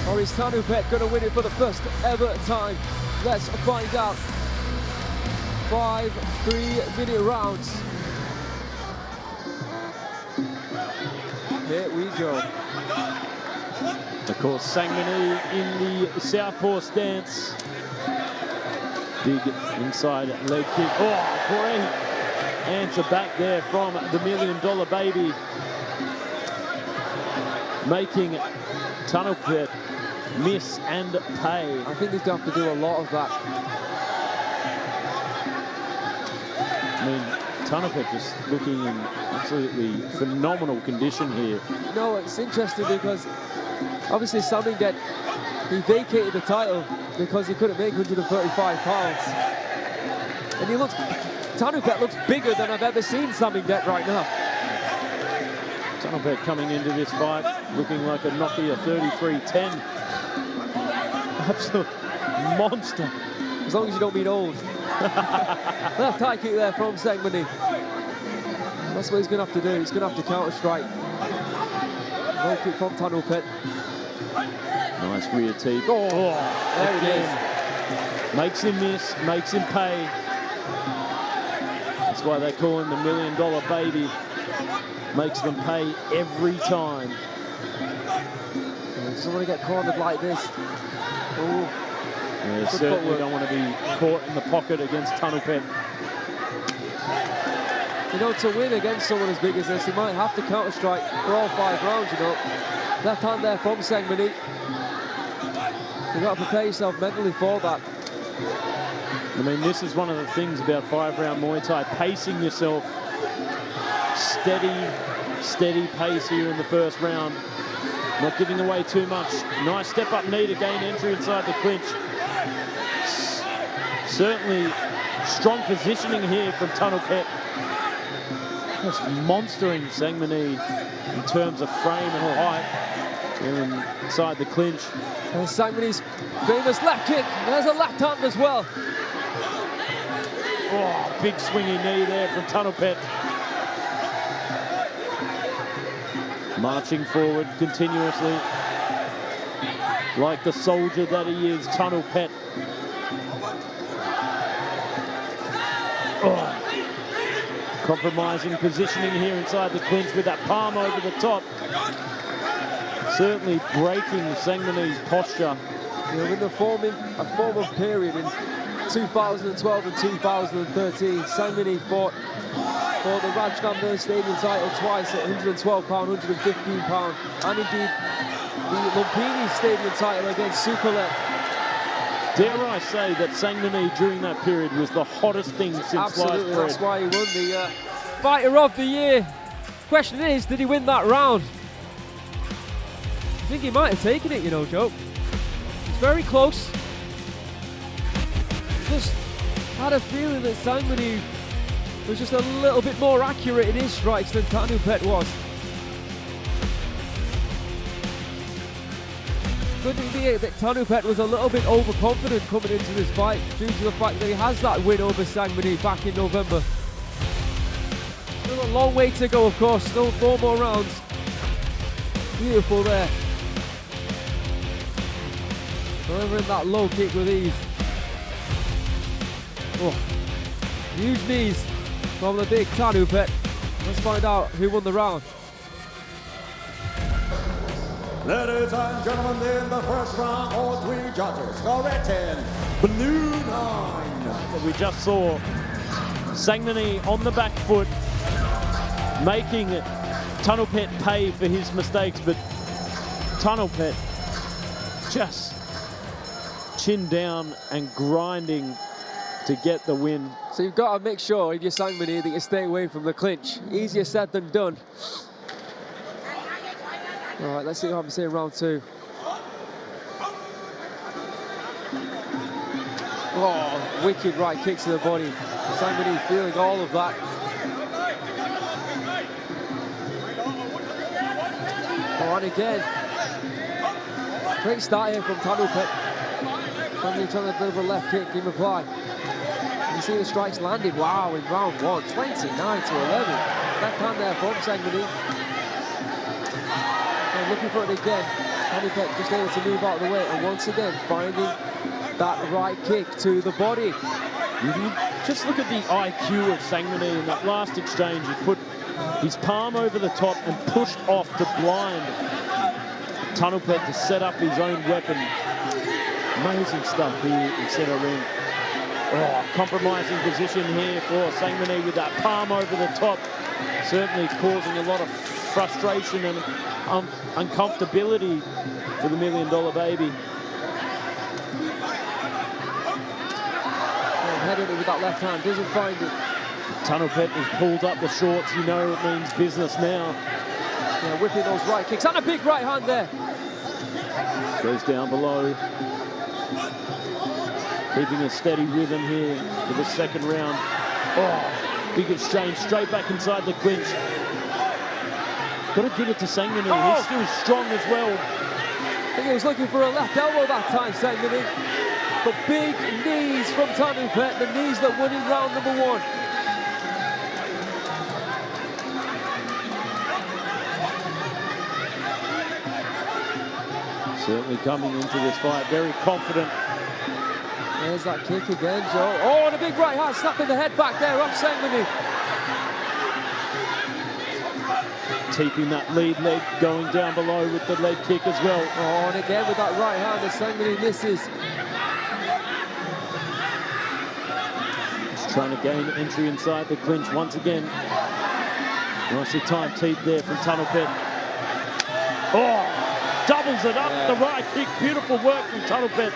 Or is Thanupetch going to win it for the first ever time? Let's find out. 5 3-minute rounds. Here we go. Of course, Sangmanee in the southpaw stance. Big inside leg kick. Oh, great answer back there from the $1 million baby, making Thanupetch miss and pay. I think he's going to have to do a lot of that. I mean, Thanupetch is looking in absolutely phenomenal condition here. You know, it's interesting because obviously Sangmanee, he vacated the title because he couldn't make 135 pounds. And he looks, Thanupetch looks bigger than I've ever seen Sangmanee right now. Thanupetch coming into this fight looking like a Nokia 3310. Absolute monster. As long as you don't mean old. Left high kick there from Sangmanee. That's what he's going to have to do. He's going to have to counter-strike. Low kick from Thanupetch. Nice rear teeth. Oh, there it is. Makes him miss, makes him pay. That's why they call him the $1 million baby. Makes them pay every time. Doesn't want to get cornered like this. Ooh. Yeah, certainly don't want to be caught in the pocket against Thanupetch. You know, to win against someone as big as this, he might have to counter-strike for all 5 rounds, you know. Left hand there from Sangmanee. You've got to prepare yourself mentally for that. I mean, this is one of the things about 5-round Muay Thai, pacing yourself. Steady pace here in the first round. Not giving away too much. Nice step-up knee to gain entry inside the clinch. Certainly strong positioning here from Thanupetch. Just monstering Sangmanee in terms of frame and height here inside the clinch. And Sangmanee's famous left kick. There's a left hand as well. Oh, big swinging knee there from Thanupetch. Marching forward continuously. Like the soldier that he is, Thanupetch. Oh. Compromising positioning here inside the clinch with that palm over the top. Certainly breaking Sangmanee's posture. You know, in a formative period in 2012 and 2013, Sangmanee fought for the Rajadamnern Stadium title twice at 112 pound, 115 pound, and indeed the Lumpini Stadium title against Nicolas. Dare I say that Sangmanee during that period was the hottest thing since Absolutely, sliced bread. that's why he won the Fighter of the Year. Question is, did he win that round? I think he might have taken it, you know, Joe. It's very close. Just had a feeling that Sangmanee was just a little bit more accurate in his strikes than Thanupetch was. Could it be that Thanupetch was a little bit overconfident coming into this fight due to the fact that he has that win over Sangmanee back in November? Still a long way to go, of course. Still 4 more rounds. Beautiful there. Delivering that low kick with ease. Oh, huge knees from the big Thanupetch. Let's find out who won the round. Ladies and gentlemen, in the first round, all 3 judges, the red 10, blue 9. We just saw Sangmanee on the back foot, making Thanupetch pay for his mistakes, but Thanupetch just chin down and grinding to get the win. So you've got to make sure, if you're Sangmanee, that you stay away from the clinch. Easier said than done. All right, let's see what happens here in round 2. Oh, wicked right kicks to the body. Sangmanee feeling all of that. Oh, and again. Great start here from Thanupetch. Sangmanee trying to deliver a left kick in reply. You see the strikes landed. Wow, in round 1, 29 to 11. Left hand there from Sangmanee. And looking for it again. Thanupetch just able to move out of the way, and once again finding that right kick to the body. Just look at the IQ of Sangmanee in that last exchange. He put his palm over the top and pushed off to blind Thanupetch to set up his own weapon. Amazing stuff here in center ring. Oh, compromising position here for Sangmanee with that palm over the top. Certainly causing a lot of frustration and uncomfortability for the $1 million baby. Headed it with that left hand, doesn't find it. Thanupetch has pulled up the shorts. You know it means business now. Yeah, whipping those right kicks, and a big right hand there. Goes down below. Keeping a steady rhythm here for the second round. Oh, big exchange, straight back inside the clinch. Got to give it to Sangmanee. Oh. He's still strong as well. I think he was looking for a left elbow that time, Sangmanee. But big knees from Thanupetch, the knees that won in round number 1. Certainly coming into this fight very confident. There's that kick again, Joe. Oh, and a big right hand, snapping the head back there off Sangmanee. Keeping that lead leg going down below with the leg kick as well. Oh, and again with that right hand as Sangmanee misses. Just trying to gain entry inside the clinch once again. Nicely timed teep there from Thanupetch. Oh, doubles it up, the right kick. Beautiful work from Thanupetch.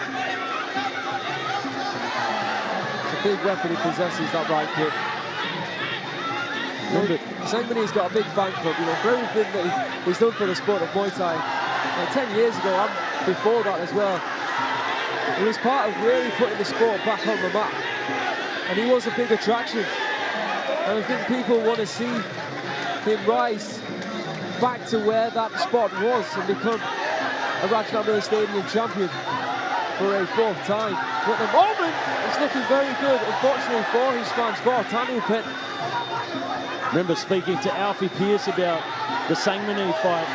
It's a big weapon he possesses, that right kick. Sangmanee's got a big fan club, you know, for everything that he's done for the sport of Muay Thai. 10 years ago, and before that as well, he was part of really putting the sport back on the map. And he was a big attraction. And I think people want to see him rise back to where that spot was and become a Rajadamnern Stadium champion for a 4th time. But at the moment, it's looking very good, unfortunately for his fans, for Thanupetch. Remember speaking to 𝐓𝐇𝐈𝐒 about the Sangmanee fight.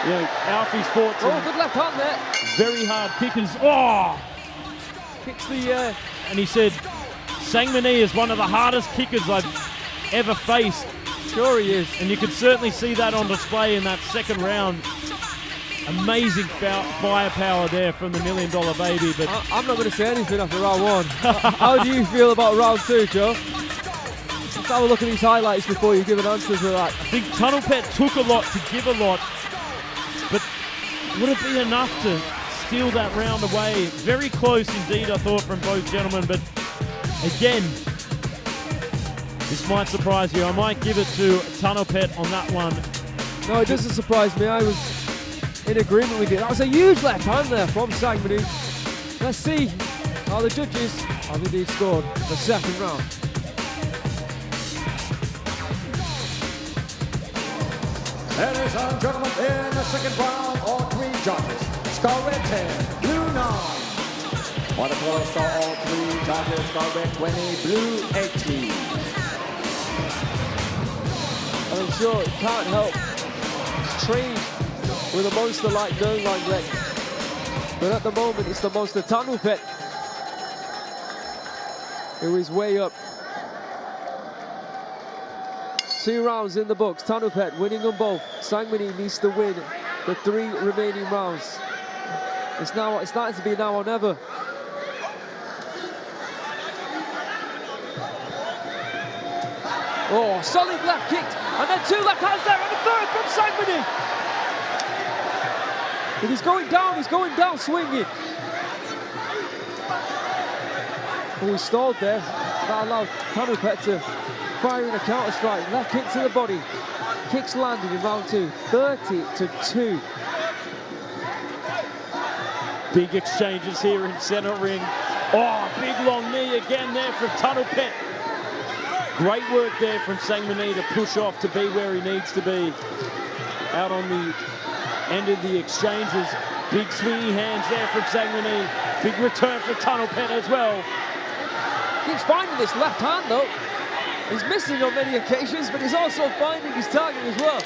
You know, 𝐓𝐇𝐈𝐒's fought some good left hand there. very hard kickers. Oh! Kicks the... And he said, Sangmanee is one of the hardest kickers I've ever faced. Sure he is. And you could certainly see that on display in that second round. Amazing firepower there from the $1 million baby. But I'm not going to say anything after round 1. How do you feel about round 2, Joe? Let's have a look at these highlights before you give an answer to that. I think Thanupetch took a lot to give a lot, but would it be enough to steal that round away? Very close indeed, I thought, from both gentlemen, but again, this might surprise you. I might give it to Thanupetch on that one. No, it doesn't surprise me. I was in agreement with you. That was a huge left hand there from Sangmanee. Let's see how the judges have indeed scored the second round. Ladies and gentlemen, in the second round, all three judges. Score red 10, blue 9. For the total score, all three judges. Score red 20, blue 18. And I'm sure it can't help train with a monster like Khunhanlek. But at the moment, it's the monster Thanupetch who is way up. 2 rounds in the books. Thanupetch winning them both. Sangmanee needs to win the 3 remaining rounds. It's starting to be now or never. Oh, solid left kick, and then 2 left hands there, and the third from Sangmanee. But he's going down swinging. Oh, he stalled there. That allowed Thanupetch to fire in a counter strike. Left kick to the body. Kicks landed in round 2. 30-2. Big exchanges here in center ring. Oh, big long knee again there from Thanupetch. Great work there from Sangmanee to push off to be where he needs to be. Out on the end of the exchanges. Big swingy hands there from Sangmanee. Big return for Thanupetch as well. Keeps finding this left hand though. He's missing on many occasions, but he's also finding his target as well.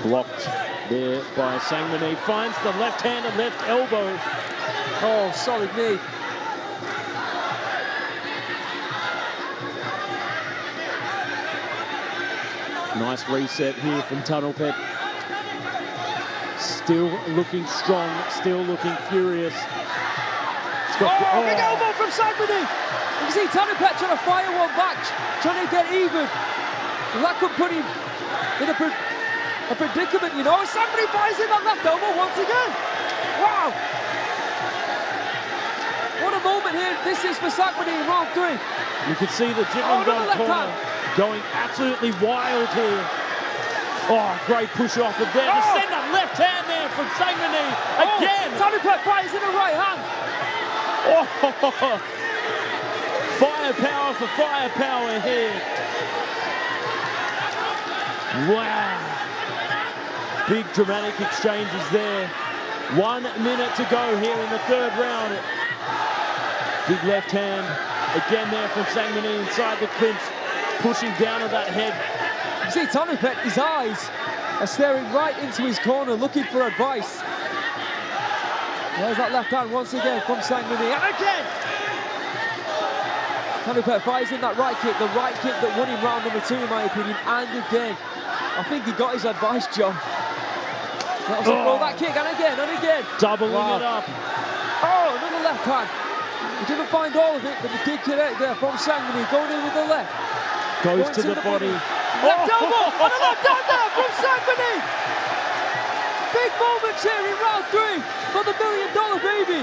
Blocked there by Sangmanee. Finds the left hand and left elbow. Oh, solid knee. Nice reset here from Thanupetch. Still looking strong, still looking furious. Big elbow from Sangmanee. You can see Thanupetch trying to fire one back, trying to get even. That could put him in a predicament, you know. Sangmanee fires in that left elbow once again. Wow. What a moment here this is for Sangmanee in round 3. You can see the Dangkongfah corner going absolutely wild here. Oh, great push off of there. To send that left hand there from Sangmanee again. Thanupetch fires in the right hand. Oh, firepower for firepower here. Wow. Big dramatic exchanges there. 1 minute to go here in the 3rd round. Big left hand again there from Sangmanee inside the clinch, pushing down on that head. You see Thanupetch, his eyes are staring right into his corner, looking for advice. There's that left hand once again from Sangmanee, and again! Thanupetch fires in that right kick, the right kick that won him round number 2 in my opinion, and again. I think he got his advice, Joe. That was that kick, and again, and again. Doubling it up. Oh, another left hand. He didn't find all of it, but he did connect there from Sangmanee, going in with the left. Goes to the body. Left elbow, and a left hand there from Sangmanee. Big moments here in round 3 for the $1 million baby.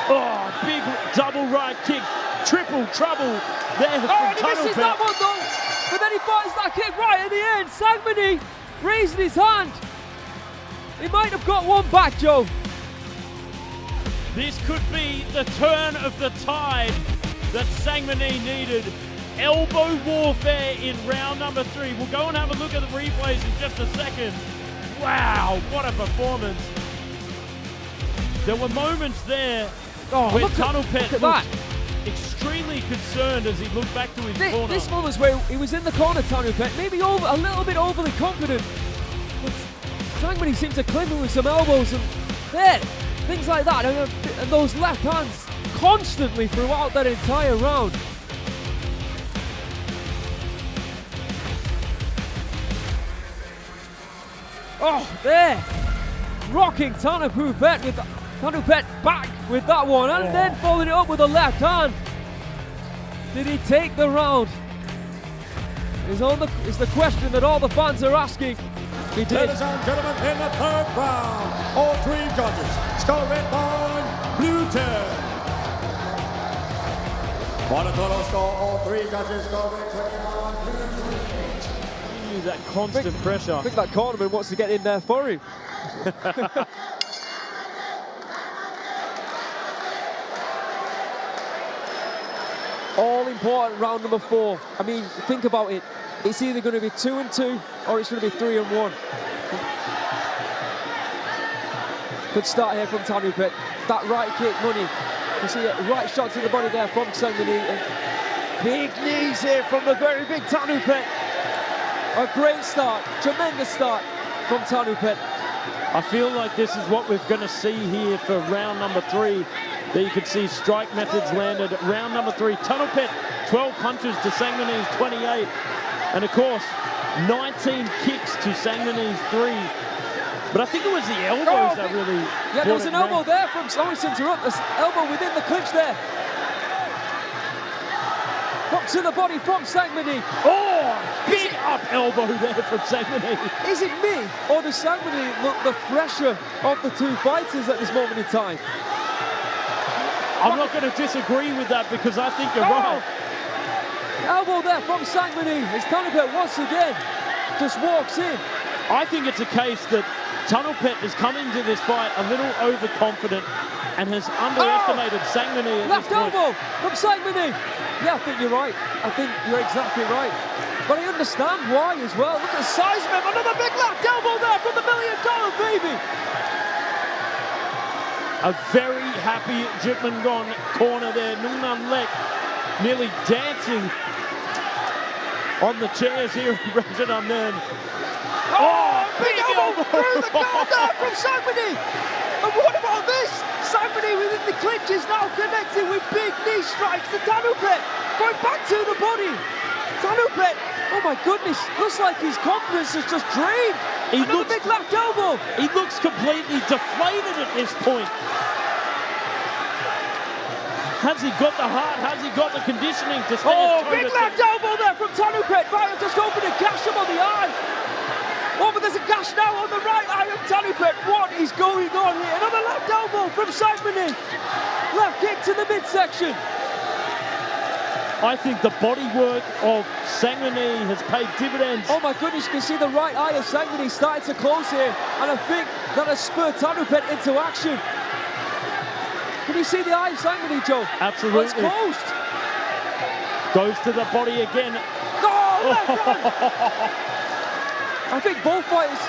Oh, big double right kick, triple trouble there from and he misses that one though, but then he finds that kick right at the end. Sangmanee raising his hand. He might have got one back, Joe. This could be the turn of the tide that Sangmanee needed. Elbow warfare in round number 3. We'll go and have a look at the replays in just a second. Wow, what a performance. There were moments there where Thanupetch looked extremely concerned as he looked back to his corner. This one was where he was in the corner, Thanupetch, maybe a little bit overly confident. But Sangmanee seemed to clinch with some elbows and things like that. And those left hands constantly throughout that entire round. Oh, there! Rocking Thanupetch back with that one, and then following it up with a left hand. Did he take the round? Is the question that all the fans are asking. He did. Ladies and gentlemen, in the 3rd round, all 3 judges score red 9, blue 10. For the total score, all three judges go with 21. That constant pressure. I think that cornerman wants to get in there for him. All important round number 4. I mean, think about it. It's either going to be 2-2 or it's going to be 3-1. Good start here from Thanupetch. That right kick, money. You see it, right shot to the body there from Sangmanee. And big knees here from the very big Thanupetch. A great start, tremendous start from Thanupetch. I feel like this is what we're going to see here for round number 3. There you can see strike methods landed. Round number 3, Thanupetch 12 punches to Sangmanee's 28. And of course, 19 kicks to Sangmanee's 3. But I think it was the elbows that really... Yeah, there was an elbow there from... Sorry to interrupt. This elbow within the clinch there. Up to the body from Sangmanee. Oh, big up elbow there from Sangmanee. Is it me, or does Sangmanee look the fresher of the two fighters at this moment in time? I'm not going to disagree with that because I think you're right. Elbow there from Sangmanee as Thanupetch once again just walks in. I think it's a case that Thanupetch has come into this fight a little overconfident and has underestimated Sangmanee at Left this point. elbow from Sangmanee. Yeah, I think you're right. I think you're exactly right. But I understand why as well. Look at the size of him. Another big left elbow there from the $1 million baby. A very happy Jitmangon corner there. Khunhanlek nearly dancing on the chairs here in Rajadamnern. Oh, big elbow through the guard there from Sangmanee. And what about this? Sangmanee within the clinch is now connecting with big knee strikes to Thanupetch. Going back to the body. Thanupetch, oh my goodness, looks like his confidence has just drained. Another big left elbow. He looks completely deflated at this point. Has he got the heart? Has he got the conditioning to stay? Oh, big left elbow there from Thanupetch. Right, I've just opened a gash him on the eye. Oh, but there's a gash now on the right eye of Thanupetch. What is going on here? Another left elbow from Sangmanee. Left kick to the midsection. I think the bodywork of Sangmanee has paid dividends. Oh my goodness, you can see the right eye of Sangmanee starting to close here. And I think that has spurred Thanupetch into action. Can you see the eye of Sangmanee, Joe? Absolutely. Oh, it's closed. Goes to the body again. Oh, left hand. I think both fighters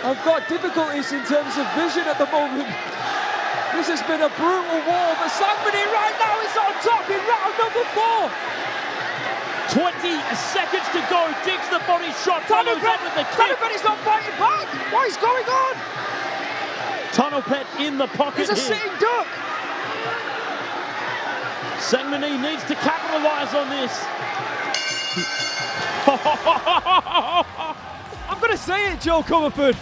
have got difficulties in terms of vision at the moment. This has been a brutal war, but Sangmanee right now is on top in round number 4. 20 seconds to go, digs the body shot, follows up with the kick. Thanupetch is not fighting back. What is going on? Thanupetch in the pocket He's a here. sitting duck. Sangmanee needs to capitalize on this. I'm going to say it, Joe Comerford.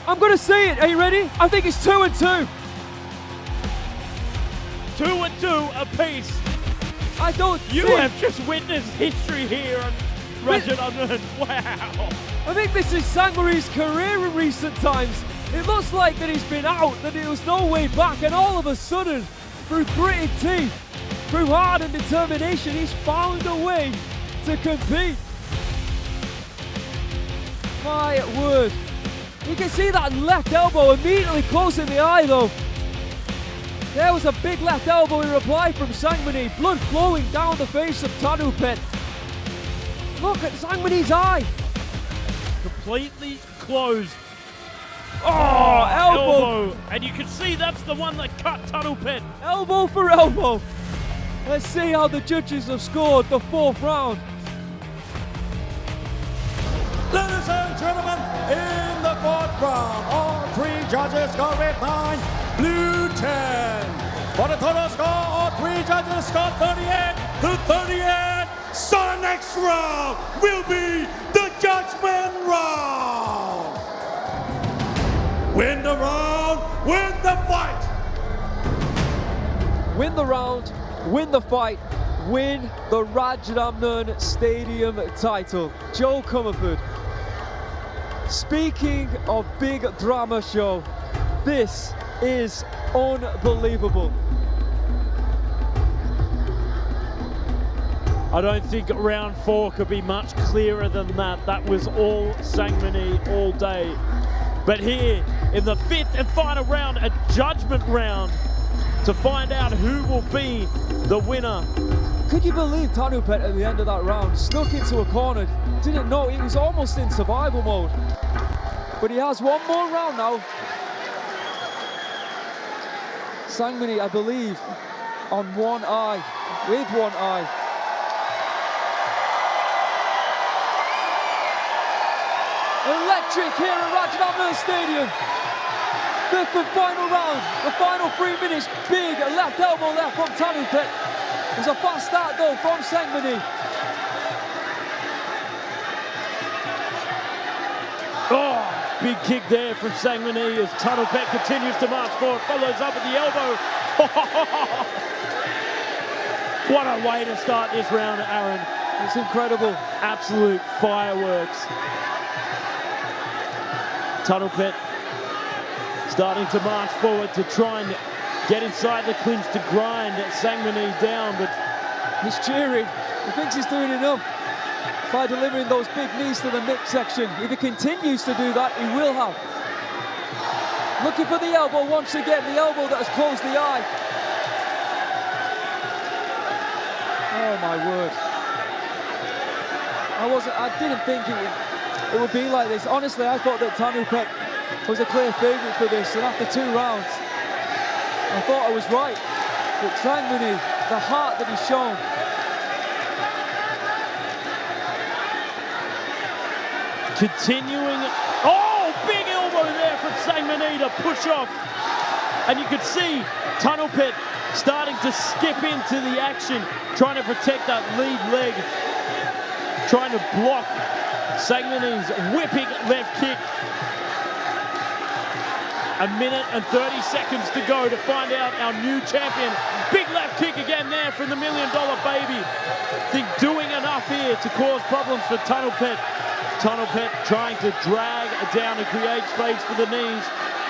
I'm going to say it. Are you ready? I think it's 2-2. 2-2 apiece. I don't You have just witnessed history here on Rajadamnern. Wow. I think this is Sangmanee's career in recent times. It looks like that he's been out, that there was no way back, and all of a sudden, through gritted teeth, through heart and determination, he's found a way to compete. My word. You can see that left elbow immediately closing the eye though. There was a big left elbow in reply from Sangmanee, blood flowing down the face of Thanupetch. Look at Sangmanee's eye. Completely closed. Oh, elbow. And you can see that's the one that cut Thanupetch. Elbow for elbow. Let's see how the judges have scored the 4th round. Ladies and gentlemen, in the 4th round, all three judges go with 9, blue 10. For the total score, all three judges score 38-38. So the next round will be the judgment round. Win the round, win the fight. Win the round, win the fight, win the Rajadamnern Stadium title. Joe Comerford. Speaking of big drama show, this is unbelievable. I don't think round 4 could be much clearer than that. That was all Sangmanee all day. But here in the 5th and final round, a judgment round to find out who will be the winner. Could you believe Thanupetch at the end of that round snuck into a corner? Didn't know, he was almost in survival mode. But he has one more round now. Sangmanee, I believe, on one eye, with one eye. Electric here at Rajadamnern Stadium. 5th and final round, the final 3 minutes. Big left elbow there from Thanupetch. It was a fast start though from Sangmanee. Oh, big kick there from Sangmanee as Thanupetch continues to march forward, follows up at the elbow. What a way to start this round, Aaron. It's incredible. Absolute fireworks. Thanupetch starting to march forward to try and get inside the clinch to grind Sangmanee down, but he's cheering. He thinks he's doing enough by delivering those big knees to the midsection. If he continues to do that, he will have. Looking for the elbow once again, the elbow that has closed the eye. Oh my word. I didn't think it would be like this. Honestly, I thought that Thanupetch was a clear favourite for this, and after 2 rounds, I thought I was right. But Sangmanee, the heart that he's shown. Continuing, oh, big elbow there from Sangmanee to push off. And you could see Thanupetch starting to skip into the action, trying to protect that lead leg, trying to block Sangmanee's whipping left kick. 1 minute and 30 seconds to go to find out our new champion. Big left kick again there from the $1 Million Baby. Think doing enough here to cause problems for Thanupetch. Thanupetch trying to drag down and create space for the knees.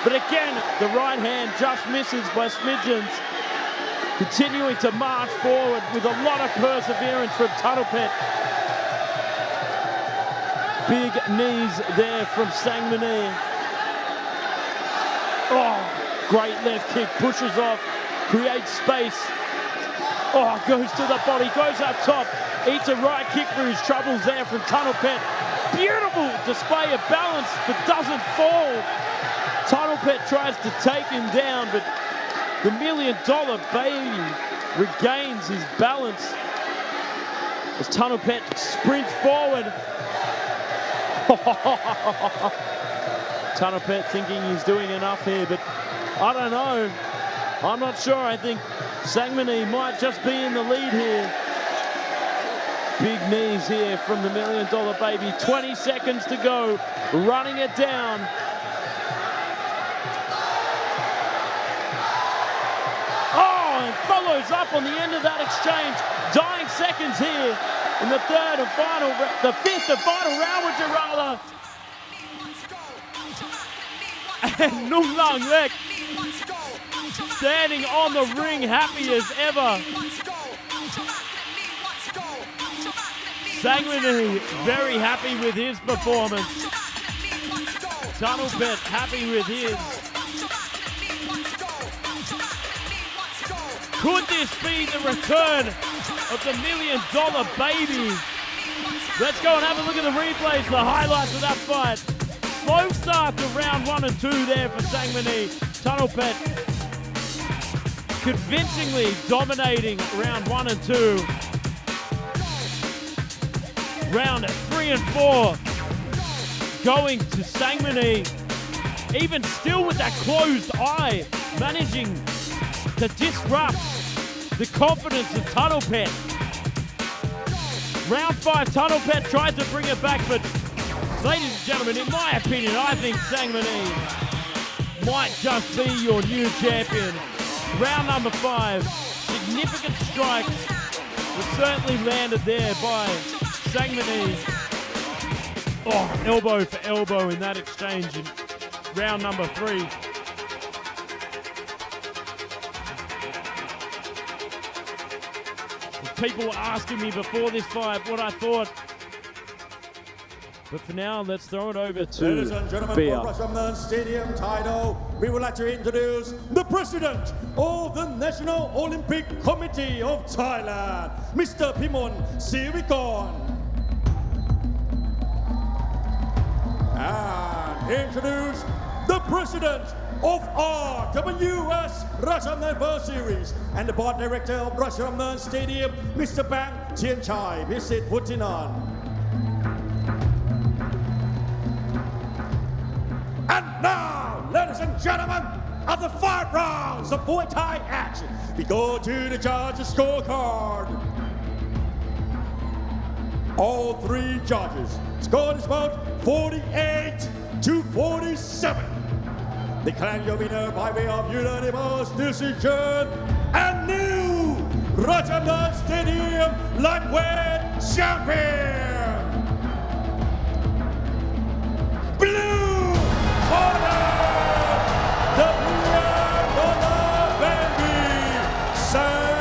But again, the right hand just misses by smidgens. Continuing to march forward with a lot of perseverance from Thanupetch. Big knees there from Sangmanee. Oh, great left kick, pushes off, creates space. Oh, goes to the body, goes up top, eats a right kick for his troubles there from Thanupetch. Beautiful display of balance, but doesn't fall. Thanupetch tries to take him down, but the $1 Million Baby regains his balance as Thanupetch sprints forward. Thanupetch thinking he's doing enough here, but I don't know. I'm not sure. I think Sangmanee might just be in the lead here. Big knees here from the $1 Million Baby. 20 seconds to go, running it down. Oh, and follows up on the end of that exchange. Dying seconds here in the 5th and final round, would you rather? And Khunhanlek standing on the ring, happy as ever. Sangmanee very happy with his performance. Thanupetch happy with his. Could this be the return of the $1 Million Baby? Let's go and have a look at the replays, the highlights of that fight. Slow start to round 1 and 2 there for Sangmanee. Thanupetch convincingly dominating round 1 and 2. Round 3 and 4 going to Sangmanee. Even still with that closed eye, managing to disrupt the confidence of Thanupetch. Round 5, Thanupetch tried to bring it back, but ladies and gentlemen, in my opinion, I think Sangmanee might just be your new champion. Round number 5, significant strikes were certainly landed there by Sangmanee. Oh, elbow for elbow in that exchange in round number 3. people were asking me before this fight what I thought. But for now, let's throw it over to Ladies and gentlemen, Beer. for Rajadamnern Stadium title, we would like to introduce the President of the National Olympic Committee of Thailand, Mr. Pimon Sirikorn. And introduce the President of RWS Rajadamnern World Series and the Board Director of Rajadamnern Stadium, Mr. Bang Tianchai Visit Putinan. And now, ladies and gentlemen, after 5 rounds of Muay Thai action, we go to the judges' scorecard. All 3 judges scored is about 48-47. Declaring your winner by way of unanimous decision and new Rajadamnern Stadium lightweight champion, Blue corner, the $1 baby, Sangmanee.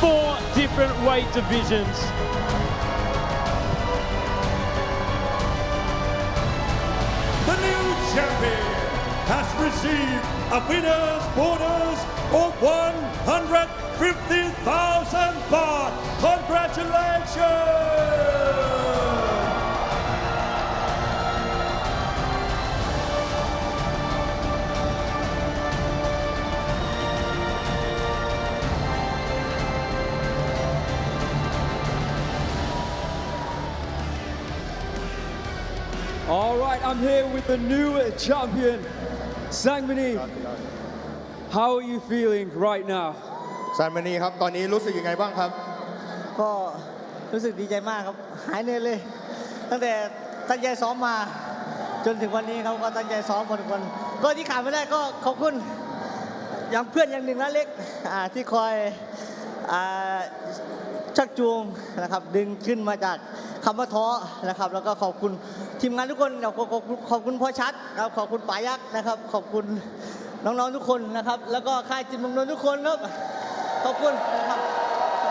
Four different weight divisions. The new champion has received a winner's bonus of 150,000 baht. Congratulations! All right, I'm here with the new champion, Sangmanee. How are you feeling right now? ซันมานีครับตอนนี้รู้สึกยังไงบ้างครับ ก็รู้สึกดีใจมากครับหายเหนื่อยเลย ตั้งแต่ตั้งใจซ้อมมาจนถึงวันนี้ครับก็ตั้งใจซ้อมมาทุกวันก็ที่ขาดไม่ได้ก็ขอบคุณอย่างเพื่อนอย่างหนึ่งนะเล็กที่คอยชักจูงนะครับดึงขึ้นมาจากคำว่าท้อนะครับแล้วก็ขอบคุณทีมงานทุกคนขอบคุณพ่อชัดครับขอบคุณป๋ายักษ์นะครับขอบคุณน้องๆทุกคนนะครับแล้วก็ค่ายจิตเมืองนนท์ทุกคนครับขอบคุณนะครับ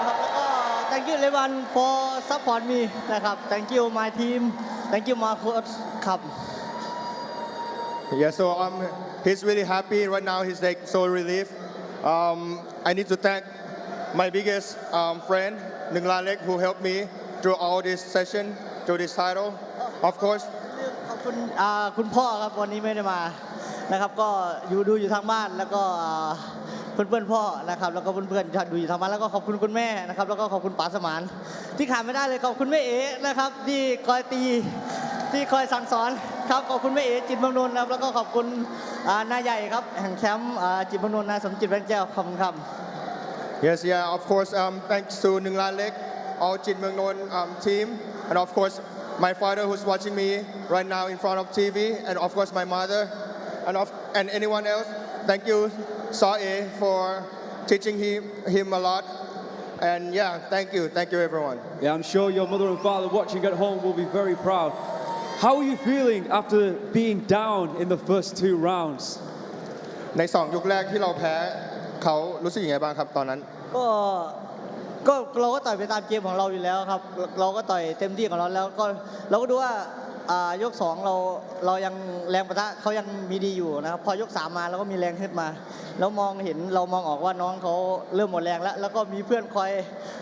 แล้วก็ thank you everyone for support me นะครับ thank you my team thank you my coach ครับ Yeah, so he's really happy right now. He's like so relieved. I need to thank my biggest friend Khunhanlek who helped me through all this session, through this title. Of course. ขอบคุณคุณพ่อครับวันนี้ไม่ได้มานะครับก็ดูอยู่ทางบ้านแล้วก็เพื่อนพ่อนะครับแล้วก็เพื่อนๆดูอยู่ทางบ้านแล้วก็ขอบคุณคุณแม่นะครับแล้วก็ขอบคุณป๋าสมานที่ขาดไม่ได้เลยขอบคุณแม่เอ๋นะครับที่คอยตีที่คอยสั่งสอนครับขอบคุณแม่เอ๋จิตเมืองนนท์ครับแล้วก็ขอบคุณนายใหญ่ครับแห่งแชมป์จิตเมืองนนท์นายสมจิตแบงค์แก้วขอบคุณครับ Yes, yeah, of course. Thanks to Khunhanlek, all Jit Mueang Non team, and of course my father who's watching me right now in front of TV, and of course my mother, and anyone else. Thank you, Sae, for teaching him a lot. And yeah, thank you everyone. Yeah, I'm sure your mother and father watching at home will be very proud. How are you feeling after being down in the first 2 rounds? ใน2 ยกแรกที่เราแพ้เขารู้สึกยังไงบ้างครับตอนนั้น ก็เราก็ต่อยไปตามเกมของเราอยู่แล้วครับเราก็ต่อยเต็มที่ของเราแล้วก็เราก็ดูว่ายก2เรายังแรงปะทะเขายังมีดีอยู่นะครับพอยก3มาเราก็มีแรงขึ้นมาแล้วเรามองออกว่าน้องเขาเริ่มหมดแรงแล้วก็มีเพื่อนคอย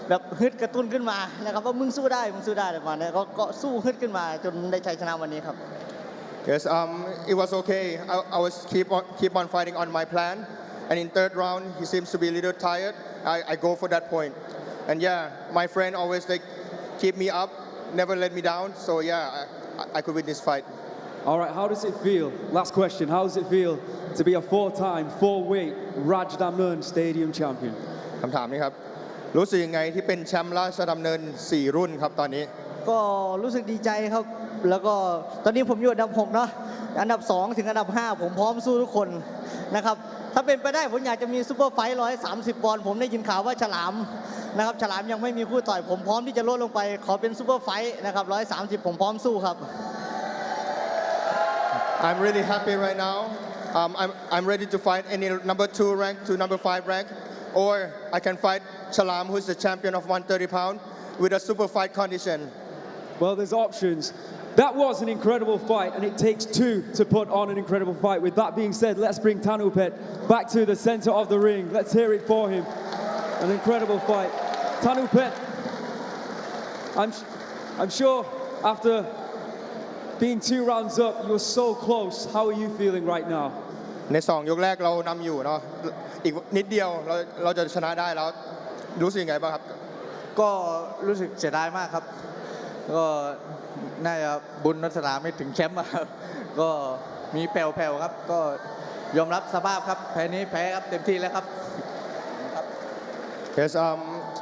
แบบฮึดกระตุ้นขึ้นมานะครับว่ามึงสู้ได้ประมาณนี้ก็สู้ฮึดขึ้นมาจนได้ชัยชนะวันนี้ครับ Yes, it was okay. I was keep on fighting on my plan, and in 3rd round he seems to be a little tired. I go for that point, and yeah, my friend always like keep me up, never let me down. So yeah, I could win this fight. All right, how does it feel? Last question. How does it feel to be a 4-time, 4-weight Rajadamnern Stadium champion? คำถามนี้ครับรู้สึกยังไงที่เป็นแชมป์ราชดำเนิน4 รุ่นครับตอนนี้ ก็รู้สึกดีใจครับแล้วก็ตอนนี้ผมอยู่อันดับ6เนาะอันดับ2ถึงอันดับ5ผมพร้อมสู้ทุกคนนะครับ ถ้าเป็นไปได้ผมอยากจะมีซูเปอร์ไฟท์130 ปอนด์ผมได้ยินข่าวว่าฉลามนะครับฉลามยังไม่มีคู่ต่อยผมพร้อมที่จะลดลงไปขอเป็นซูเปอร์ไฟท์นะครับ130ผมพร้อมสู้ครับ I'm really happy right now. I'm ready to fight any number 2 rank to number 5 rank, or I can fight Chalam, who's the champion of 130 pound, with a super fight condition. Well, there's options. That was an incredible fight, and it takes 2 to put on an incredible fight. With that being said, let's bring Thanupetch back to the center of the ring. Let's hear it for him. An incredible fight. Thanupetch, I'm sure after being 2 rounds up, you were so close. How are you feeling right now? ใน2 ยกแรกเรานำอยู่เนาะอีกนิดเดียวเราจะชนะได้แล้วรู้สึกยังไงบ้างครับ ก็รู้สึกเสียดายมากครับก็น่าจะบุญนัสนาไม่ถึงแชมป์ครับก็มีแผ่วๆครับก็ยอมรับสภาพครับแพ้นี้แพ้ครับเต็มที่แล้วครับ Yes,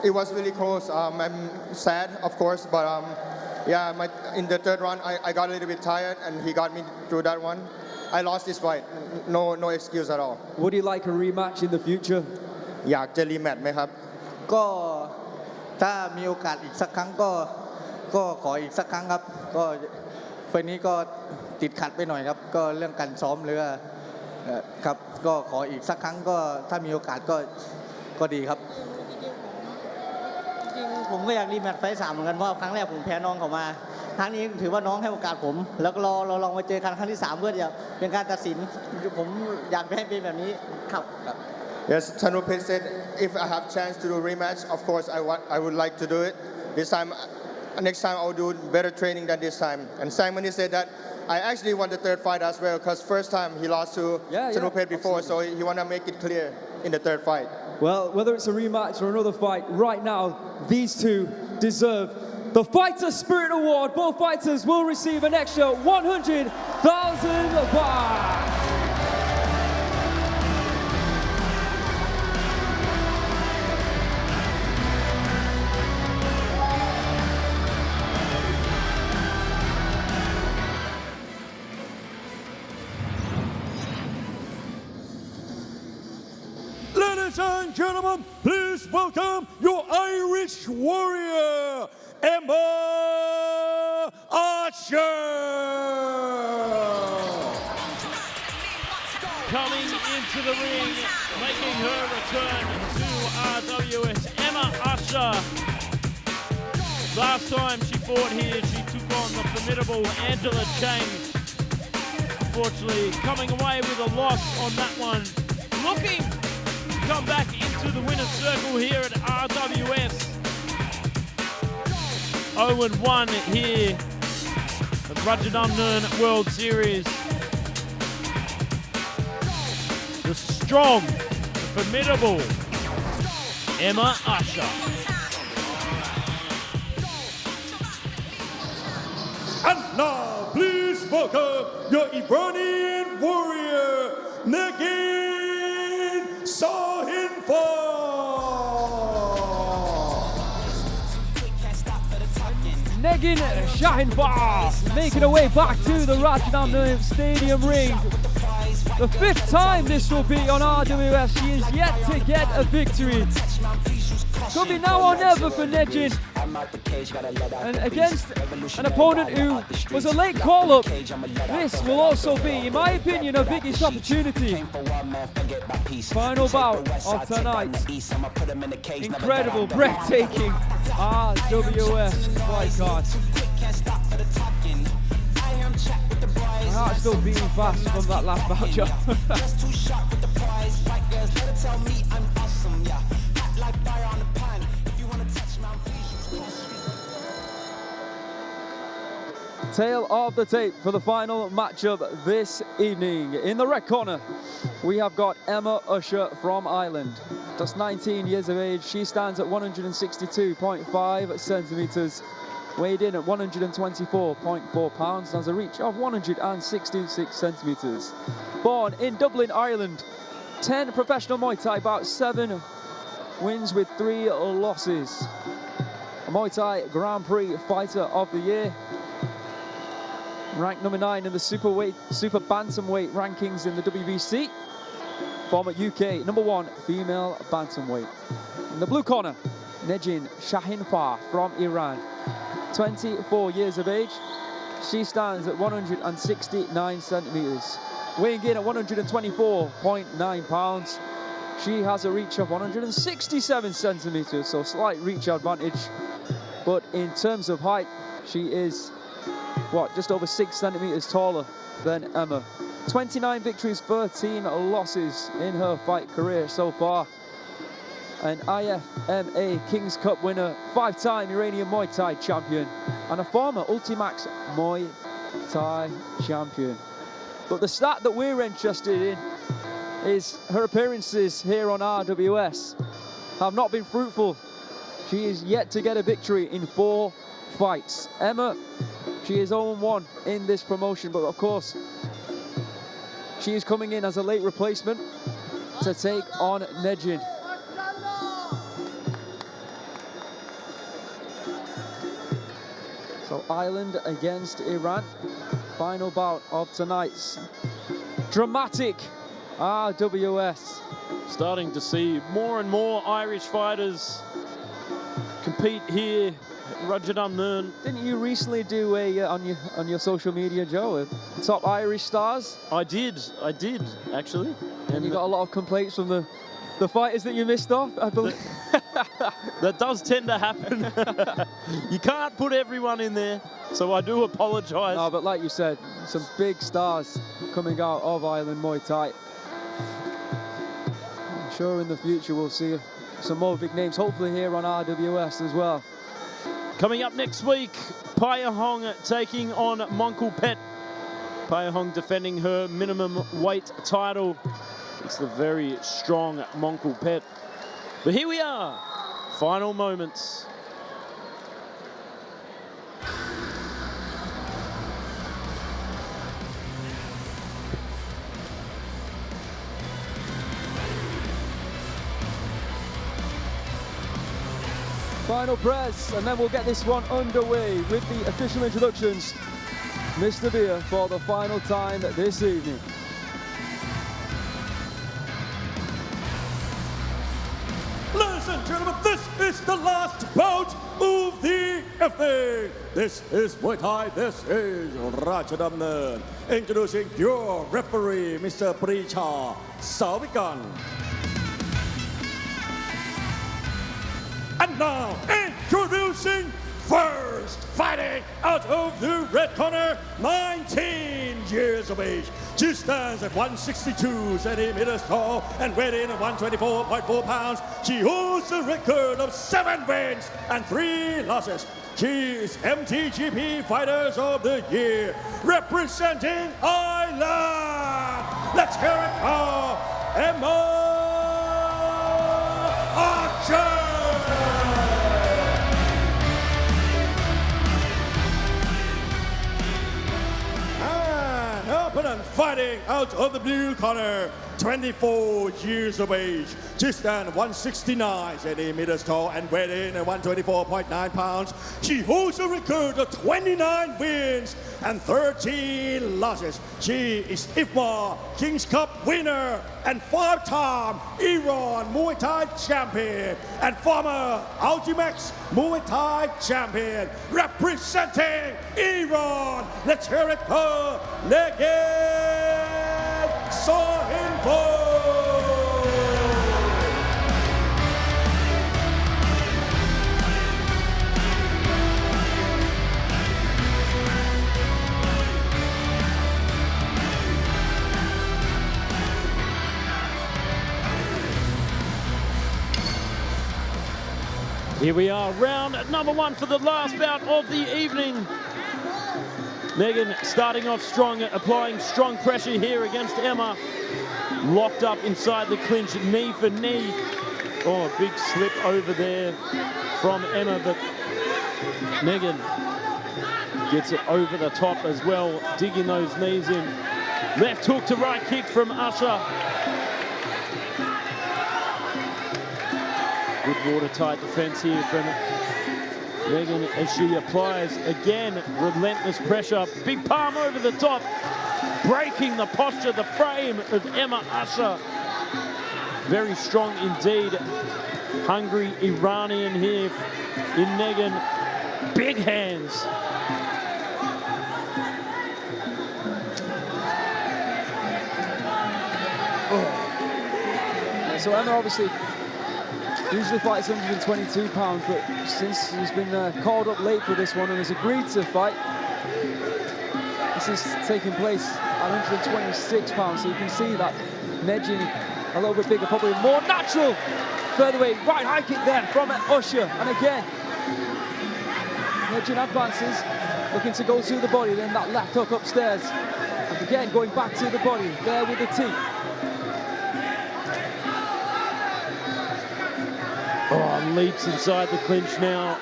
it was really close. I'm sad, of course, but yeah, in the 3rd round, I got a little bit tired, and he got me through that one. I lost this fight. No excuse at all. Would you like a rematch in the future? อยากจะรีแมตช์ไหมครับ ก็ถ้ามีโอกาสอีกสักครั้งก็ขออีกสักครั้งครับก็ไฟล์นี้ก็ติดขัดไปหน่อยครับก็เรื่องการซ้อมหรือครับก็ขออีกสักครั้งก็ถ้ามีโอกาสก็ดีครับจริงๆผมก็อยากรีแมตช์ไฟล์3เหมือนกันเพราะครั้งแรกผมแพ้น้องเขามาครั้งนี้ถือว่าน้องให้โอกาสผมแล้วก็เราลองมาเจอกันครั้งที่3เพื่อจะเป็นการตัดสินผมอยากให้เป็นแบบนี้ครับ Yes, Thanupetch said if I have chance to do rematch, of course I would like to do it. Next time I'll do better training than this time. And Sangmanee said that I actually won the 3rd fight as well because first time he lost to Thanupetch before, so he want to make it clear in the 3rd fight. Well, whether it's a rematch or another fight, right now, these 2 deserve the Fighter Spirit Award. Both fighters will receive an extra 100,000 baht. Ladies and gentlemen, please welcome your Irish warrior, Usher. Coming into the ring, making her return to RWS, Usher. Last time she fought here, she took on the formidable Angela Chang. Unfortunately, coming away with a loss on that one. Looking to come back into the winner's circle here at RWS. 0-1 here at Rajadamnern World Series. The strong, formidable Usher. And now, please welcome your Iranian warrior, Negin Shahinfar. Negin Shahinfar making her way back to the Rajadamnern Stadium ring. The 5th time this will be on RWS. She is yet to get a victory. Could be now or never for Negin. And against an opponent who was a late call-up, this will also be, in my opinion, a biggest opportunity. Final bout of tonight. Incredible, breathtaking RWS fight card. My heart's still beating fast from that last bout, Joe. Tail of the tape for the final matchup this evening. In the red corner, we have got Usher from Ireland. Just 19 years of age. She stands at 162.5 centimeters, weighed in at 124.4 pounds, and has a reach of 166 centimeters. Born in Dublin, Ireland, 10 professional Muay Thai bouts, 7 wins with 3 losses. A Muay Thai Grand Prix Fighter of the Year. Ranked number 9 in the super bantamweight rankings in the WBC. former UK #1 female bantamweight. In the blue corner, Negin Shahinfar from Iran, 24 years of age. She stands at 169 centimeters, weighing in at 124.9 pounds. She has a reach of 167 centimeters, so slight reach advantage. But in terms of height, she is, just over 6 centimeters taller than Emma. 29 victories, 13 losses in her fight career so far. An IFMA King's Cup winner, 5-time Iranian Muay Thai champion, and a former Ultimax Muay Thai champion. But the stat that we're interested in is her appearances here on RWS have not been fruitful. She is yet to get a victory in 4 fights. Emma, she is 0-1 in this promotion, but of course, she is coming in as a late replacement to take on Negin. So Ireland against Iran, final bout of tonight's dramatic RWS. Starting to see more and more Irish fighters compete here at Rajadamnern. Didn't you recently do a on your social media, Joe, top Irish stars? I did actually. And you got a lot of complaints from the fighters that you missed off, I believe. That does tend to happen. You can't put everyone in there, so I do apologise. No, but like you said, some big stars coming out of Ireland Muay Thai. I'm sure in the future we'll see some more big names, hopefully here on RWS as well. Coming up next week, Praewpraw taking on Moradokpetch. Praewpraw defending her minimum weight title. It's the very strong Moradokpetch. But here we are, final moments. Final press, and then we'll get this one underway with the official introductions. Mr. Beer for the final time this evening. Ladies and gentlemen, this is the last bout of the evening. This is Muay Thai, this is Rajadamnern. Introducing your referee, Mr. Praewpraw Savikan. And now, introducing first, fighting out of the red corner, 19 years of age. She stands at 162 centimeters tall and weighed in at 124.4 pounds. She holds a record of 7 wins and 3 losses. She is MTGP Fighters of the Year, representing Ireland. Let's hear it for Emma Usher. Opponent fighting out of the blue corner, 24 years of age. She stands 169 centimeters tall and weighed in at 124.9 pounds. She holds a record of 29 wins and 13 losses. She is IFMA King's Cup winner and 5-time Iran Muay Thai champion and former Ultimax Muay Thai champion. Representing Iran, let's hear it for Negin Shahinfar. Here we are, round number 1 for the last bout of the evening. Negin starting off strong, applying strong pressure here against Emma. Locked up inside the clinch, knee for knee. Oh, a big slip over there from Emma, but Negin gets it over the top as well, digging those knees in. Left hook to right kick from Usher. Good watertight defense here from Negin as she applies again relentless pressure. Big palm over the top, breaking the posture, the frame of Emma Usher. Very strong indeed. Hungry Iranian here in Negin. Big hands. So Emma obviously usually fights 122 pounds, but since he's been called up late for this one and has agreed to fight, this is taking place at 126 pounds. So you can see that Negin a little bit bigger, probably more natural featherweight. Right high kick there from Usher, and again Negin advances, looking to go to the body, then that left hook upstairs, and again going back to the body there with the teeth. Oh, leaps inside the clinch now,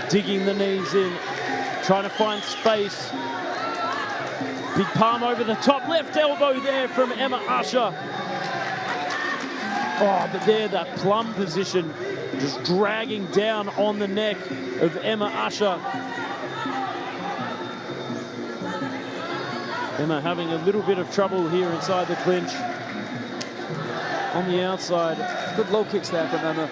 digging the knees in, trying to find space. Big palm over the top, left elbow there from Emma Usher. Oh, but there, that plum position, just dragging down on the neck of Emma Usher. Emma having a little bit of trouble here inside the clinch. On the outside. Good low kicks there from Emma.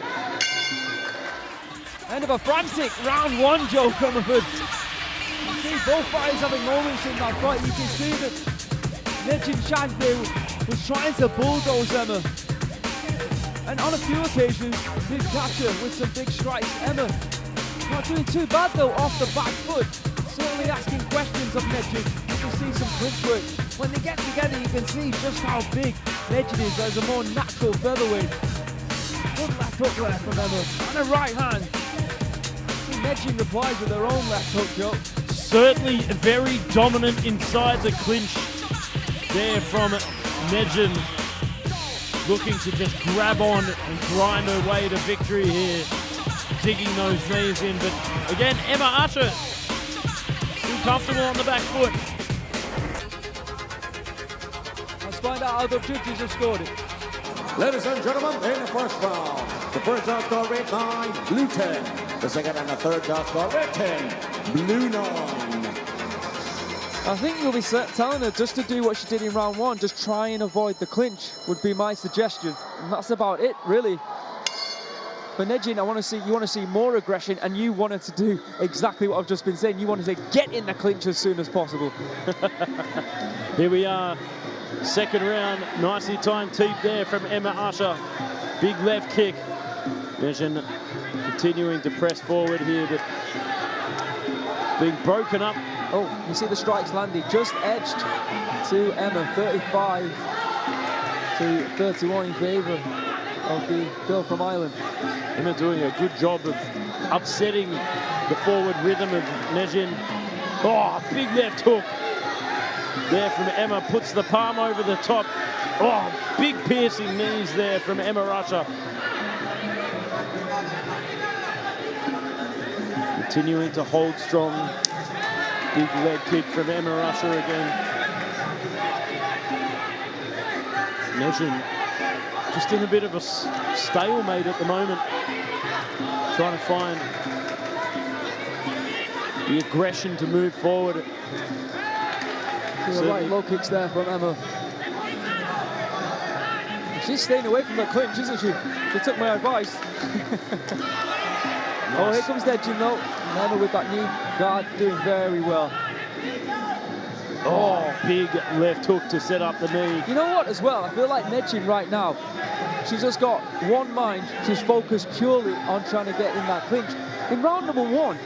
End of a frantic round one, Joe Comerford. You see both fighters having moments in that fight. You can see that Negin Shahinfar was trying to bulldoze Emma. And on a few occasions, did catch her with some big strikes. Emma not doing too bad though off the back foot. Certainly asking questions of Negin. You can see some clinch work. When they get together, you can see just how big Negin is as a more natural featherweight. Good left hook there from Emma. And a right hand. Negin replies with their own left hook, Joe. Certainly very dominant inside the clinch there from Negin. Looking to just grab on and grind her way to victory here. Digging those knees in, but again, Emma Usher still comfortable on the back foot. Let's find out how the judges have scored it. Ladies and gentlemen, in the first round, the first round score red 9, blue 10. The second and the third round score red 10, blue 9. I think you'll be telling her just to do what she did in round one, just try and avoid the clinch would be my suggestion. And that's about it, really. For Negin, you want to see more aggression, and you wanted to do exactly what I've just been saying. You wanted to get in the clinch as soon as possible. Here we are, second round, nicely timed teep there from Emma Usher. Big left kick. Negin continuing to press forward here, but being broken up. Oh, you see the strikes landing, just edged to Emma, 35 to 31 in favour of the girl from Ireland. Emma doing a good job of upsetting the forward rhythm of Negin. Oh, big left hook there from Emma, puts the palm over the top. Oh, big piercing knees there from Emma Usher. Continuing to hold strong. Big leg kick from Emma Usher again. Negin just in a bit of a stalemate at the moment. Trying to find the aggression to move forward. The right low kicks there from Emma. She's staying away from the clinch, isn't she? She took my advice. Oh, here comes Negin though. Emma with that knee guard doing very well. Oh, big left hook to set up the knee. You know what as well? I feel like Negin right now, she's just got one mind. She's focused purely on trying to get in that clinch. In round number one,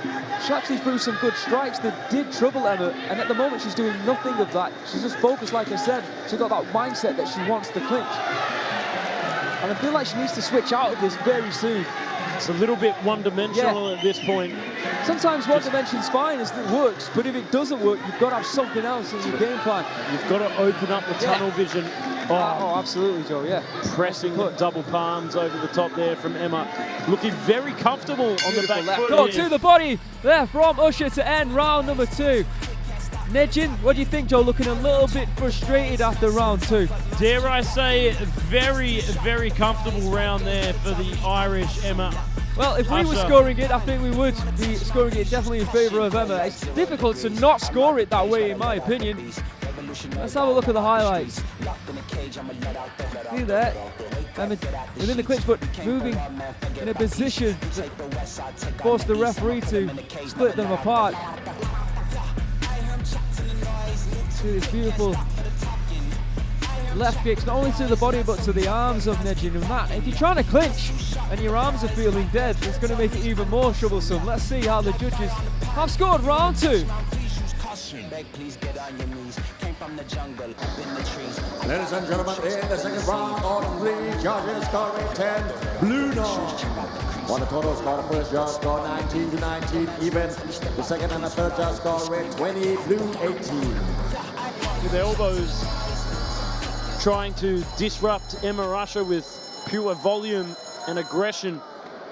she actually threw some good strikes that did trouble Emma, and at the moment she's doing nothing of that. She's just focused, like I said. She's got that mindset that she wants to clinch. And I feel like she needs to switch out of this very soon. It's a little bit one-dimensional at this point. Sometimes one-dimension's fine as it works, but if it doesn't work, you've got to have something else in your game plan. You've got to open up the tunnel vision. Oh, absolutely, Joe, yeah. Pressing the double palms over the top there from Emma. Looking very comfortable on the back foot. Go to the body there from Usher to end round number 2. Negin, what do you think, Joe? Looking a little bit frustrated after round 2. Dare I say, very, very comfortable round there for the Irish Emma. Well, if we were scoring it, I think we would be scoring it definitely in favour of Emma. It's difficult to not score it that way, in my opinion. Let's have a look at the highlights. See there, within the clinch, but moving in a position to force the referee to split them apart. See this beautiful left kicks, not only to the body but to the arms of Negin. And that, if you're trying to clinch and your arms are feeling dead, it's going to make it even more troublesome. Let's see how the judges have scored round 2. Ladies and gentlemen, in the second round, all three judges scoring 10, blue north. On the total score, the first judge scored 19 to 19 even. The second and the third judge scoring 20, blue 18. With elbows trying to disrupt Emma Usher with pure volume and aggression.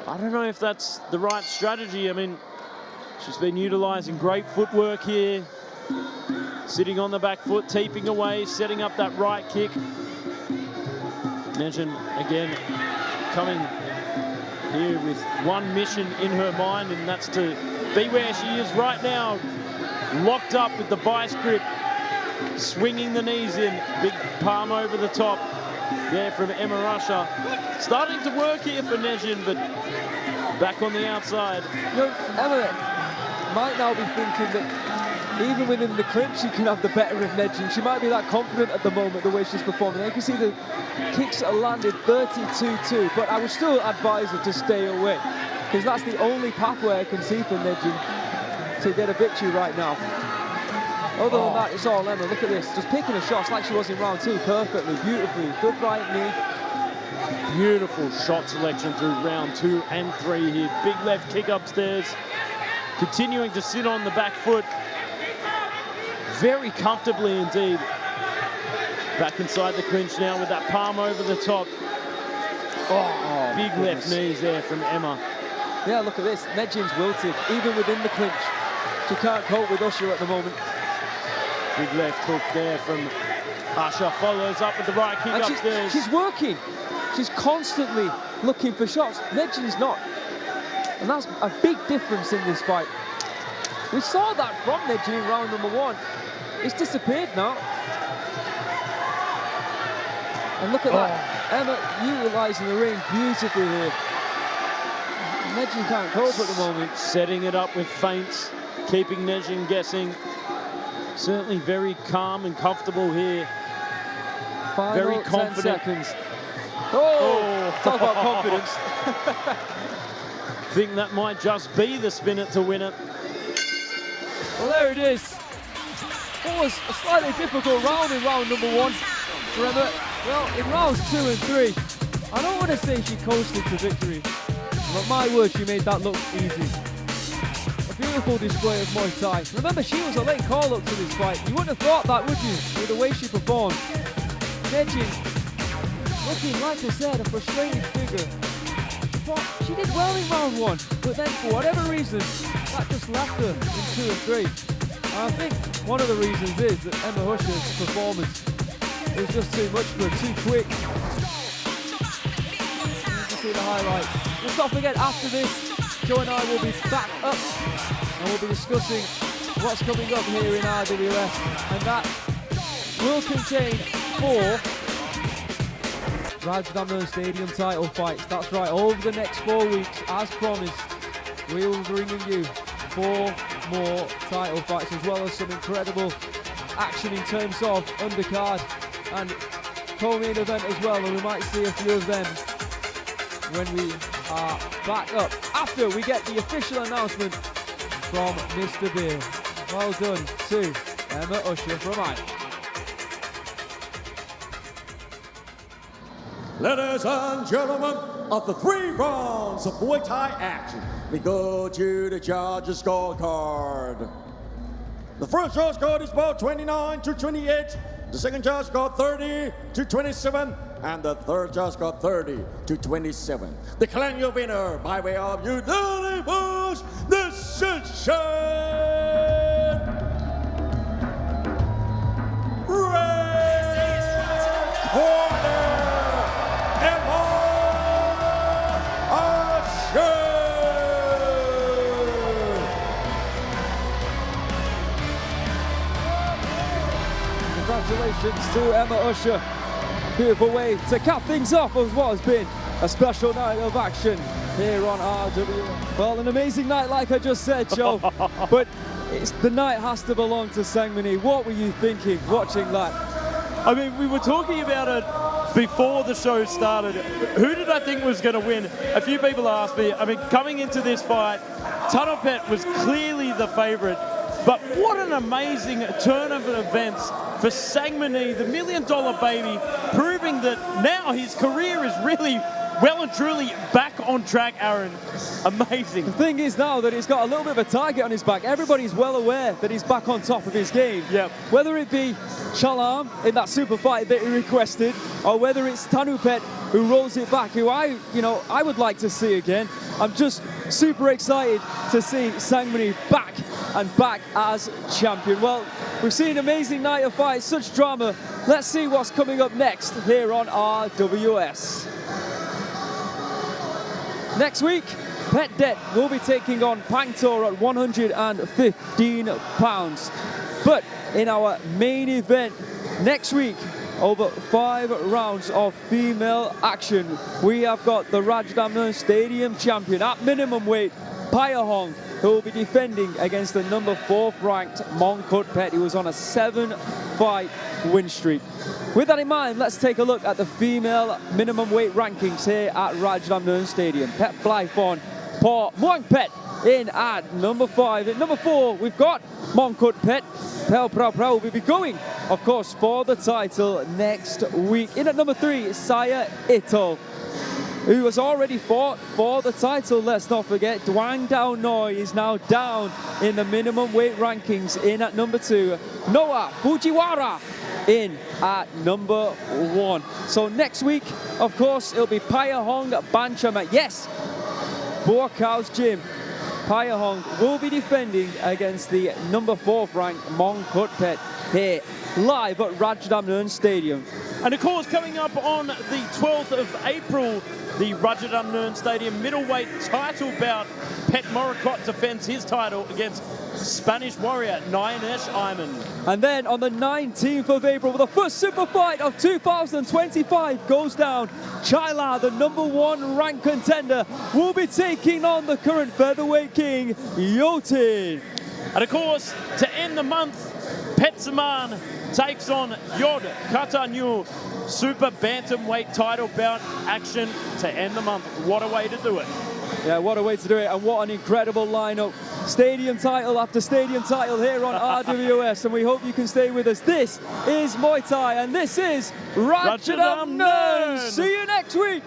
I don't know if that's the right strategy. I mean, she's been utilizing great footwork here. Sitting on the back foot, teeping away, setting up that right kick. Negin again coming here with one mission in her mind, and that's to be where she is right now, locked up with the vice grip, swinging the knees in, big palm over the top there from Emma Usher. Starting to work here for Negin, but back on the outside. You know, Emma might now be thinking that even within the clinch, she can have the better of Negin. She might be that confident at the moment, the way she's performing. You can see the kicks are landed 32-2, but I would still advise her to stay away, because that's the only pathway I can see for Negin to get a victory right now. Other than that, it's all Emma. Look at this, just picking her shots like she was in round 2, perfectly, beautifully. Good right knee. Beautiful shot selection through round 2 and 3 here. Big left kick upstairs. Continuing to sit on the back foot. Very comfortably indeed. Back inside the clinch now with that palm over the top. Oh, big left knees there from Emma. Yeah, look at this. Negin's wilted, even within the clinch. She can't cope with Usher at the moment. Big left hook there from Usher. Follows up with the right kick and upstairs. She's working. She's constantly looking for shots. Negin's not. And that's a big difference in this fight. We saw that from Negin in round number 1. It's disappeared now. And look at that. Emma utilising the ring beautifully here. Negin can't cope at the moment. Setting it up with feints, keeping Negin guessing. Certainly very calm and comfortable here. Final very confident. 10 seconds. Oh, talk about confidence. Think that might just be the spin-it to win it. Well, there it is. What was a slightly difficult round in round number 1 for Emma. Well, in rounds 2 and 3, I don't want to say she coasted to victory, but my word, she made that look easy. A beautiful display of Muay Thai. Remember, she was a late call-up to this fight. You wouldn't have thought that, would you, with the way she performed? Negin, looking, like I said, a frustrated figure. She did well in round 1, but then for whatever reason, that just left her in 2 and 3. And I think one of the reasons is that Emma Usher's performance was just too much for her, too quick. You can see the highlights. Let's not forget, after this, Joe and I will be back up and we'll be discussing what's coming up here in RWS, and that will contain 4 Rajadamnern Stadium title fights. That's right, over the next 4 weeks, as promised, we will be bringing you 4 more title fights, as well as some incredible action in terms of undercard and co-main event as well, and we might see a few of them when we are back up after we get the official announcement from Mr. Beer. Well done to Emma Usher from 𝐓𝐇𝐈𝐒. Ladies and gentlemen, after 3 rounds of Muay Thai action, we go to the judges' scorecard. The first judge scored is about 29 to 28. The second judge got 30 to 27. And the third judge got 30 to 27. Declaring your winner by way of unanimous decision. Red corner, Emma Usher. Congratulations to Emma Usher. Beautiful way to cap things off of what has been a special night of action here on RWS. Well, an amazing night, like I just said, Joe. But the night has to belong to Sangmanee. What were you thinking watching that? I mean, we were talking about it before the show started. Who did I think was going to win? A few people asked me. I mean, coming into this fight, Thanupetch was clearly the favorite. But what an amazing turn of events for Sangmanee, the $1 million baby, proving that now his career is really well and truly back on track, Aaron. Amazing. The thing is now that he's got a little bit of a target on his back. Everybody's well aware that he's back on top of his game. Yep. Whether it be Chalam in that super fight that he requested, or whether it's Thanupetch who rolls it back, who I would like to see again. I'm just super excited to see Sangmanee back and back as champion. Well, we've seen an amazing night of fights, such drama. Let's see what's coming up next here on RWS. Next week, Pet Det will be taking on Pangtor at 115 pounds. But in our main event next week, over 5 rounds of female action, we have got the Rajadamnern Stadium champion at minimum weight, Payahong, who will be defending against the number 4th ranked Moradokpetch, who was on a 7-fight win streak. With that in mind, let's take a look at the female minimum weight rankings here at Rajadamnern Stadium. Pet Blython, Paul Moradokpetch in at number 5. At number 4, we've got Moradokpetch. Praewpraw will be going, of course, for the title next week. In at number 3, Saya Ito, who has already fought for the title. Let's not forget, Dwang Dao Noi is now down in the minimum weight rankings. In at number 2, Noah Fujiwara in at number 1. So next week, of course, it'll be Payahong Banchamat. Yes, Buakau's gym. Payahong will be defending against the number 4th ranked Moradokpetch here live at Rajadamnern Stadium. And of course, coming up on the 12th of April, the Rajadamnern Stadium middleweight title bout. Pet Moradokpetch defends his title against Spanish warrior Ninesh Iman. And then on the 19th of April, the first super fight of 2025 goes down. Chaila, the number 1 ranked contender, will be taking on the current featherweight king, Yotin. And of course, to end the month, Petsaman takes on Yod Katanu. Super bantamweight title bout action to end the month. What a way to do it. Yeah, what a way to do it, and what an incredible lineup. Stadium title after stadium title here on RWS, and we hope you can stay with us. This is Muay Thai, and this is Rajadamnern. See you next week.